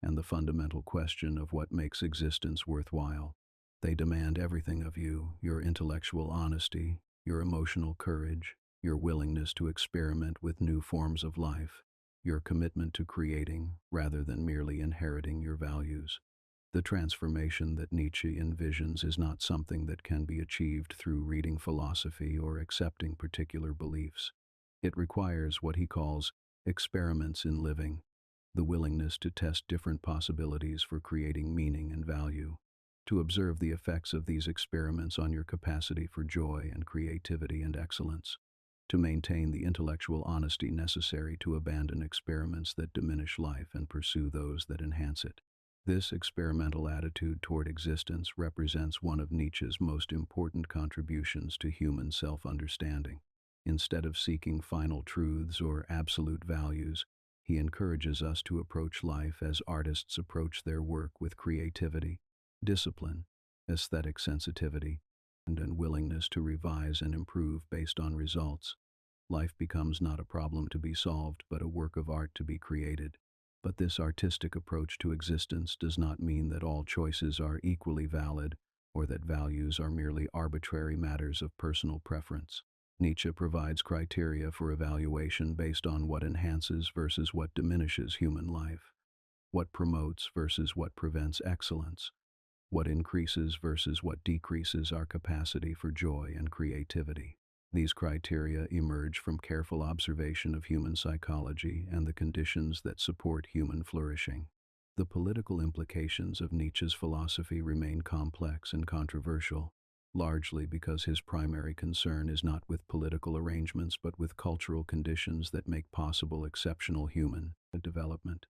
[SPEAKER 1] and the fundamental question of what makes existence worthwhile. They demand everything of you: your intellectual honesty, your emotional courage, your willingness to experiment with new forms of life, your commitment to creating rather than merely inheriting your values. The transformation that Nietzsche envisions is not something that can be achieved through reading philosophy or accepting particular beliefs. It requires what he calls experiments in living, the willingness to test different possibilities for creating meaning and value, to observe the effects of these experiments on your capacity for joy and creativity and excellence, to maintain the intellectual honesty necessary to abandon experiments that diminish life and pursue those that enhance it. This experimental attitude toward existence represents one of Nietzsche's most important contributions to human self-understanding. Instead of seeking final truths or absolute values, he encourages us to approach life as artists approach their work, with creativity, discipline, aesthetic sensitivity, and willingness to revise and improve based on results. Life becomes not a problem to be solved, but a work of art to be created. But this artistic approach to existence does not mean that all choices are equally valid or that values are merely arbitrary matters of personal preference. Nietzsche provides criteria for evaluation based on what enhances versus what diminishes human life, what promotes versus what prevents excellence, what increases versus what decreases our capacity for joy and creativity. These criteria emerge from careful observation of human psychology and the conditions that support human flourishing. The political implications of Nietzsche's philosophy remain complex and controversial, largely because his primary concern is not with political arrangements but with cultural conditions that make possible exceptional human development.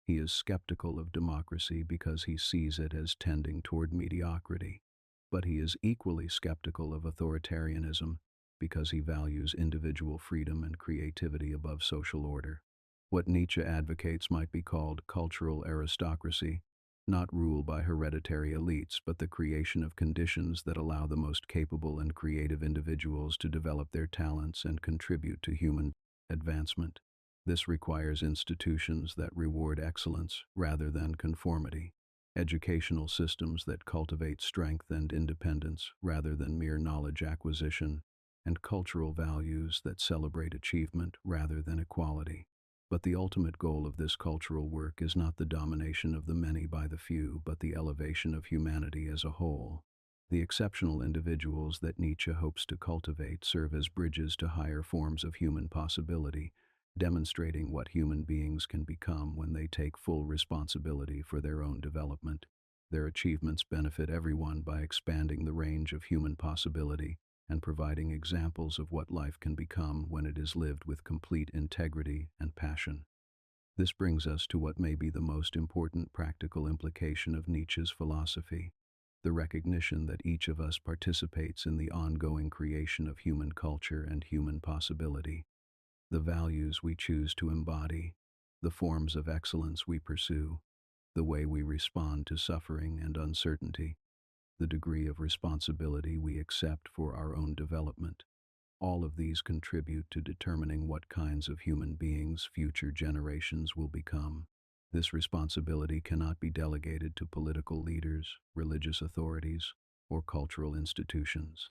[SPEAKER 1] He is skeptical of democracy because he sees it as tending toward mediocrity, but he is equally skeptical of authoritarianism because he values individual freedom and creativity above social order. What Nietzsche advocates might be called cultural aristocracy, not rule by hereditary elites, but the creation of conditions that allow the most capable and creative individuals to develop their talents and contribute to human advancement. This requires institutions that reward excellence rather than conformity, educational systems that cultivate strength and independence rather than mere knowledge acquisition, and cultural values that celebrate achievement rather than equality. But the ultimate goal of this cultural work is not the domination of the many by the few, but the elevation of humanity as a whole. The exceptional individuals that Nietzsche hopes to cultivate serve as bridges to higher forms of human possibility, demonstrating what human beings can become when they take full responsibility for their own development. Their achievements benefit everyone by expanding the range of human possibility and providing examples of what life can become when it is lived with complete integrity and passion. This brings us to what may be the most important practical implication of Nietzsche's philosophy: the recognition that each of us participates in the ongoing creation of human culture and human possibility, the values we choose to embody, the forms of excellence we pursue, the way we respond to suffering and uncertainty, the degree of responsibility we accept for our own development. All of these contribute to determining what kinds of human beings future generations will become. This responsibility cannot be delegated to political leaders, religious authorities, or cultural institutions.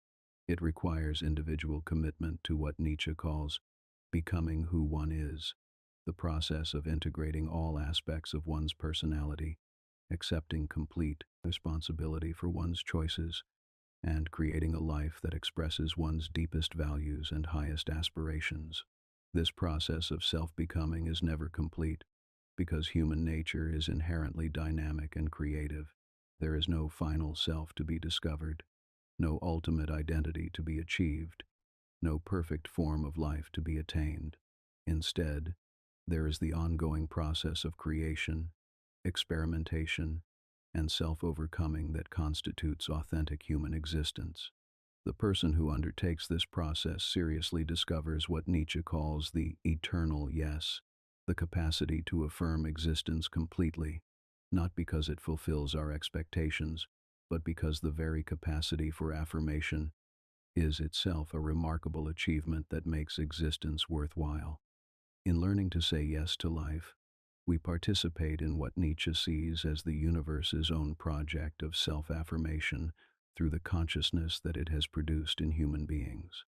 [SPEAKER 1] It requires individual commitment to what Nietzsche calls becoming who one is, the process of integrating all aspects of one's personality, accepting complete responsibility for one's choices, and creating a life that expresses one's deepest values and highest aspirations. This process of self-becoming is never complete, because human nature is inherently dynamic and creative. There is no final self to be discovered, no ultimate identity to be achieved, no perfect form of life to be attained. Instead, there is the ongoing process of creation, experimentation, and self-overcoming that constitutes authentic human existence. The person who undertakes this process seriously discovers what Nietzsche calls the eternal yes, the capacity to affirm existence completely, not because it fulfills our expectations, but because the very capacity for affirmation is itself a remarkable achievement that makes existence worthwhile. In learning to say yes to life, we participate in what Nietzsche sees as the universe's own project of self-affirmation through the consciousness that it has produced in human beings.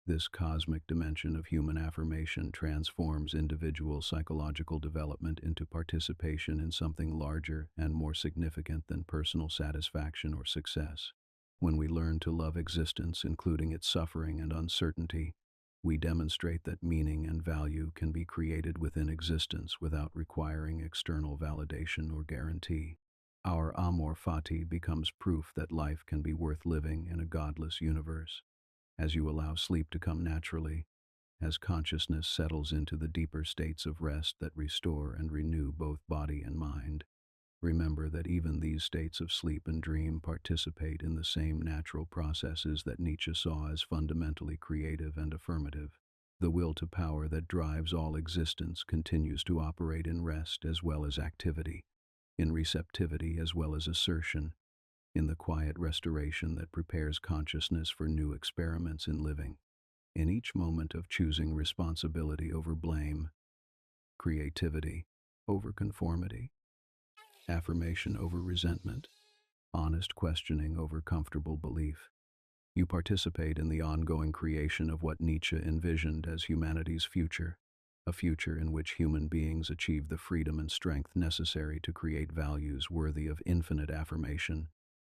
[SPEAKER 1] This cosmic dimension of human affirmation transforms individual psychological development into participation in something larger and more significant than personal satisfaction or success. When we learn to love existence, including its suffering and uncertainty, we demonstrate that meaning and value can be created within existence without requiring external validation or guarantee. Our Amor Fati becomes proof that life can be worth living in a godless universe. As you allow sleep to come naturally, as consciousness settles into the deeper states of rest that restore and renew both body and mind, remember that even these states of sleep and dream participate in the same natural processes that Nietzsche saw as fundamentally creative and affirmative. The will to power that drives all existence continues to operate in rest as well as activity, in receptivity as well as assertion, in the quiet restoration that prepares consciousness for new experiments in living. In each moment of choosing responsibility over blame, creativity over conformity, affirmation over resentment, honest questioning over comfortable belief, you participate in the ongoing creation of what Nietzsche envisioned as humanity's future, a future in which human beings achieve the freedom and strength necessary to create values worthy of infinite affirmation,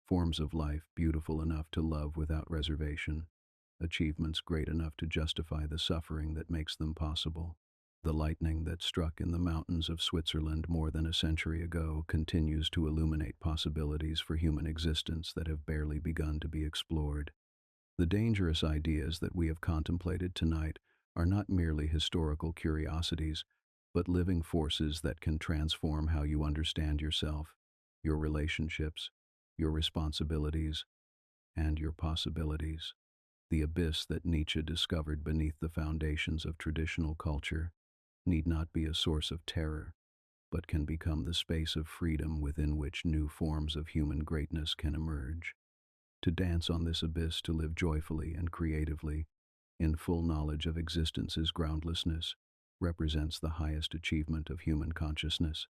[SPEAKER 1] forms of life beautiful enough to love without reservation, achievements great enough to justify the suffering that makes them possible. The lightning that struck in the mountains of Switzerland more than a century ago continues to illuminate possibilities for human existence that have barely begun to be explored. The dangerous ideas that we have contemplated tonight are not merely historical curiosities, but living forces that can transform how you understand yourself, your relationships, your responsibilities, and your possibilities. The abyss that Nietzsche discovered beneath the foundations of traditional culture need not be a source of terror, but can become the space of freedom within which new forms of human greatness can emerge. To dance on this abyss, to live joyfully and creatively, in full knowledge of existence's groundlessness, represents the highest achievement of human consciousness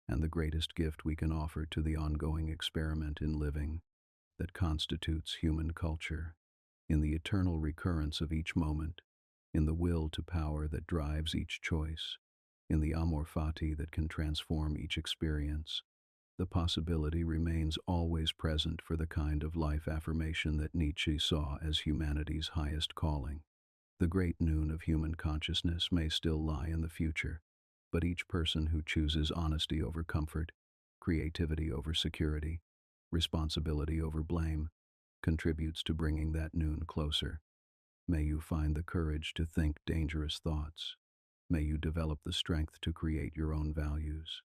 [SPEAKER 1] and the greatest gift we can offer to the ongoing experiment in living that constitutes human culture. In the eternal recurrence of each moment, in the will to power that drives each choice, in the amor fati that can transform each experience, the possibility remains always present for the kind of life affirmation that Nietzsche saw as humanity's highest calling. The great noon of human consciousness may still lie in the future, but each person who chooses honesty over comfort, creativity over security, responsibility over blame, contributes to bringing that noon closer. May you find the courage to think dangerous thoughts. May you develop the strength to create your own values.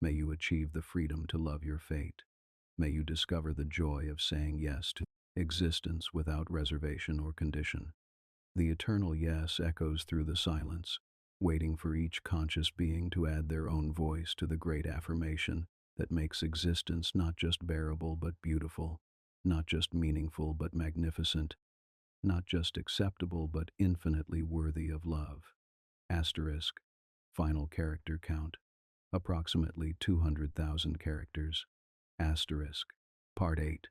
[SPEAKER 1] May you achieve the freedom to love your fate. May you discover the joy of saying yes to existence without reservation or condition. The eternal yes echoes through the silence, waiting for each conscious being to add their own voice to the great affirmation that makes existence not just bearable but beautiful, not just meaningful but magnificent, not just acceptable but infinitely worthy of love. Asterisk. Final character count. Approximately 200,000 characters. Asterisk. Part 8.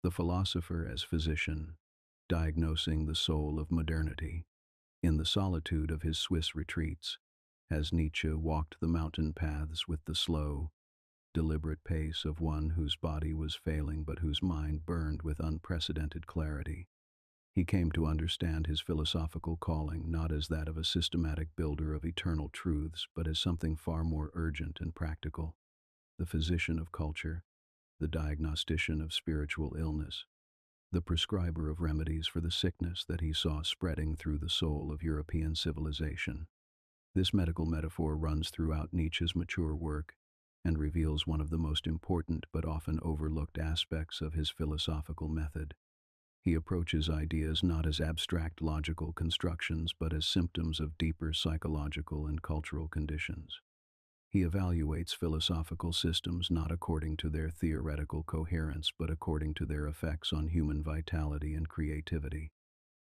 [SPEAKER 1] The philosopher as physician. Diagnosing the soul of modernity. In the solitude of his Swiss retreats, as Nietzsche walked the mountain paths with the slow, deliberate pace of one whose body was failing but whose mind burned with unprecedented clarity, he came to understand his philosophical calling not as that of a systematic builder of eternal truths, but as something far more urgent and practical. The physician of culture, the diagnostician of spiritual illness, the prescriber of remedies for the sickness that he saw spreading through the soul of European civilization. This medical metaphor runs throughout Nietzsche's mature work and reveals one of the most important but often overlooked aspects of his philosophical method. He approaches ideas not as abstract logical constructions but as symptoms of deeper psychological and cultural conditions. He evaluates philosophical systems not according to their theoretical coherence but according to their effects on human vitality and creativity.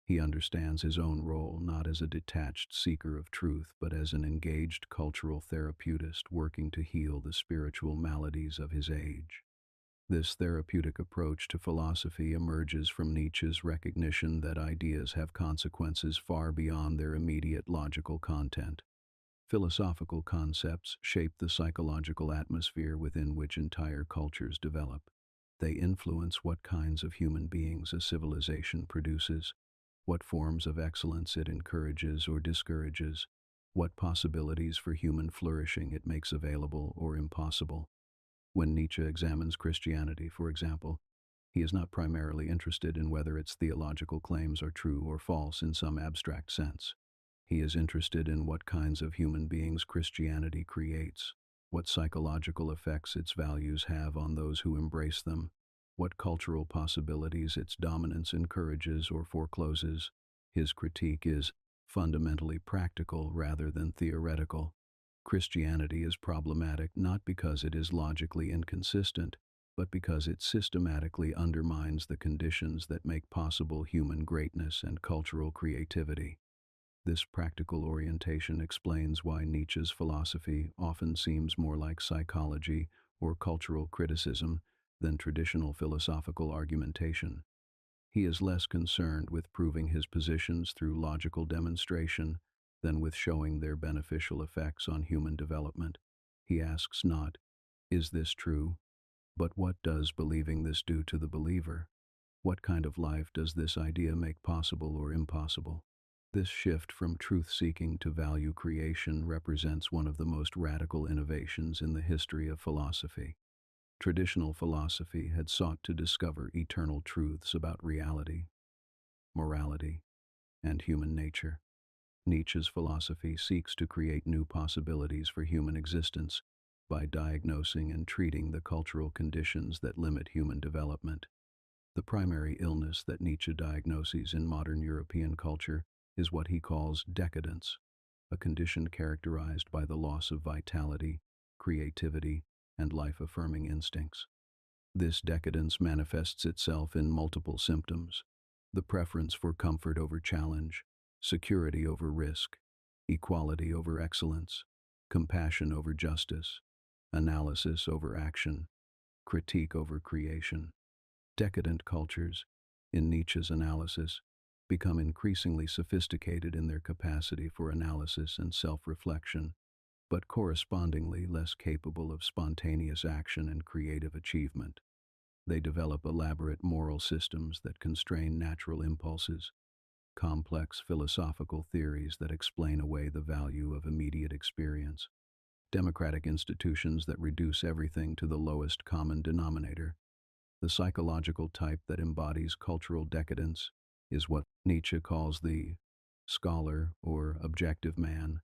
[SPEAKER 1] He understands his own role not as a detached seeker of truth but as an engaged cultural therapeutist working to heal the spiritual maladies of his age. This therapeutic approach to philosophy emerges from Nietzsche's recognition that ideas have consequences far beyond their immediate logical content. Philosophical concepts shape the psychological atmosphere within which entire cultures develop. They influence what kinds of human beings a civilization produces, what forms of excellence it encourages or discourages, what possibilities for human flourishing it makes available or impossible. When Nietzsche examines Christianity, for example, he is not primarily interested in whether its theological claims are true or false in some abstract sense. He is interested in what kinds of human beings Christianity creates, what psychological effects its values have on those who embrace them, what cultural possibilities its dominance encourages or forecloses. His critique is fundamentally practical rather than theoretical. Christianity is problematic not because it is logically inconsistent, but because it systematically undermines the conditions that make possible human greatness and cultural creativity. This practical orientation explains why Nietzsche's philosophy often seems more like psychology or cultural criticism than traditional philosophical argumentation. He is less concerned with proving his positions through logical demonstration than with showing their beneficial effects on human development. He asks not, "Is this true?" but "What does believing this do to the believer? What kind of life does this idea make possible or impossible?" This shift from truth-seeking to value creation represents one of the most radical innovations in the history of philosophy. Traditional philosophy had sought to discover eternal truths about reality, morality, and human nature. Nietzsche's philosophy seeks to create new possibilities for human existence by diagnosing and treating the cultural conditions that limit human development. The primary illness that Nietzsche diagnoses in modern European culture is what he calls decadence, a condition characterized by the loss of vitality, creativity, and life-affirming instincts. This decadence manifests itself in multiple symptoms: the preference for comfort over challenge, security over risk, equality over excellence, compassion over justice, analysis over action, critique over creation. Decadent cultures, in Nietzsche's analysis, become increasingly sophisticated in their capacity for analysis and self-reflection, but correspondingly less capable of spontaneous action and creative achievement. They develop elaborate moral systems that constrain natural impulses, complex philosophical theories that explain away the value of immediate experience, democratic institutions that reduce everything to the lowest common denominator. The psychological type that embodies cultural decadence is what Nietzsche calls the scholar or objective man,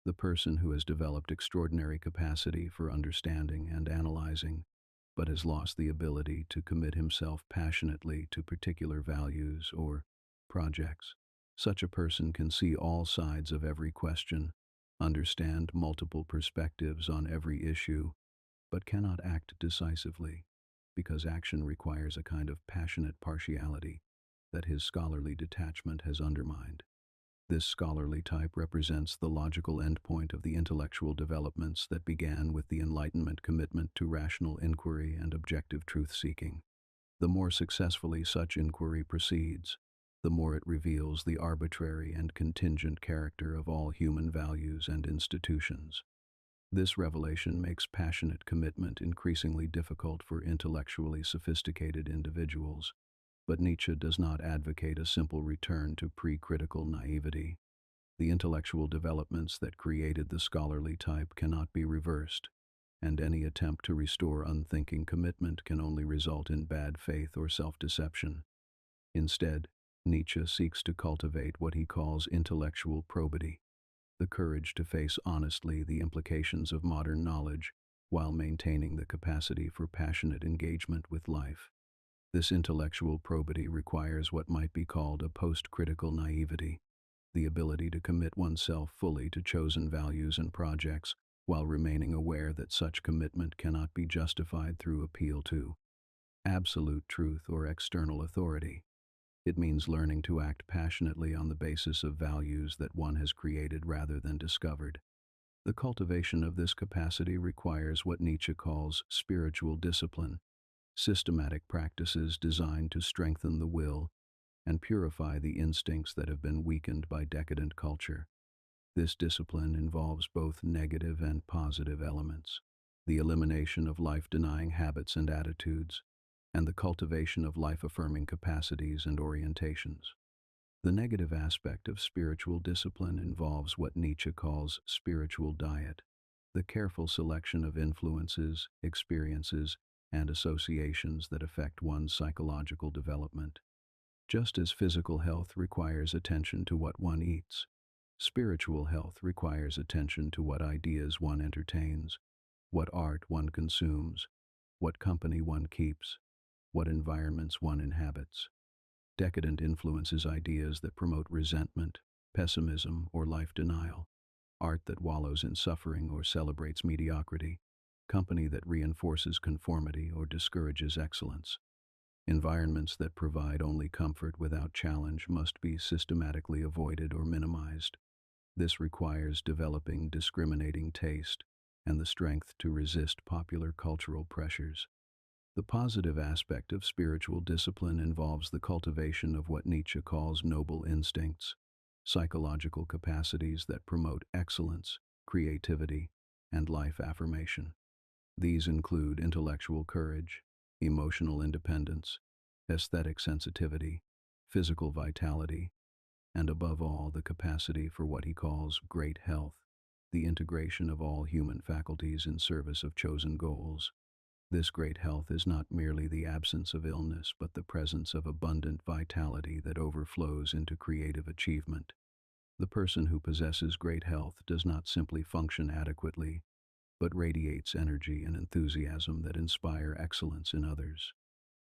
[SPEAKER 1] the person who has developed extraordinary capacity for understanding and analyzing, but has lost the ability to commit himself passionately to particular values or projects. Such a person can see all sides of every question, understand multiple perspectives on every issue, but cannot act decisively, because action requires a kind of passionate partiality that his scholarly detachment has undermined. This scholarly type represents the logical endpoint of the intellectual developments that began with the Enlightenment commitment to rational inquiry and objective truth-seeking. The more successfully such inquiry proceeds, the more it reveals the arbitrary and contingent character of all human values and institutions. This revelation makes passionate commitment increasingly difficult for intellectually sophisticated individuals, but Nietzsche does not advocate a simple return to pre-critical naivety. The intellectual developments that created the scholarly type cannot be reversed, and any attempt to restore unthinking commitment can only result in bad faith or self-deception. Instead, Nietzsche seeks to cultivate what he calls intellectual probity, the courage to face honestly the implications of modern knowledge while maintaining the capacity for passionate engagement with life. This intellectual probity requires what might be called a post-critical naivety, the ability to commit oneself fully to chosen values and projects while remaining aware that such commitment cannot be justified through appeal to absolute truth or external authority. It means learning to act passionately on the basis of values that one has created rather than discovered. The cultivation of this capacity requires what Nietzsche calls spiritual discipline, systematic practices designed to strengthen the will and purify the instincts that have been weakened by decadent culture. This discipline involves both negative and positive elements, the elimination of life-denying habits and attitudes, and the cultivation of life-affirming capacities and orientations. The negative aspect of spiritual discipline involves what Nietzsche calls spiritual diet, the careful selection of influences, experiences, and associations that affect one's psychological development. Just as physical health requires attention to what one eats, spiritual health requires attention to what ideas one entertains, what art one consumes, what company one keeps, what environments one inhabits. Decadent influences ideas that promote resentment, pessimism, or life denial, art that wallows in suffering or celebrates mediocrity, company that reinforces conformity or discourages excellence. Environments that provide only comfort without challenge must be systematically avoided or minimized. This requires developing discriminating taste and the strength to resist popular cultural pressures. The positive aspect of spiritual discipline involves the cultivation of what Nietzsche calls noble instincts, psychological capacities that promote excellence, creativity, and life affirmation. These include intellectual courage, emotional independence, aesthetic sensitivity, physical vitality, and above all, the capacity for what he calls great health, the integration of all human faculties in service of chosen goals. This great health is not merely the absence of illness, but the presence of abundant vitality that overflows into creative achievement. The person who possesses great health does not simply function adequately, but radiates energy and enthusiasm that inspire excellence in others.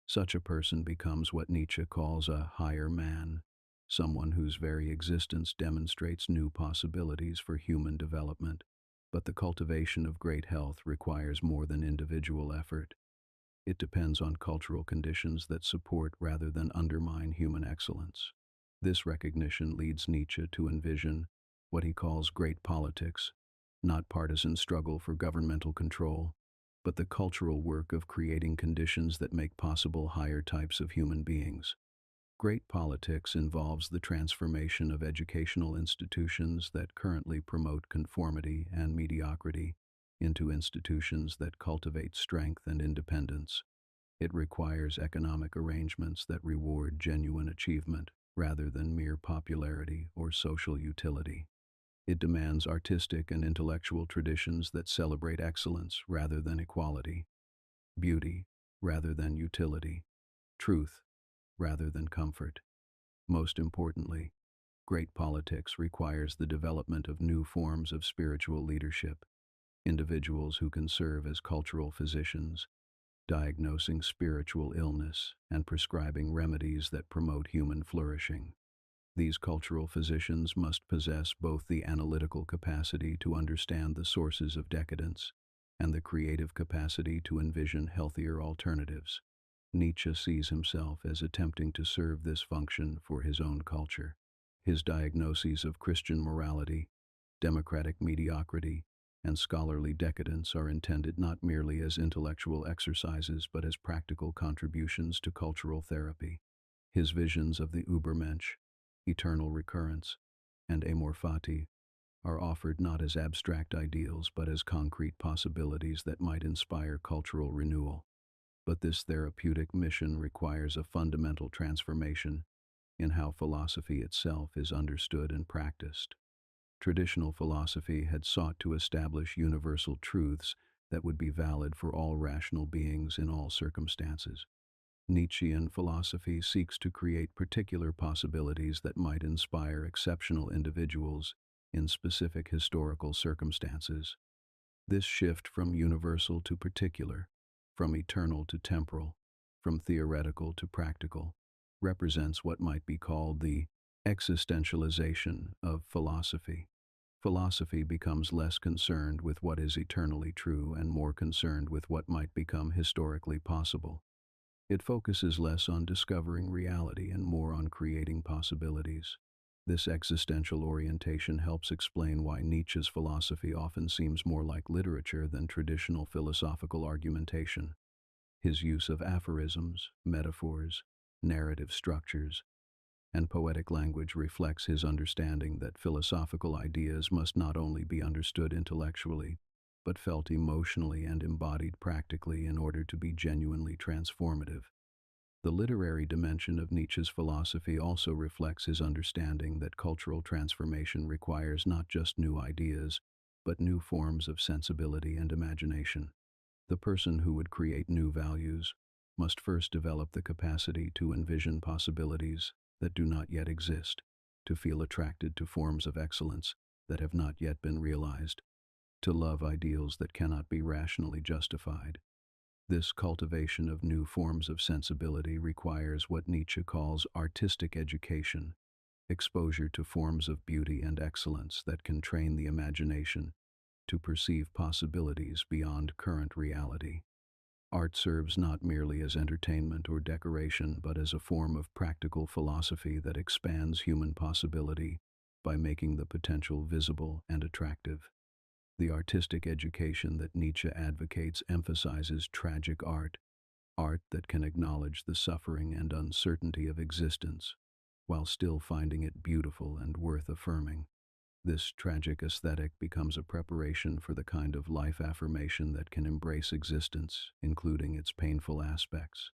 [SPEAKER 1] Such a person becomes what Nietzsche calls a higher man, someone whose very existence demonstrates new possibilities for human development. But the cultivation of great health requires more than individual effort. It depends on cultural conditions that support rather than undermine human excellence. This recognition leads Nietzsche to envision what he calls great politics, not partisan struggle for governmental control, but the cultural work of creating conditions that make possible higher types of human beings. Great politics involves the transformation of educational institutions that currently promote conformity and mediocrity into institutions that cultivate strength and independence. It requires economic arrangements that reward genuine achievement rather than mere popularity or social utility. It demands artistic and intellectual traditions that celebrate excellence rather than equality, beauty rather than utility, truth rather than comfort. Most importantly, great politics requires the development of new forms of spiritual leadership, individuals who can serve as cultural physicians, diagnosing spiritual illness and prescribing remedies that promote human flourishing. These cultural physicians must possess both the analytical capacity to understand the sources of decadence and the creative capacity to envision healthier alternatives. Nietzsche sees himself as attempting to serve this function for his own culture. His diagnoses of Christian morality, democratic mediocrity, and scholarly decadence are intended not merely as intellectual exercises but as practical contributions to cultural therapy. His visions of the Übermensch, eternal recurrence, and Amor Fati are offered not as abstract ideals but as concrete possibilities that might inspire cultural renewal. But this therapeutic mission requires a fundamental transformation in how philosophy itself is understood and practiced. Traditional philosophy had sought to establish universal truths that would be valid for all rational beings in all circumstances. Nietzschean philosophy seeks to create particular possibilities that might inspire exceptional individuals in specific historical circumstances. This shift from universal to particular, from eternal to temporal, from theoretical to practical, represents what might be called the existentialization of philosophy. Philosophy becomes less concerned with what is eternally true and more concerned with what might become historically possible. It focuses less on discovering reality and more on creating possibilities. This existential orientation helps explain why Nietzsche's philosophy often seems more like literature than traditional philosophical argumentation. His use of aphorisms, metaphors, narrative structures, and poetic language reflects his understanding that philosophical ideas must not only be understood intellectually, but felt emotionally and embodied practically in order to be genuinely transformative. The literary dimension of Nietzsche's philosophy also reflects his understanding that cultural transformation requires not just new ideas, but new forms of sensibility and imagination. The person who would create new values must first develop the capacity to envision possibilities that do not yet exist, to feel attracted to forms of excellence that have not yet been realized, to love ideals that cannot be rationally justified. This cultivation of new forms of sensibility requires what Nietzsche calls artistic education, exposure to forms of beauty and excellence that can train the imagination to perceive possibilities beyond current reality. Art serves not merely as entertainment or decoration, but as a form of practical philosophy that expands human possibility by making the potential visible and attractive. The artistic education that Nietzsche advocates emphasizes tragic art, art that can acknowledge the suffering and uncertainty of existence, while still finding it beautiful and worth affirming. This tragic aesthetic becomes a preparation for the kind of life affirmation that can embrace existence, including its painful aspects.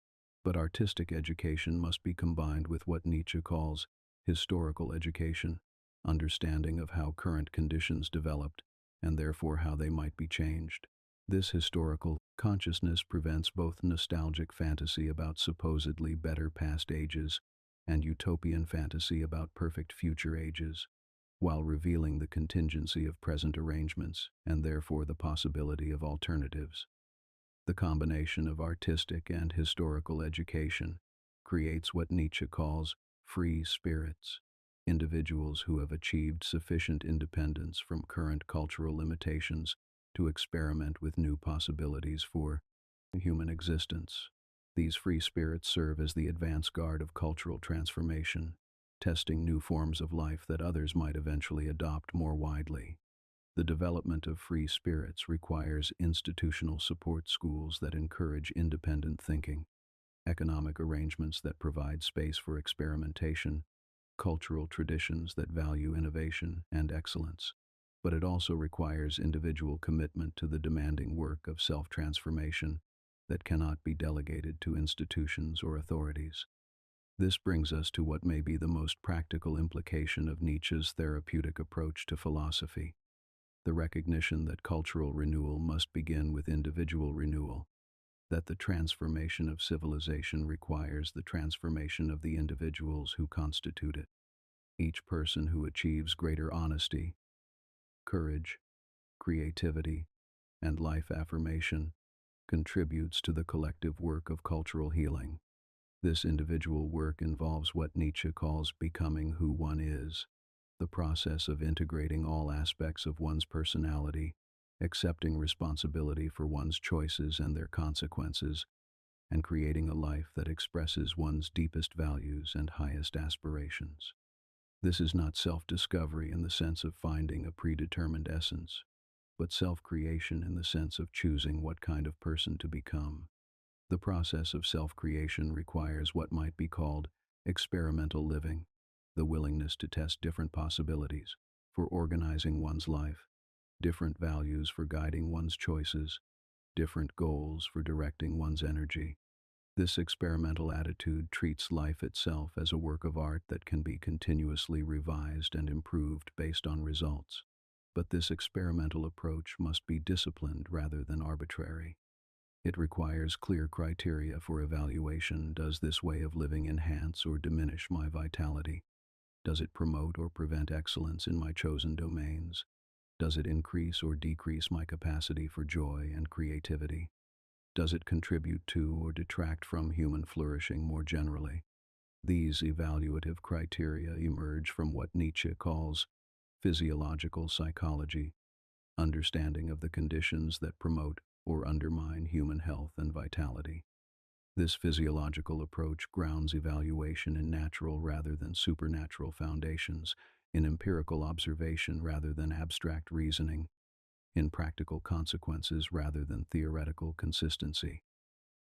[SPEAKER 1] But artistic education must be combined with what Nietzsche calls historical education, understanding of how current conditions developed, and therefore how they might be changed. This historical consciousness prevents both nostalgic fantasy about supposedly better past ages and utopian fantasy about perfect future ages, while revealing the contingency of present arrangements and therefore the possibility of alternatives. The combination of artistic and historical education creates what Nietzsche calls free spirits, individuals who have achieved sufficient independence from current cultural limitations to experiment with new possibilities for human existence. These free spirits serve as the advance guard of cultural transformation, testing new forms of life that others might eventually adopt more widely. The development of free spirits requires institutional support schools that encourage independent thinking, economic arrangements that provide space for experimentation, cultural traditions that value innovation and excellence. But it also requires individual commitment to the demanding work of self-transformation that cannot be delegated to institutions or authorities. This brings us to what may be the most practical implication of Nietzsche's therapeutic approach to philosophy: the recognition that cultural renewal must begin with individual renewal, that the transformation of civilization requires the transformation of the individuals who constitute it. Each person who achieves greater honesty, courage, creativity, and life affirmation contributes to the collective work of cultural healing. This individual work involves what Nietzsche calls becoming who one is, the process of integrating all aspects of one's personality, accepting responsibility for one's choices and their consequences, and creating a life that expresses one's deepest values and highest aspirations. This is not self-discovery in the sense of finding a predetermined essence, but self-creation in the sense of choosing what kind of person to become. The process of self-creation requires what might be called experimental living, the willingness to test different possibilities for organizing one's life, different values for guiding one's choices, different goals for directing one's energy. This experimental attitude treats life itself as a work of art that can be continuously revised and improved based on results. But this experimental approach must be disciplined rather than arbitrary. It requires clear criteria for evaluation. Does this way of living enhance or diminish my vitality? Does it promote or prevent excellence in my chosen domains? Does it increase or decrease my capacity for joy and creativity? Does it contribute to or detract from human flourishing more generally? These evaluative criteria emerge from what Nietzsche calls physiological psychology, understanding of the conditions that promote or undermine human health and vitality. This physiological approach grounds evaluation in natural rather than supernatural foundations, in empirical observation rather than abstract reasoning, in practical consequences rather than theoretical consistency.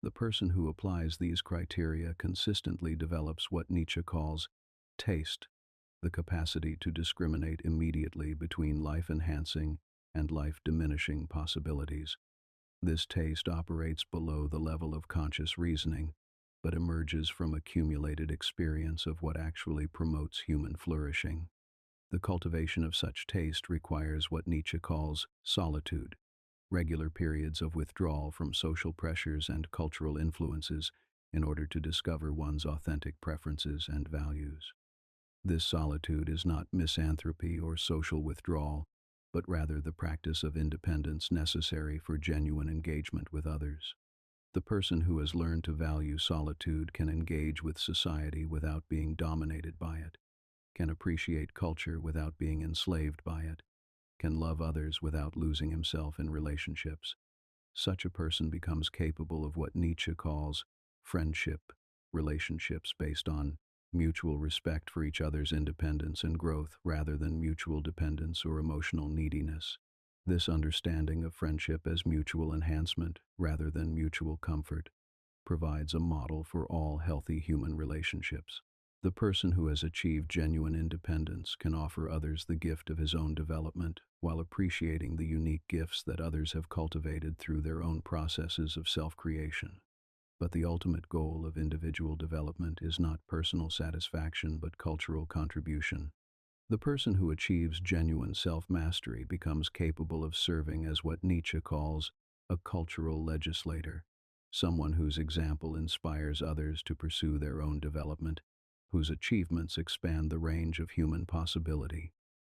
[SPEAKER 1] The person who applies these criteria consistently develops what Nietzsche calls taste, the capacity to discriminate immediately between life-enhancing and life-diminishing possibilities. This taste operates below the level of conscious reasoning, but emerges from accumulated experience of what actually promotes human flourishing. The cultivation of such taste requires what Nietzsche calls solitude, regular periods of withdrawal from social pressures and cultural influences in order to discover one's authentic preferences and values. This solitude is not misanthropy or social withdrawal, but rather the practice of independence necessary for genuine engagement with others. The person who has learned to value solitude can engage with society without being dominated by it, can appreciate culture without being enslaved by it, can love others without losing himself in relationships. Such a person becomes capable of what Nietzsche calls friendship, relationships based on mutual respect for each other's independence and growth rather than mutual dependence or emotional neediness. This understanding of friendship as mutual enhancement rather than mutual comfort provides a model for all healthy human relationships. The person who has achieved genuine independence can offer others the gift of his own development while appreciating the unique gifts that others have cultivated through their own processes of self-creation. But the ultimate goal of individual development is not personal satisfaction but cultural contribution. The person who achieves genuine self-mastery becomes capable of serving as what Nietzsche calls a cultural legislator, someone whose example inspires others to pursue their own development, whose achievements expand the range of human possibility,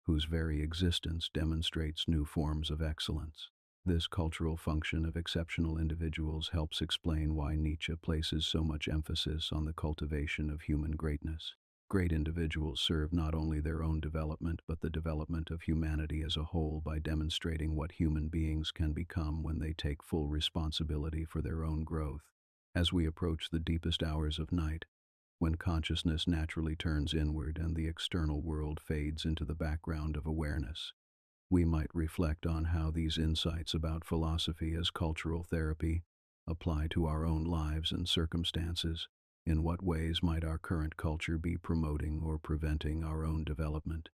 [SPEAKER 1] whose very existence demonstrates new forms of excellence. This cultural function of exceptional individuals helps explain why Nietzsche places so much emphasis on the cultivation of human greatness. Great individuals serve not only their own development but the development of humanity as a whole by demonstrating what human beings can become when they take full responsibility for their own growth. As we approach the deepest hours of night, when consciousness naturally turns inward and the external world fades into the background of awareness, we might reflect on how these insights about philosophy as cultural therapy apply to our own lives and circumstances. In what ways might our current culture be promoting or preventing our own development?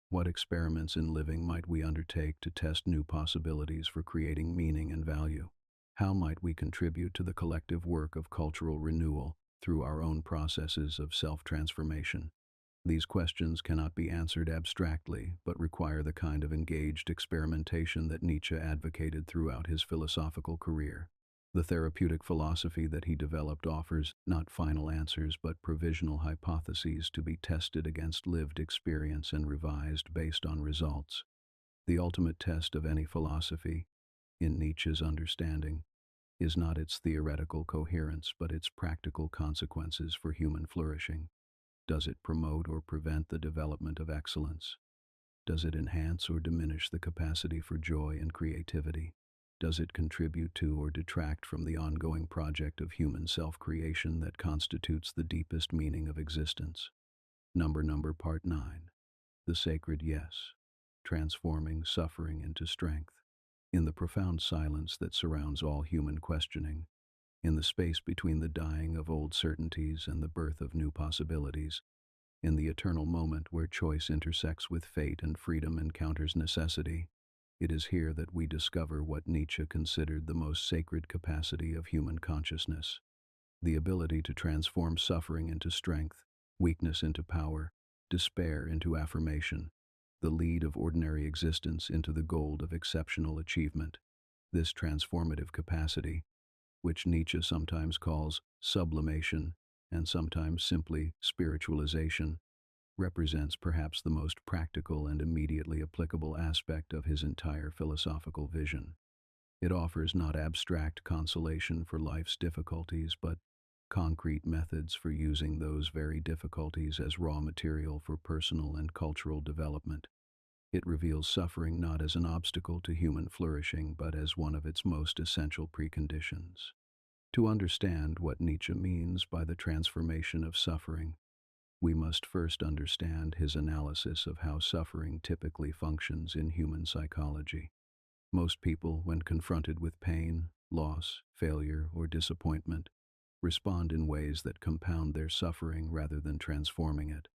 [SPEAKER 1] What experiments in living might we undertake to test new possibilities for creating meaning and value? How might we contribute to the collective work of cultural renewal through our own processes of self-transformation? These questions cannot be answered abstractly, but require the kind of engaged experimentation that Nietzsche advocated throughout his philosophical career. The therapeutic philosophy that he developed offers not final answers but provisional hypotheses to be tested against lived experience and revised based on results. The ultimate test of any philosophy, in Nietzsche's understanding, is not its theoretical coherence but its practical consequences for human flourishing. Does it promote or prevent the development of excellence? Does it enhance or diminish the capacity for joy and creativity? Does it contribute to or detract from the ongoing project of human self-creation that constitutes the deepest meaning of existence? Number Part 9. The Sacred Yes. Transforming Suffering into Strength. In the profound silence that surrounds all human questioning, in the space between the dying of old certainties and the birth of new possibilities, in the eternal moment where choice intersects with fate and freedom encounters necessity, it is here that we discover what Nietzsche considered the most sacred capacity of human consciousness: the ability to transform suffering into strength, weakness into power, despair into affirmation, the lead of ordinary existence into the gold of exceptional achievement. This transformative capacity, which Nietzsche sometimes calls sublimation and sometimes simply spiritualization, represents perhaps the most practical and immediately applicable aspect of his entire philosophical vision. It offers not abstract consolation for life's difficulties, but concrete methods for using those very difficulties as raw material for personal and cultural development. It reveals suffering not as an obstacle to human flourishing, but as one of its most essential preconditions. To understand what Nietzsche means by the transformation of suffering, we must first understand his analysis of how suffering typically functions in human psychology. Most people, when confronted with pain, loss, failure, or disappointment, respond in ways that compound their suffering rather than transforming it.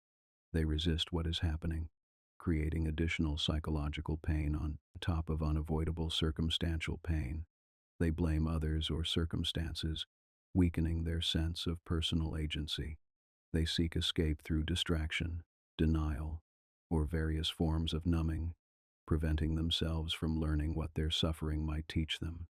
[SPEAKER 1] They resist what is happening, creating additional psychological pain on top of unavoidable circumstantial pain. They blame others or circumstances, weakening their sense of personal agency. They seek escape through distraction, denial, or various forms of numbing, preventing themselves from learning what their suffering might teach them.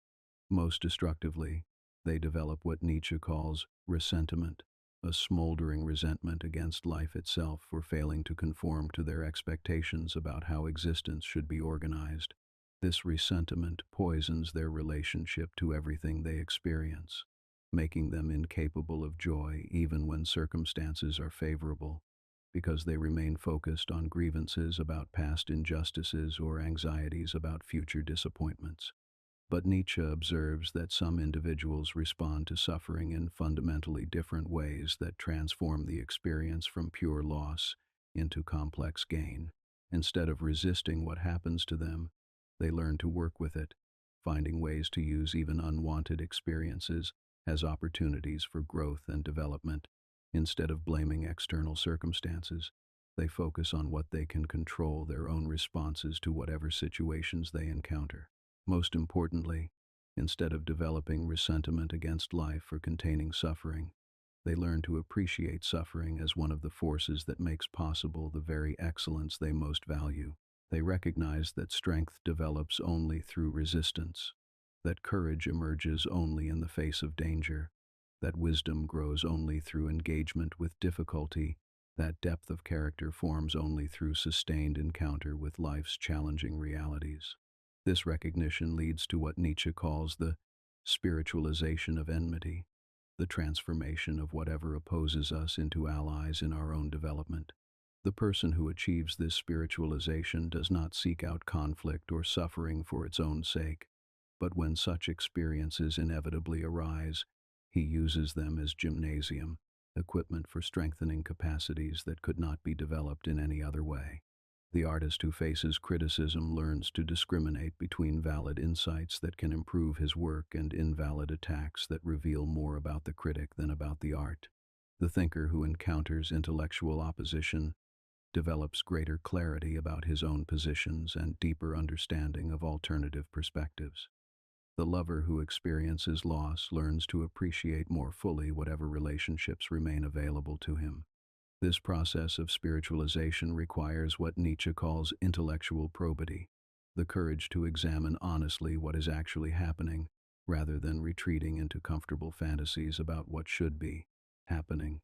[SPEAKER 1] Most destructively, they develop what Nietzsche calls ressentiment, a smoldering resentment against life itself for failing to conform to their expectations about how existence should be organized. This resentment poisons their relationship to everything they experience, making them incapable of joy even when circumstances are favorable, because they remain focused on grievances about past injustices or anxieties about future disappointments. But Nietzsche observes that some individuals respond to suffering in fundamentally different ways that transform the experience from pure loss into complex gain. Instead of resisting what happens to them, they learn to work with it, finding ways to use even unwanted experiences as opportunities for growth and development. Instead of blaming external circumstances, they focus on what they can control, their own responses to whatever situations they encounter. Most importantly, instead of developing resentment against life for containing suffering, they learn to appreciate suffering as one of the forces that makes possible the very excellence they most value. They recognize that strength develops only through resistance, that courage emerges only in the face of danger, that wisdom grows only through engagement with difficulty, that depth of character forms only through sustained encounter with life's challenging realities. This recognition leads to what Nietzsche calls the spiritualization of enmity, the transformation of whatever opposes us into allies in our own development. The person who achieves this spiritualization does not seek out conflict or suffering for its own sake, but when such experiences inevitably arise, he uses them as gymnasium, equipment for strengthening capacities that could not be developed in any other way. The artist who faces criticism learns to discriminate between valid insights that can improve his work and invalid attacks that reveal more about the critic than about the art. The thinker who encounters intellectual opposition develops greater clarity about his own positions and deeper understanding of alternative perspectives. The lover who experiences loss learns to appreciate more fully whatever relationships remain available to him. This process of spiritualization requires what Nietzsche calls intellectual probity, the courage to examine honestly what is actually happening, rather than retreating into comfortable fantasies about what should be happening.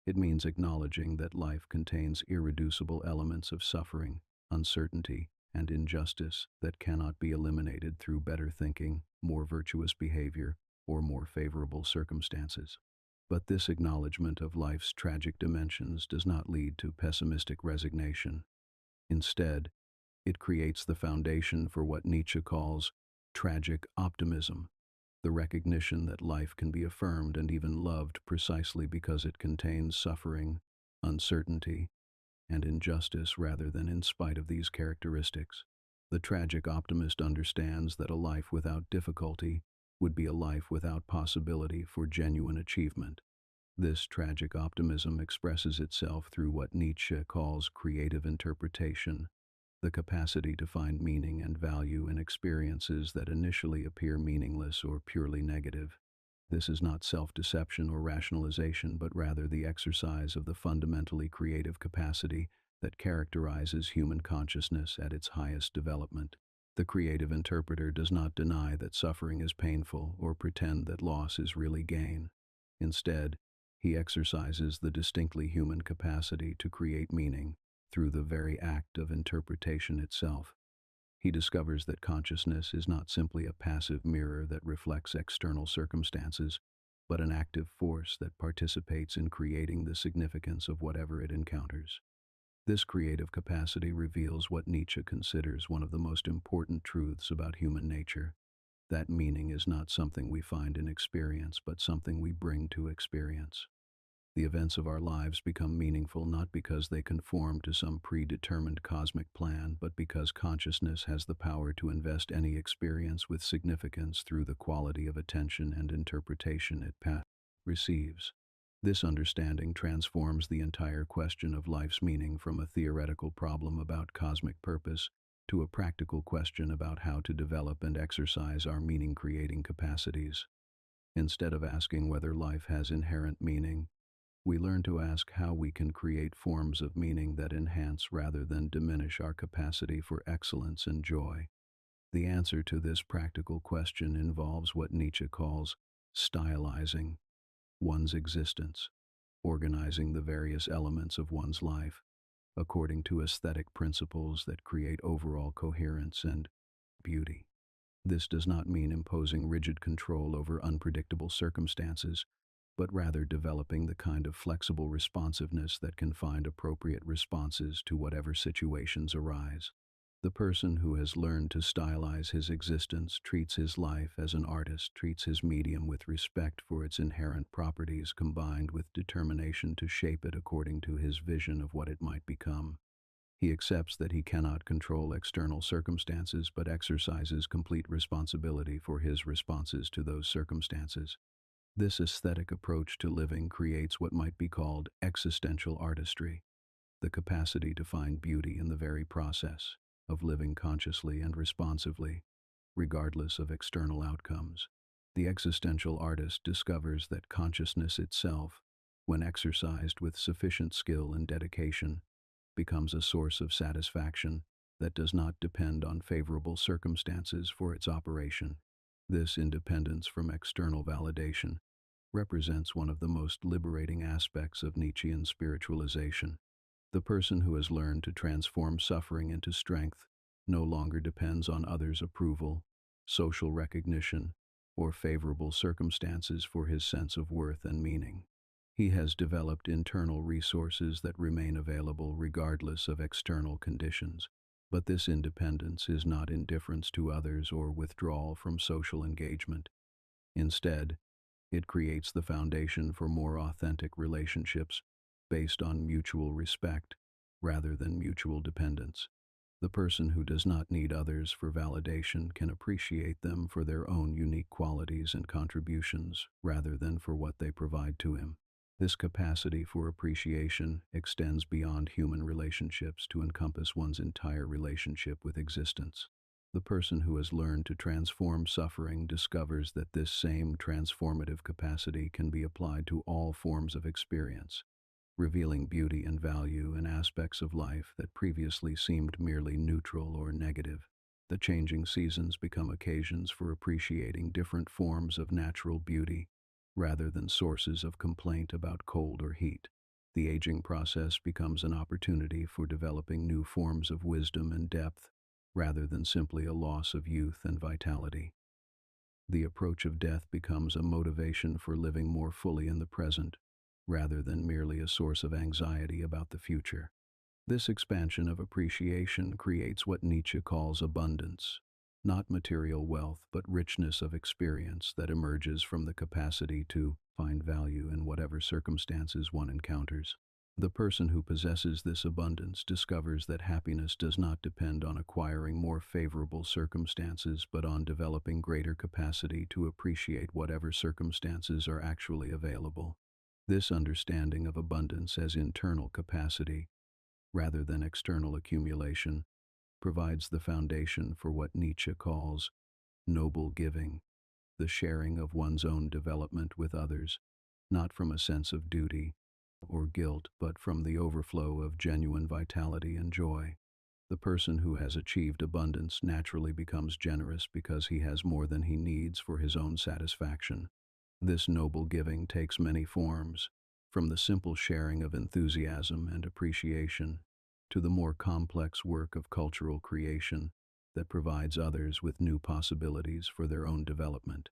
[SPEAKER 1] It means acknowledging that life contains irreducible elements of suffering, uncertainty, and injustice that cannot be eliminated through better thinking, more virtuous behavior, or more favorable circumstances. But this acknowledgement of life's tragic dimensions does not lead to pessimistic resignation. Instead, it creates the foundation for what Nietzsche calls tragic optimism, the recognition that life can be affirmed and even loved precisely because it contains suffering, uncertainty, and injustice rather than in spite of these characteristics. The tragic optimist understands that a life without difficulty would be a life without possibility for genuine achievement. This tragic optimism expresses itself through what Nietzsche calls creative interpretation, the capacity to find meaning and value in experiences that initially appear meaningless or purely negative. This is not self-deception or rationalization, but rather the exercise of the fundamentally creative capacity that characterizes human consciousness at its highest development. The creative interpreter does not deny that suffering is painful or pretend that loss is really gain. Instead, he exercises the distinctly human capacity to create meaning through the very act of interpretation itself. He discovers that consciousness is not simply a passive mirror that reflects external circumstances, but an active force that participates in creating the significance of whatever it encounters. This creative capacity reveals what Nietzsche considers one of the most important truths about human nature: that meaning is not something we find in experience, but something we bring to experience. The events of our lives become meaningful not because they conform to some predetermined cosmic plan, but because consciousness has the power to invest any experience with significance through the quality of attention and interpretation it receives. This understanding transforms the entire question of life's meaning from a theoretical problem about cosmic purpose to a practical question about how to develop and exercise our meaning-creating capacities. Instead of asking whether life has inherent meaning, we learn to ask how we can create forms of meaning that enhance rather than diminish our capacity for excellence and joy. The answer to this practical question involves what Nietzsche calls stylizing one's existence, organizing the various elements of one's life according to aesthetic principles that create overall coherence and beauty. This does not mean imposing rigid control over unpredictable circumstances, but rather developing the kind of flexible responsiveness that can find appropriate responses to whatever situations arise. The person who has learned to stylize his existence treats his life as an artist treats his medium, with respect for its inherent properties combined with determination to shape it according to his vision of what it might become. He accepts that he cannot control external circumstances, but exercises complete responsibility for his responses to those circumstances. This aesthetic approach to living creates what might be called existential artistry, the capacity to find beauty in the very process of living consciously and responsively, regardless of external outcomes. The existential artist discovers that consciousness itself, when exercised with sufficient skill and dedication, becomes a source of satisfaction that does not depend on favorable circumstances for its operation. This independence from external validation represents one of the most liberating aspects of Nietzschean spiritualization. The person who has learned to transform suffering into strength no longer depends on others' approval, social recognition, or favorable circumstances for his sense of worth and meaning. He has developed internal resources that remain available regardless of external conditions. But this independence is not indifference to others or withdrawal from social engagement. Instead, it creates the foundation for more authentic relationships based on mutual respect rather than mutual dependence. The person who does not need others for validation can appreciate them for their own unique qualities and contributions rather than for what they provide to him. This capacity for appreciation extends beyond human relationships to encompass one's entire relationship with existence. The person who has learned to transform suffering discovers that this same transformative capacity can be applied to all forms of experience, revealing beauty and value in aspects of life that previously seemed merely neutral or negative. The changing seasons become occasions for appreciating different forms of natural beauty, rather than sources of complaint about cold or heat. The aging process becomes an opportunity for developing new forms of wisdom and depth, rather than simply a loss of youth and vitality. The approach of death becomes a motivation for living more fully in the present, rather than merely a source of anxiety about the future. This expansion of appreciation creates what Nietzsche calls abundance, not material wealth, but richness of experience that emerges from the capacity to find value in whatever circumstances one encounters. The person who possesses this abundance discovers that happiness does not depend on acquiring more favorable circumstances, but on developing greater capacity to appreciate whatever circumstances are actually available. This understanding of abundance as internal capacity, rather than external accumulation, provides the foundation for what Nietzsche calls noble giving, the sharing of one's own development with others, not from a sense of duty or guilt, but from the overflow of genuine vitality and joy. The person who has achieved abundance naturally becomes generous because he has more than he needs for his own satisfaction. This noble giving takes many forms, from the simple sharing of enthusiasm and appreciation to the more complex work of cultural creation that provides others with new possibilities for their own development.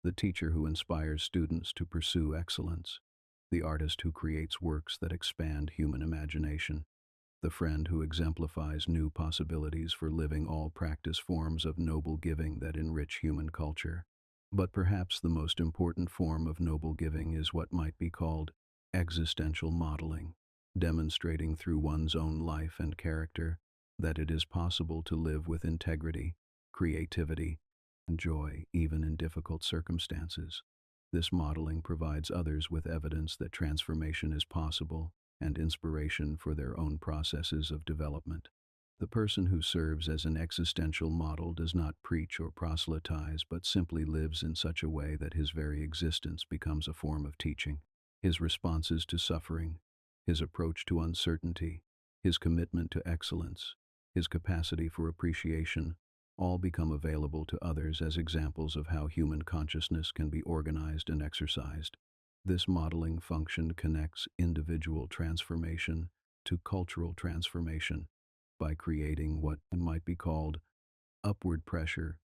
[SPEAKER 1] The teacher who inspires students to pursue excellence, the artist who creates works that expand human imagination, the friend who exemplifies new possibilities for living, all practice forms of noble giving that enrich human culture. But perhaps the most important form of noble giving is what might be called existential modeling, demonstrating through one's own life and character that it is possible to live with integrity, creativity, and joy even in difficult circumstances. This modeling provides others with evidence that transformation is possible and inspiration for their own processes of development. The person who serves as an existential model does not preach or proselytize, but simply lives in such a way that his very existence becomes a form of teaching. His responses to suffering, his approach to uncertainty, his commitment to excellence, his capacity for appreciation, all become available to others as examples of how human consciousness can be organized and exercised. This modeling function connects individual transformation to cultural transformation by creating what might be called upward pressure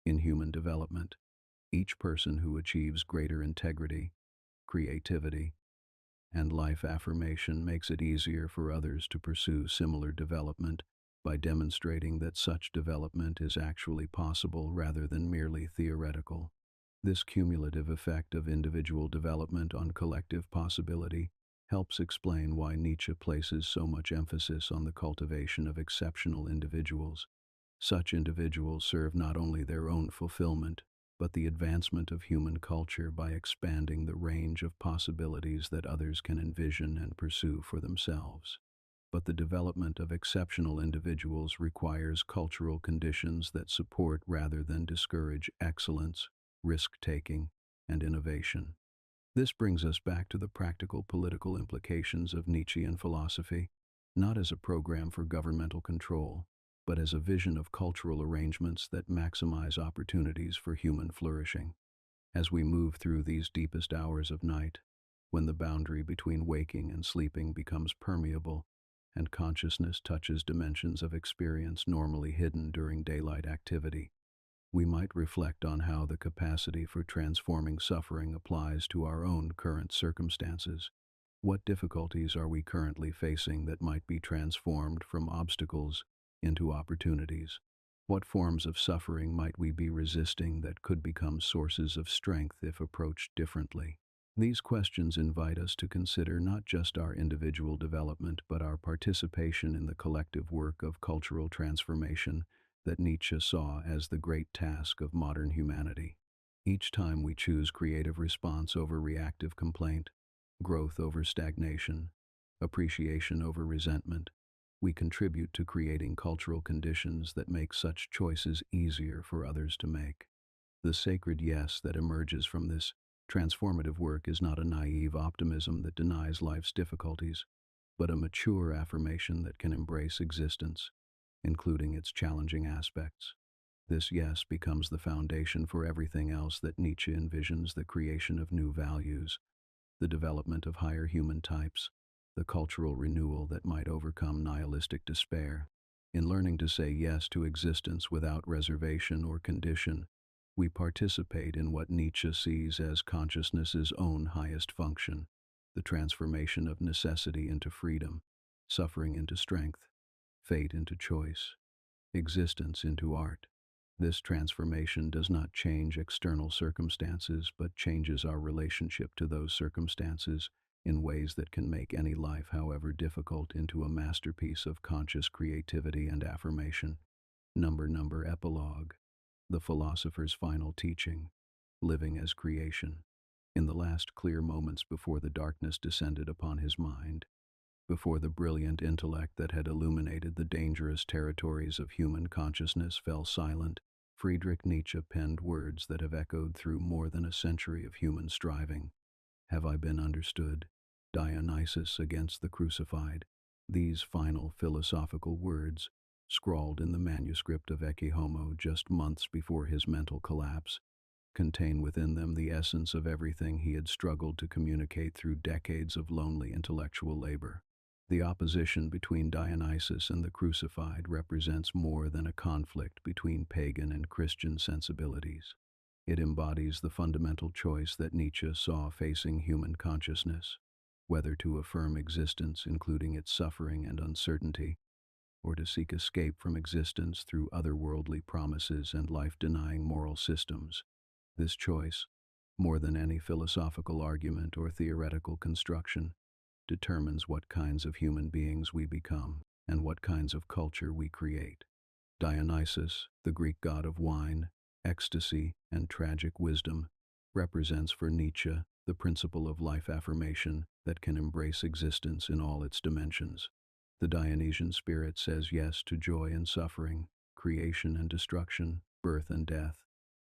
[SPEAKER 1] in human development. Each person who achieves greater integrity, creativity, and life affirmation makes it easier for others to pursue similar development by demonstrating that such development is actually possible rather than merely theoretical. This cumulative effect of individual development on collective possibility helps explain why Nietzsche places so much emphasis on the cultivation of exceptional individuals. Such individuals serve not only their own fulfillment, but the advancement of human culture by expanding the range of possibilities that others can envision and pursue for themselves. But the development of exceptional individuals requires cultural conditions that support rather than discourage excellence, risk-taking, and innovation. This brings us back to the practical political implications of Nietzschean philosophy, not as a program for governmental control, but as a vision of cultural arrangements that maximize opportunities for human flourishing. As we move through these deepest hours of night, when the boundary between waking and sleeping becomes permeable, and consciousness touches dimensions of experience normally hidden during daylight activity, we might reflect on how the capacity for transforming suffering applies to our own current circumstances. What difficulties are we currently facing that might be transformed from obstacles into opportunities? What forms of suffering might we be resisting that could become sources of strength if approached differently? These questions invite us to consider not just our individual development, but our participation in the collective work of cultural transformation that Nietzsche saw as the great task of modern humanity. Each time we choose creative response over reactive complaint, growth over stagnation, appreciation over resentment, we contribute to creating cultural conditions that make such choices easier for others to make. The sacred yes that emerges from this transformative work is not a naive optimism that denies life's difficulties, but a mature affirmation that can embrace existence, including its challenging aspects. This yes becomes the foundation for everything else that Nietzsche envisions: the creation of new values, the development of higher human types, the cultural renewal that might overcome nihilistic despair. In learning to say yes to existence without reservation or condition, We participate in what Nietzsche sees as consciousness's own highest function, the transformation of necessity into freedom, suffering into strength, fate into choice, existence into art. This transformation does not change external circumstances, but changes our relationship to those circumstances in ways that can make any life, however difficult, into a masterpiece of conscious creativity and affirmation. Number Epilogue. The philosopher's final teaching, living as creation. In the last clear moments before the darkness descended upon his mind, before the brilliant intellect that had illuminated the dangerous territories of human consciousness fell silent, Friedrich Nietzsche penned words that have echoed through more than a century of human striving. Have I been understood? Dionysus against the crucified. These final philosophical words, scrawled in the manuscript of Ecce Homo just months before his mental collapse, contain within them the essence of everything he had struggled to communicate through decades of lonely intellectual labor. The opposition between Dionysus and the crucified represents more than a conflict between pagan and Christian sensibilities. It embodies the fundamental choice that Nietzsche saw facing human consciousness, whether to affirm existence, including its suffering and uncertainty, or to seek escape from existence through otherworldly promises and life-denying moral systems. This choice, more than any philosophical argument or theoretical construction, determines what kinds of human beings we become and what kinds of culture we create. Dionysus, the Greek god of wine, ecstasy, and tragic wisdom, represents for Nietzsche the principle of life affirmation that can embrace existence in all its dimensions. The Dionysian spirit says yes to joy and suffering, creation and destruction, birth and death,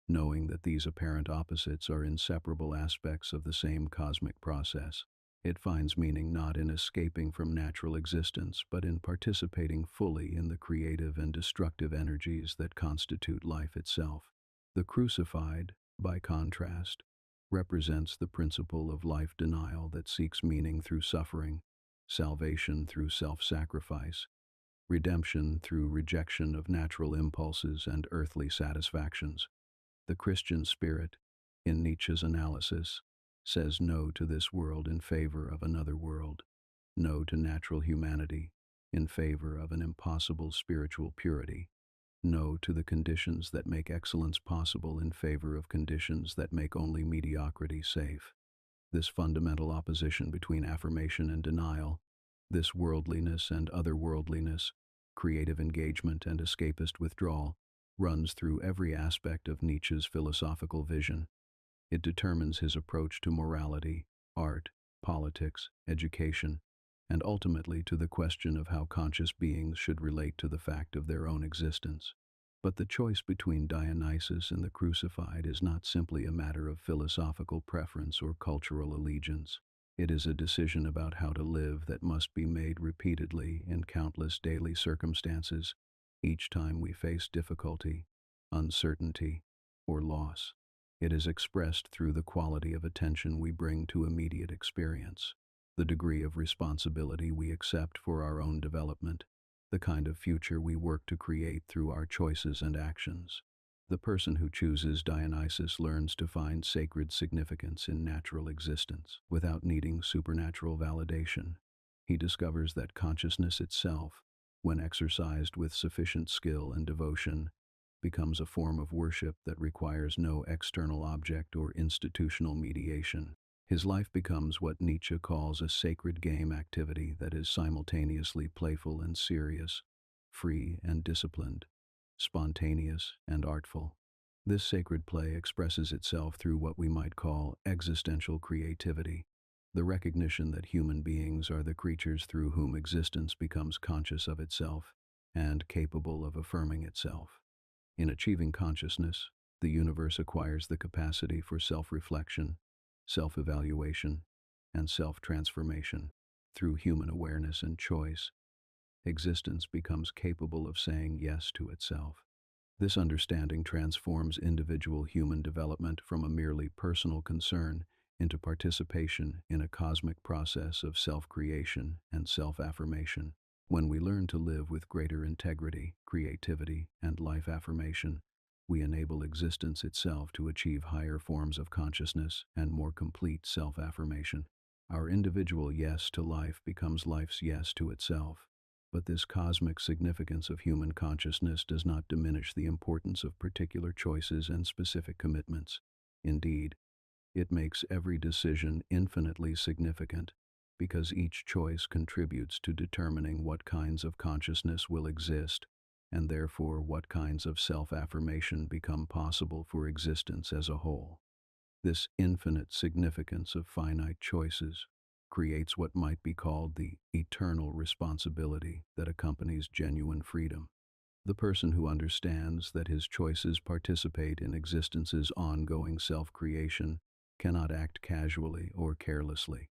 [SPEAKER 1] knowing that these apparent opposites are inseparable aspects of the same cosmic process. It finds meaning not in escaping from natural existence, but in participating fully in the creative and destructive energies that constitute life itself. The crucified, by contrast, represents the principle of life denial that seeks meaning through suffering, salvation through self-sacrifice, redemption through rejection of natural impulses and earthly satisfactions. The Christian spirit, in Nietzsche's analysis, says no to this world in favor of another world, no to natural humanity in favor of an impossible spiritual purity, no to the conditions that make excellence possible in favor of conditions that make only mediocrity safe. This fundamental opposition between affirmation and denial, this worldliness and otherworldliness, creative engagement and escapist withdrawal, runs through every aspect of Nietzsche's philosophical vision. It determines his approach to morality, art, politics, education, and ultimately to the question of how conscious beings should relate to the fact of their own existence. But the choice between Dionysus and the crucified is not simply a matter of philosophical preference or cultural allegiance. It is a decision about how to live that must be made repeatedly in countless daily circumstances, each time we face difficulty, uncertainty, or loss. It is expressed through the quality of attention we bring to immediate experience, the degree of responsibility we accept for our own development, the kind of future we work to create through our choices and actions. The person who chooses Dionysus learns to find sacred significance in natural existence without needing supernatural validation. He discovers that consciousness itself, when exercised with sufficient skill and devotion, becomes a form of worship that requires no external object or institutional mediation. His life becomes what Nietzsche calls a sacred game activity that is simultaneously playful and serious, free and disciplined, spontaneous and artful. This sacred play expresses itself through what we might call existential creativity, the recognition that human beings are the creatures through whom existence becomes conscious of itself and capable of affirming itself. In achieving consciousness, the universe acquires the capacity for self-reflection, self-evaluation, and self-transformation. Through human awareness and choice, existence becomes capable of saying yes to itself. This understanding transforms individual human development from a merely personal concern into participation in a cosmic process of self-creation and self-affirmation. When we learn to live with greater integrity, creativity, and life affirmation, We enable existence itself to achieve higher forms of consciousness and more complete self-affirmation. Our individual yes to life becomes life's yes to itself. But this cosmic significance of human consciousness does not diminish the importance of particular choices and specific commitments. Indeed, it makes every decision infinitely significant, because each choice contributes to determining what kinds of consciousness will exist, and therefore what kinds of self-affirmation become possible for existence as a whole. This infinite significance of finite choices creates what might be called the eternal responsibility that accompanies genuine freedom. The person who understands that his choices participate in existence's ongoing self-creation cannot act casually or carelessly.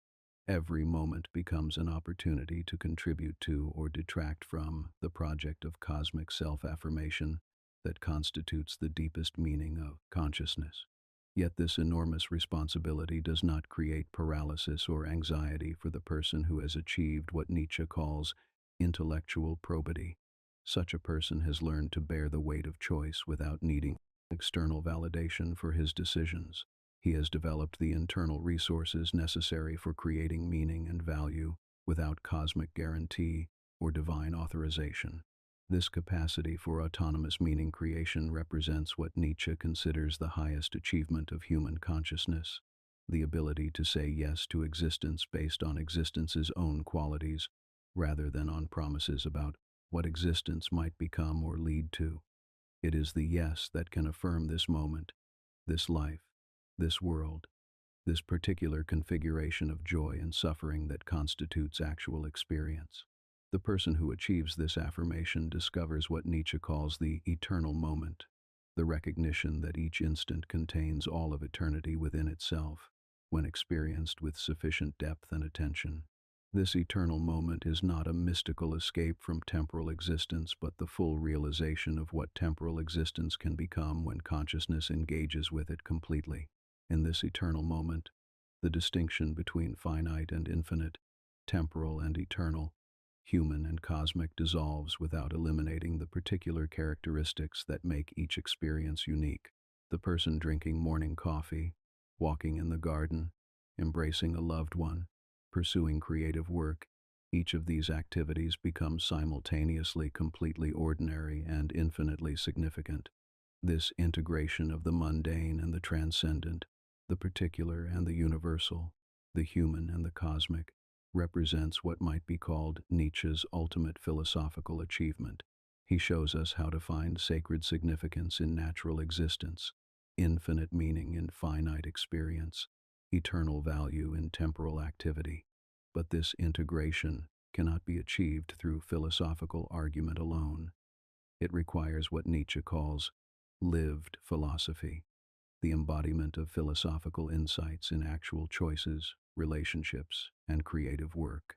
[SPEAKER 1] Every moment becomes an opportunity to contribute to or detract from the project of cosmic self-affirmation that constitutes the deepest meaning of consciousness. Yet this enormous responsibility does not create paralysis or anxiety for the person who has achieved what Nietzsche calls intellectual probity. Such a person has learned to bear the weight of choice without needing external validation for his decisions. He has developed the internal resources necessary for creating meaning and value without cosmic guarantee or divine authorization. This capacity for autonomous meaning creation represents what Nietzsche considers the highest achievement of human consciousness, the ability to say yes to existence based on existence's own qualities, rather than on promises about what existence might become or lead to. It is the yes that can affirm this moment, this life, this world, this particular configuration of joy and suffering that constitutes actual experience. The person who achieves this affirmation discovers what Nietzsche calls the eternal moment, the recognition that each instant contains all of eternity within itself, when experienced with sufficient depth and attention. This eternal moment is not a mystical escape from temporal existence, but the full realization of what temporal existence can become when consciousness engages with it completely. In this eternal moment, the distinction between finite and infinite, temporal and eternal, human and cosmic dissolves without eliminating the particular characteristics that make each experience unique. The person drinking morning coffee, walking in the garden, embracing a loved one, pursuing creative work, each of these activities becomes simultaneously completely ordinary and infinitely significant. This integration of the mundane and the transcendent, the particular and the universal, the human and the cosmic, represents what might be called Nietzsche's ultimate philosophical achievement. He shows us how to find sacred significance in natural existence, infinite meaning in finite experience, eternal value in temporal activity. But this integration cannot be achieved through philosophical argument alone. It requires what Nietzsche calls lived philosophy, the embodiment of philosophical insights in actual choices, relationships, and creative work.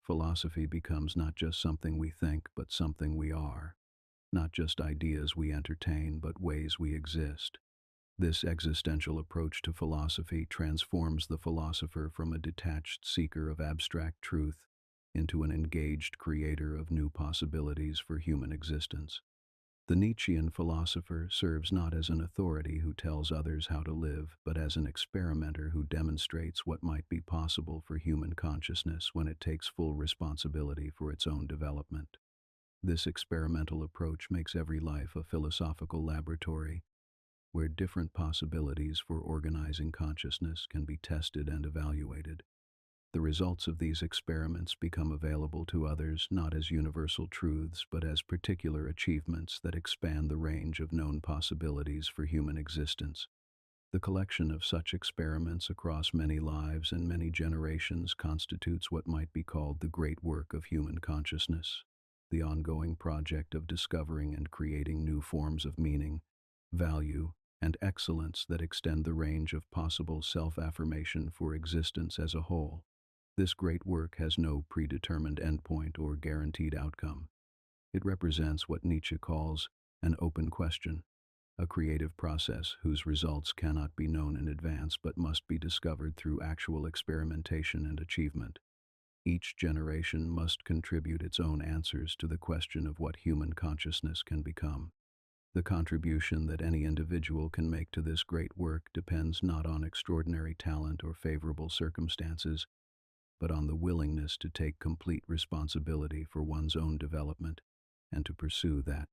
[SPEAKER 1] Philosophy becomes not just something we think, but something we are. Not just ideas we entertain, but ways we exist. This existential approach to philosophy transforms the philosopher from a detached seeker of abstract truth into an engaged creator of new possibilities for human existence. The Nietzschean philosopher serves not as an authority who tells others how to live, but as an experimenter who demonstrates what might be possible for human consciousness when it takes full responsibility for its own development. This experimental approach makes every life a philosophical laboratory, where different possibilities for organizing consciousness can be tested and evaluated. The results of these experiments become available to others not as universal truths, but as particular achievements that expand the range of known possibilities for human existence. The collection of such experiments across many lives and many generations constitutes what might be called the great work of human consciousness, the ongoing project of discovering and creating new forms of meaning, value, and excellence that extend the range of possible self-affirmation for existence as a whole. This great work has no predetermined endpoint or guaranteed outcome. It represents what Nietzsche calls an open question, a creative process whose results cannot be known in advance but must be discovered through actual experimentation and achievement. Each generation must contribute its own answers to the question of what human consciousness can become. The contribution that any individual can make to this great work depends not on extraordinary talent or favorable circumstances, but on the willingness to take complete responsibility for one's own development and to pursue that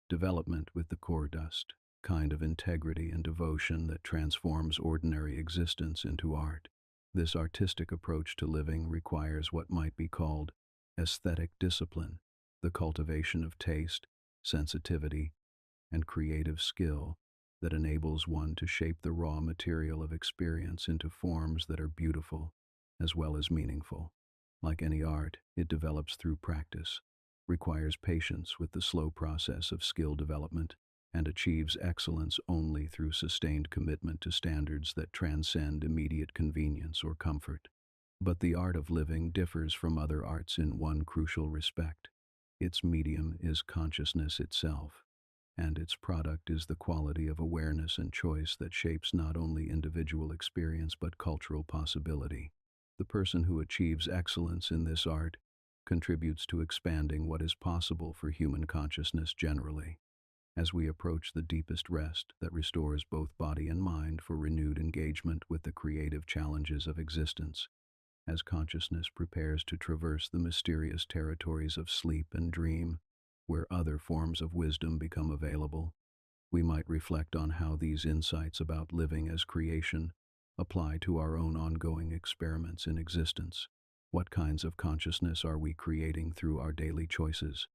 [SPEAKER 1] development with the core dust kind of integrity and devotion that transforms ordinary existence into art. This artistic approach to living requires what might be called aesthetic discipline, the cultivation of taste, sensitivity, and creative skill that enables one to shape the raw material of experience into forms that are beautiful as well as meaningful. Like any art, it develops through practice, requires patience with the slow process of skill development, and achieves excellence only through sustained commitment to standards that transcend immediate convenience or comfort. But the art of living differs from other arts in one crucial respect. Its medium is consciousness itself, and its product is the quality of awareness and choice that shapes not only individual experience but cultural possibility. The person who achieves excellence in this art contributes to expanding what is possible for human consciousness generally. As we approach the deepest rest that restores both body and mind for renewed engagement with the creative challenges of existence, as consciousness prepares to traverse the mysterious territories of sleep and dream, where other forms of wisdom become available, we might reflect on how these insights about living as creation apply to our own ongoing experiments in existence. What kinds of consciousness are we creating through our daily choices?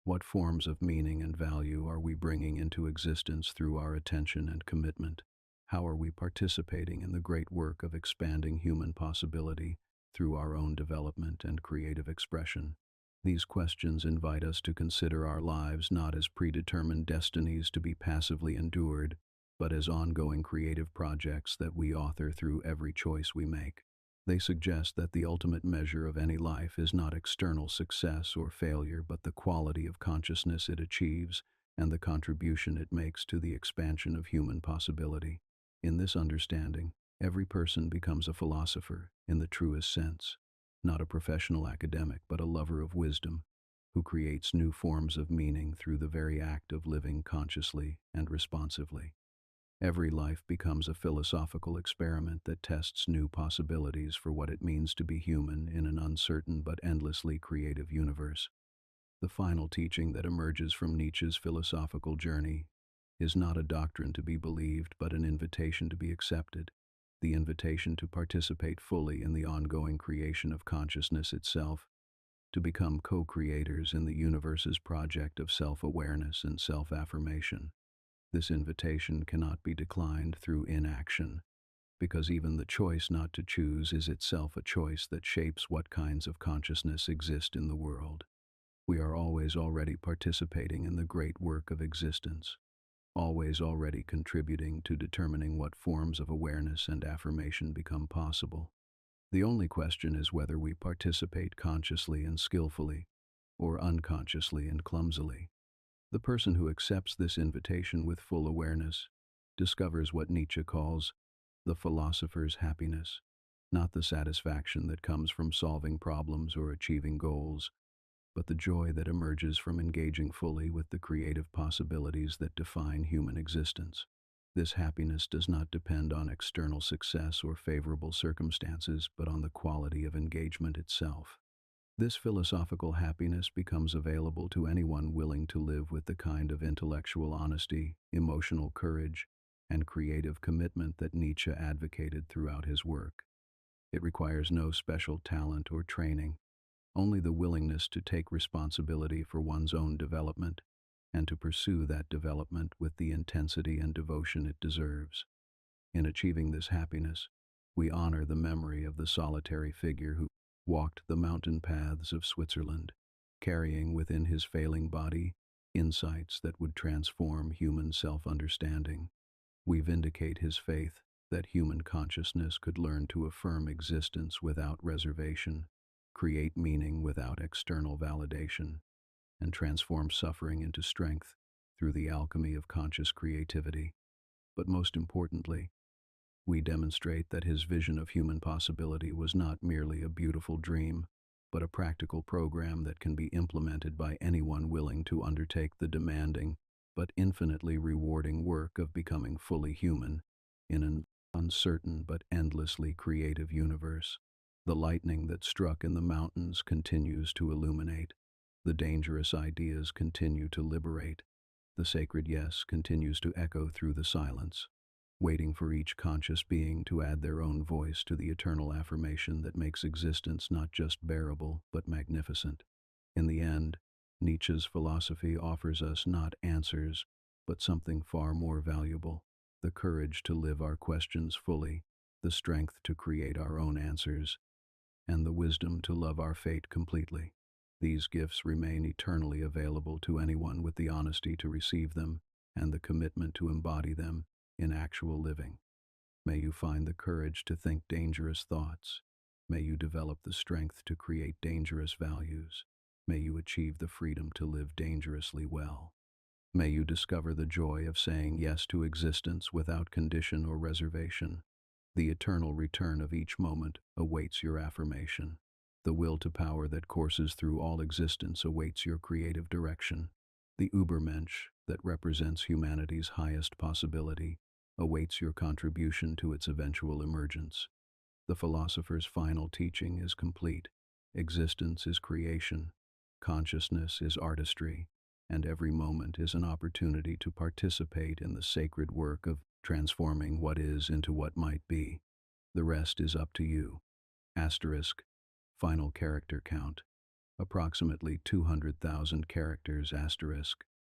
[SPEAKER 1] What forms of meaning and value are we bringing into existence through our attention and commitment? How are we participating in the great work of expanding human possibility through our own development and creative expression? These questions invite us to consider our lives not as predetermined destinies to be passively endured, but as ongoing creative projects that we author through every choice we make. They suggest that the ultimate measure of any life is not external success or failure, but the quality of consciousness it achieves and the contribution it makes to the expansion of human possibility. In this understanding, every person becomes a philosopher in the truest sense, not a professional academic, but a lover of wisdom, who creates new forms of meaning through the very act of living consciously and responsively. Every life becomes a philosophical experiment that tests new possibilities for what it means to be human in an uncertain but endlessly creative universe. The final teaching that emerges from Nietzsche's philosophical journey is not a doctrine to be believed, but an invitation to be accepted, the invitation to participate fully in the ongoing creation of consciousness itself, to become co-creators in the universe's project of self-awareness and self-affirmation. This invitation cannot be declined through inaction, because even the choice not to choose is itself a choice that shapes what kinds of consciousness exist in the world. We are always already participating in the great work of existence, always already contributing to determining what forms of awareness and affirmation become possible. The only question is whether we participate consciously and skillfully, or unconsciously and clumsily. The person who accepts this invitation with full awareness discovers what Nietzsche calls the philosopher's happiness, not the satisfaction that comes from solving problems or achieving goals, but the joy that emerges from engaging fully with the creative possibilities that define human existence. This happiness does not depend on external success or favorable circumstances, but on the quality of engagement itself. This philosophical happiness becomes available to anyone willing to live with the kind of intellectual honesty, emotional courage, and creative commitment that Nietzsche advocated throughout his work. It requires no special talent or training, only the willingness to take responsibility for one's own development and to pursue that development with the intensity and devotion it deserves. In achieving this happiness, we honor the memory of the solitary figure who walked the mountain paths of Switzerland, carrying within his failing body insights that would transform human self-understanding. We vindicate his faith that human consciousness could learn to affirm existence without reservation, create meaning without external validation, and transform suffering into strength through the alchemy of conscious creativity. But most importantly, we demonstrate that his vision of human possibility was not merely a beautiful dream, but a practical program that can be implemented by anyone willing to undertake the demanding but infinitely rewarding work of becoming fully human in an uncertain but endlessly creative universe. The lightning that struck in the mountains continues to illuminate. The dangerous ideas continue to liberate. The sacred yes continues to echo through the silence, waiting for each conscious being to add their own voice to the eternal affirmation that makes existence not just bearable, but magnificent. In the end, Nietzsche's philosophy offers us not answers, but something far more valuable: the courage to live our questions fully, the strength to create our own answers, and the wisdom to love our fate completely. These gifts remain eternally available to anyone with the honesty to receive them and the commitment to embody them in actual living. May you find the courage to think dangerous thoughts. May you develop the strength to create dangerous values. May you achieve the freedom to live dangerously well. May you discover the joy of saying yes to existence without condition or reservation. The eternal return of each moment awaits your affirmation. The will to power that courses through all existence awaits your creative direction. The Übermensch that represents humanity's highest possibility awaits your contribution to its eventual emergence. The philosopher's final teaching is complete. Existence is creation, consciousness is artistry, and every moment is an opportunity to participate in the sacred work of transforming what is into what might be. The rest is up to you. Asterisk. Final character count. Approximately 200,000 characters. Asterisk.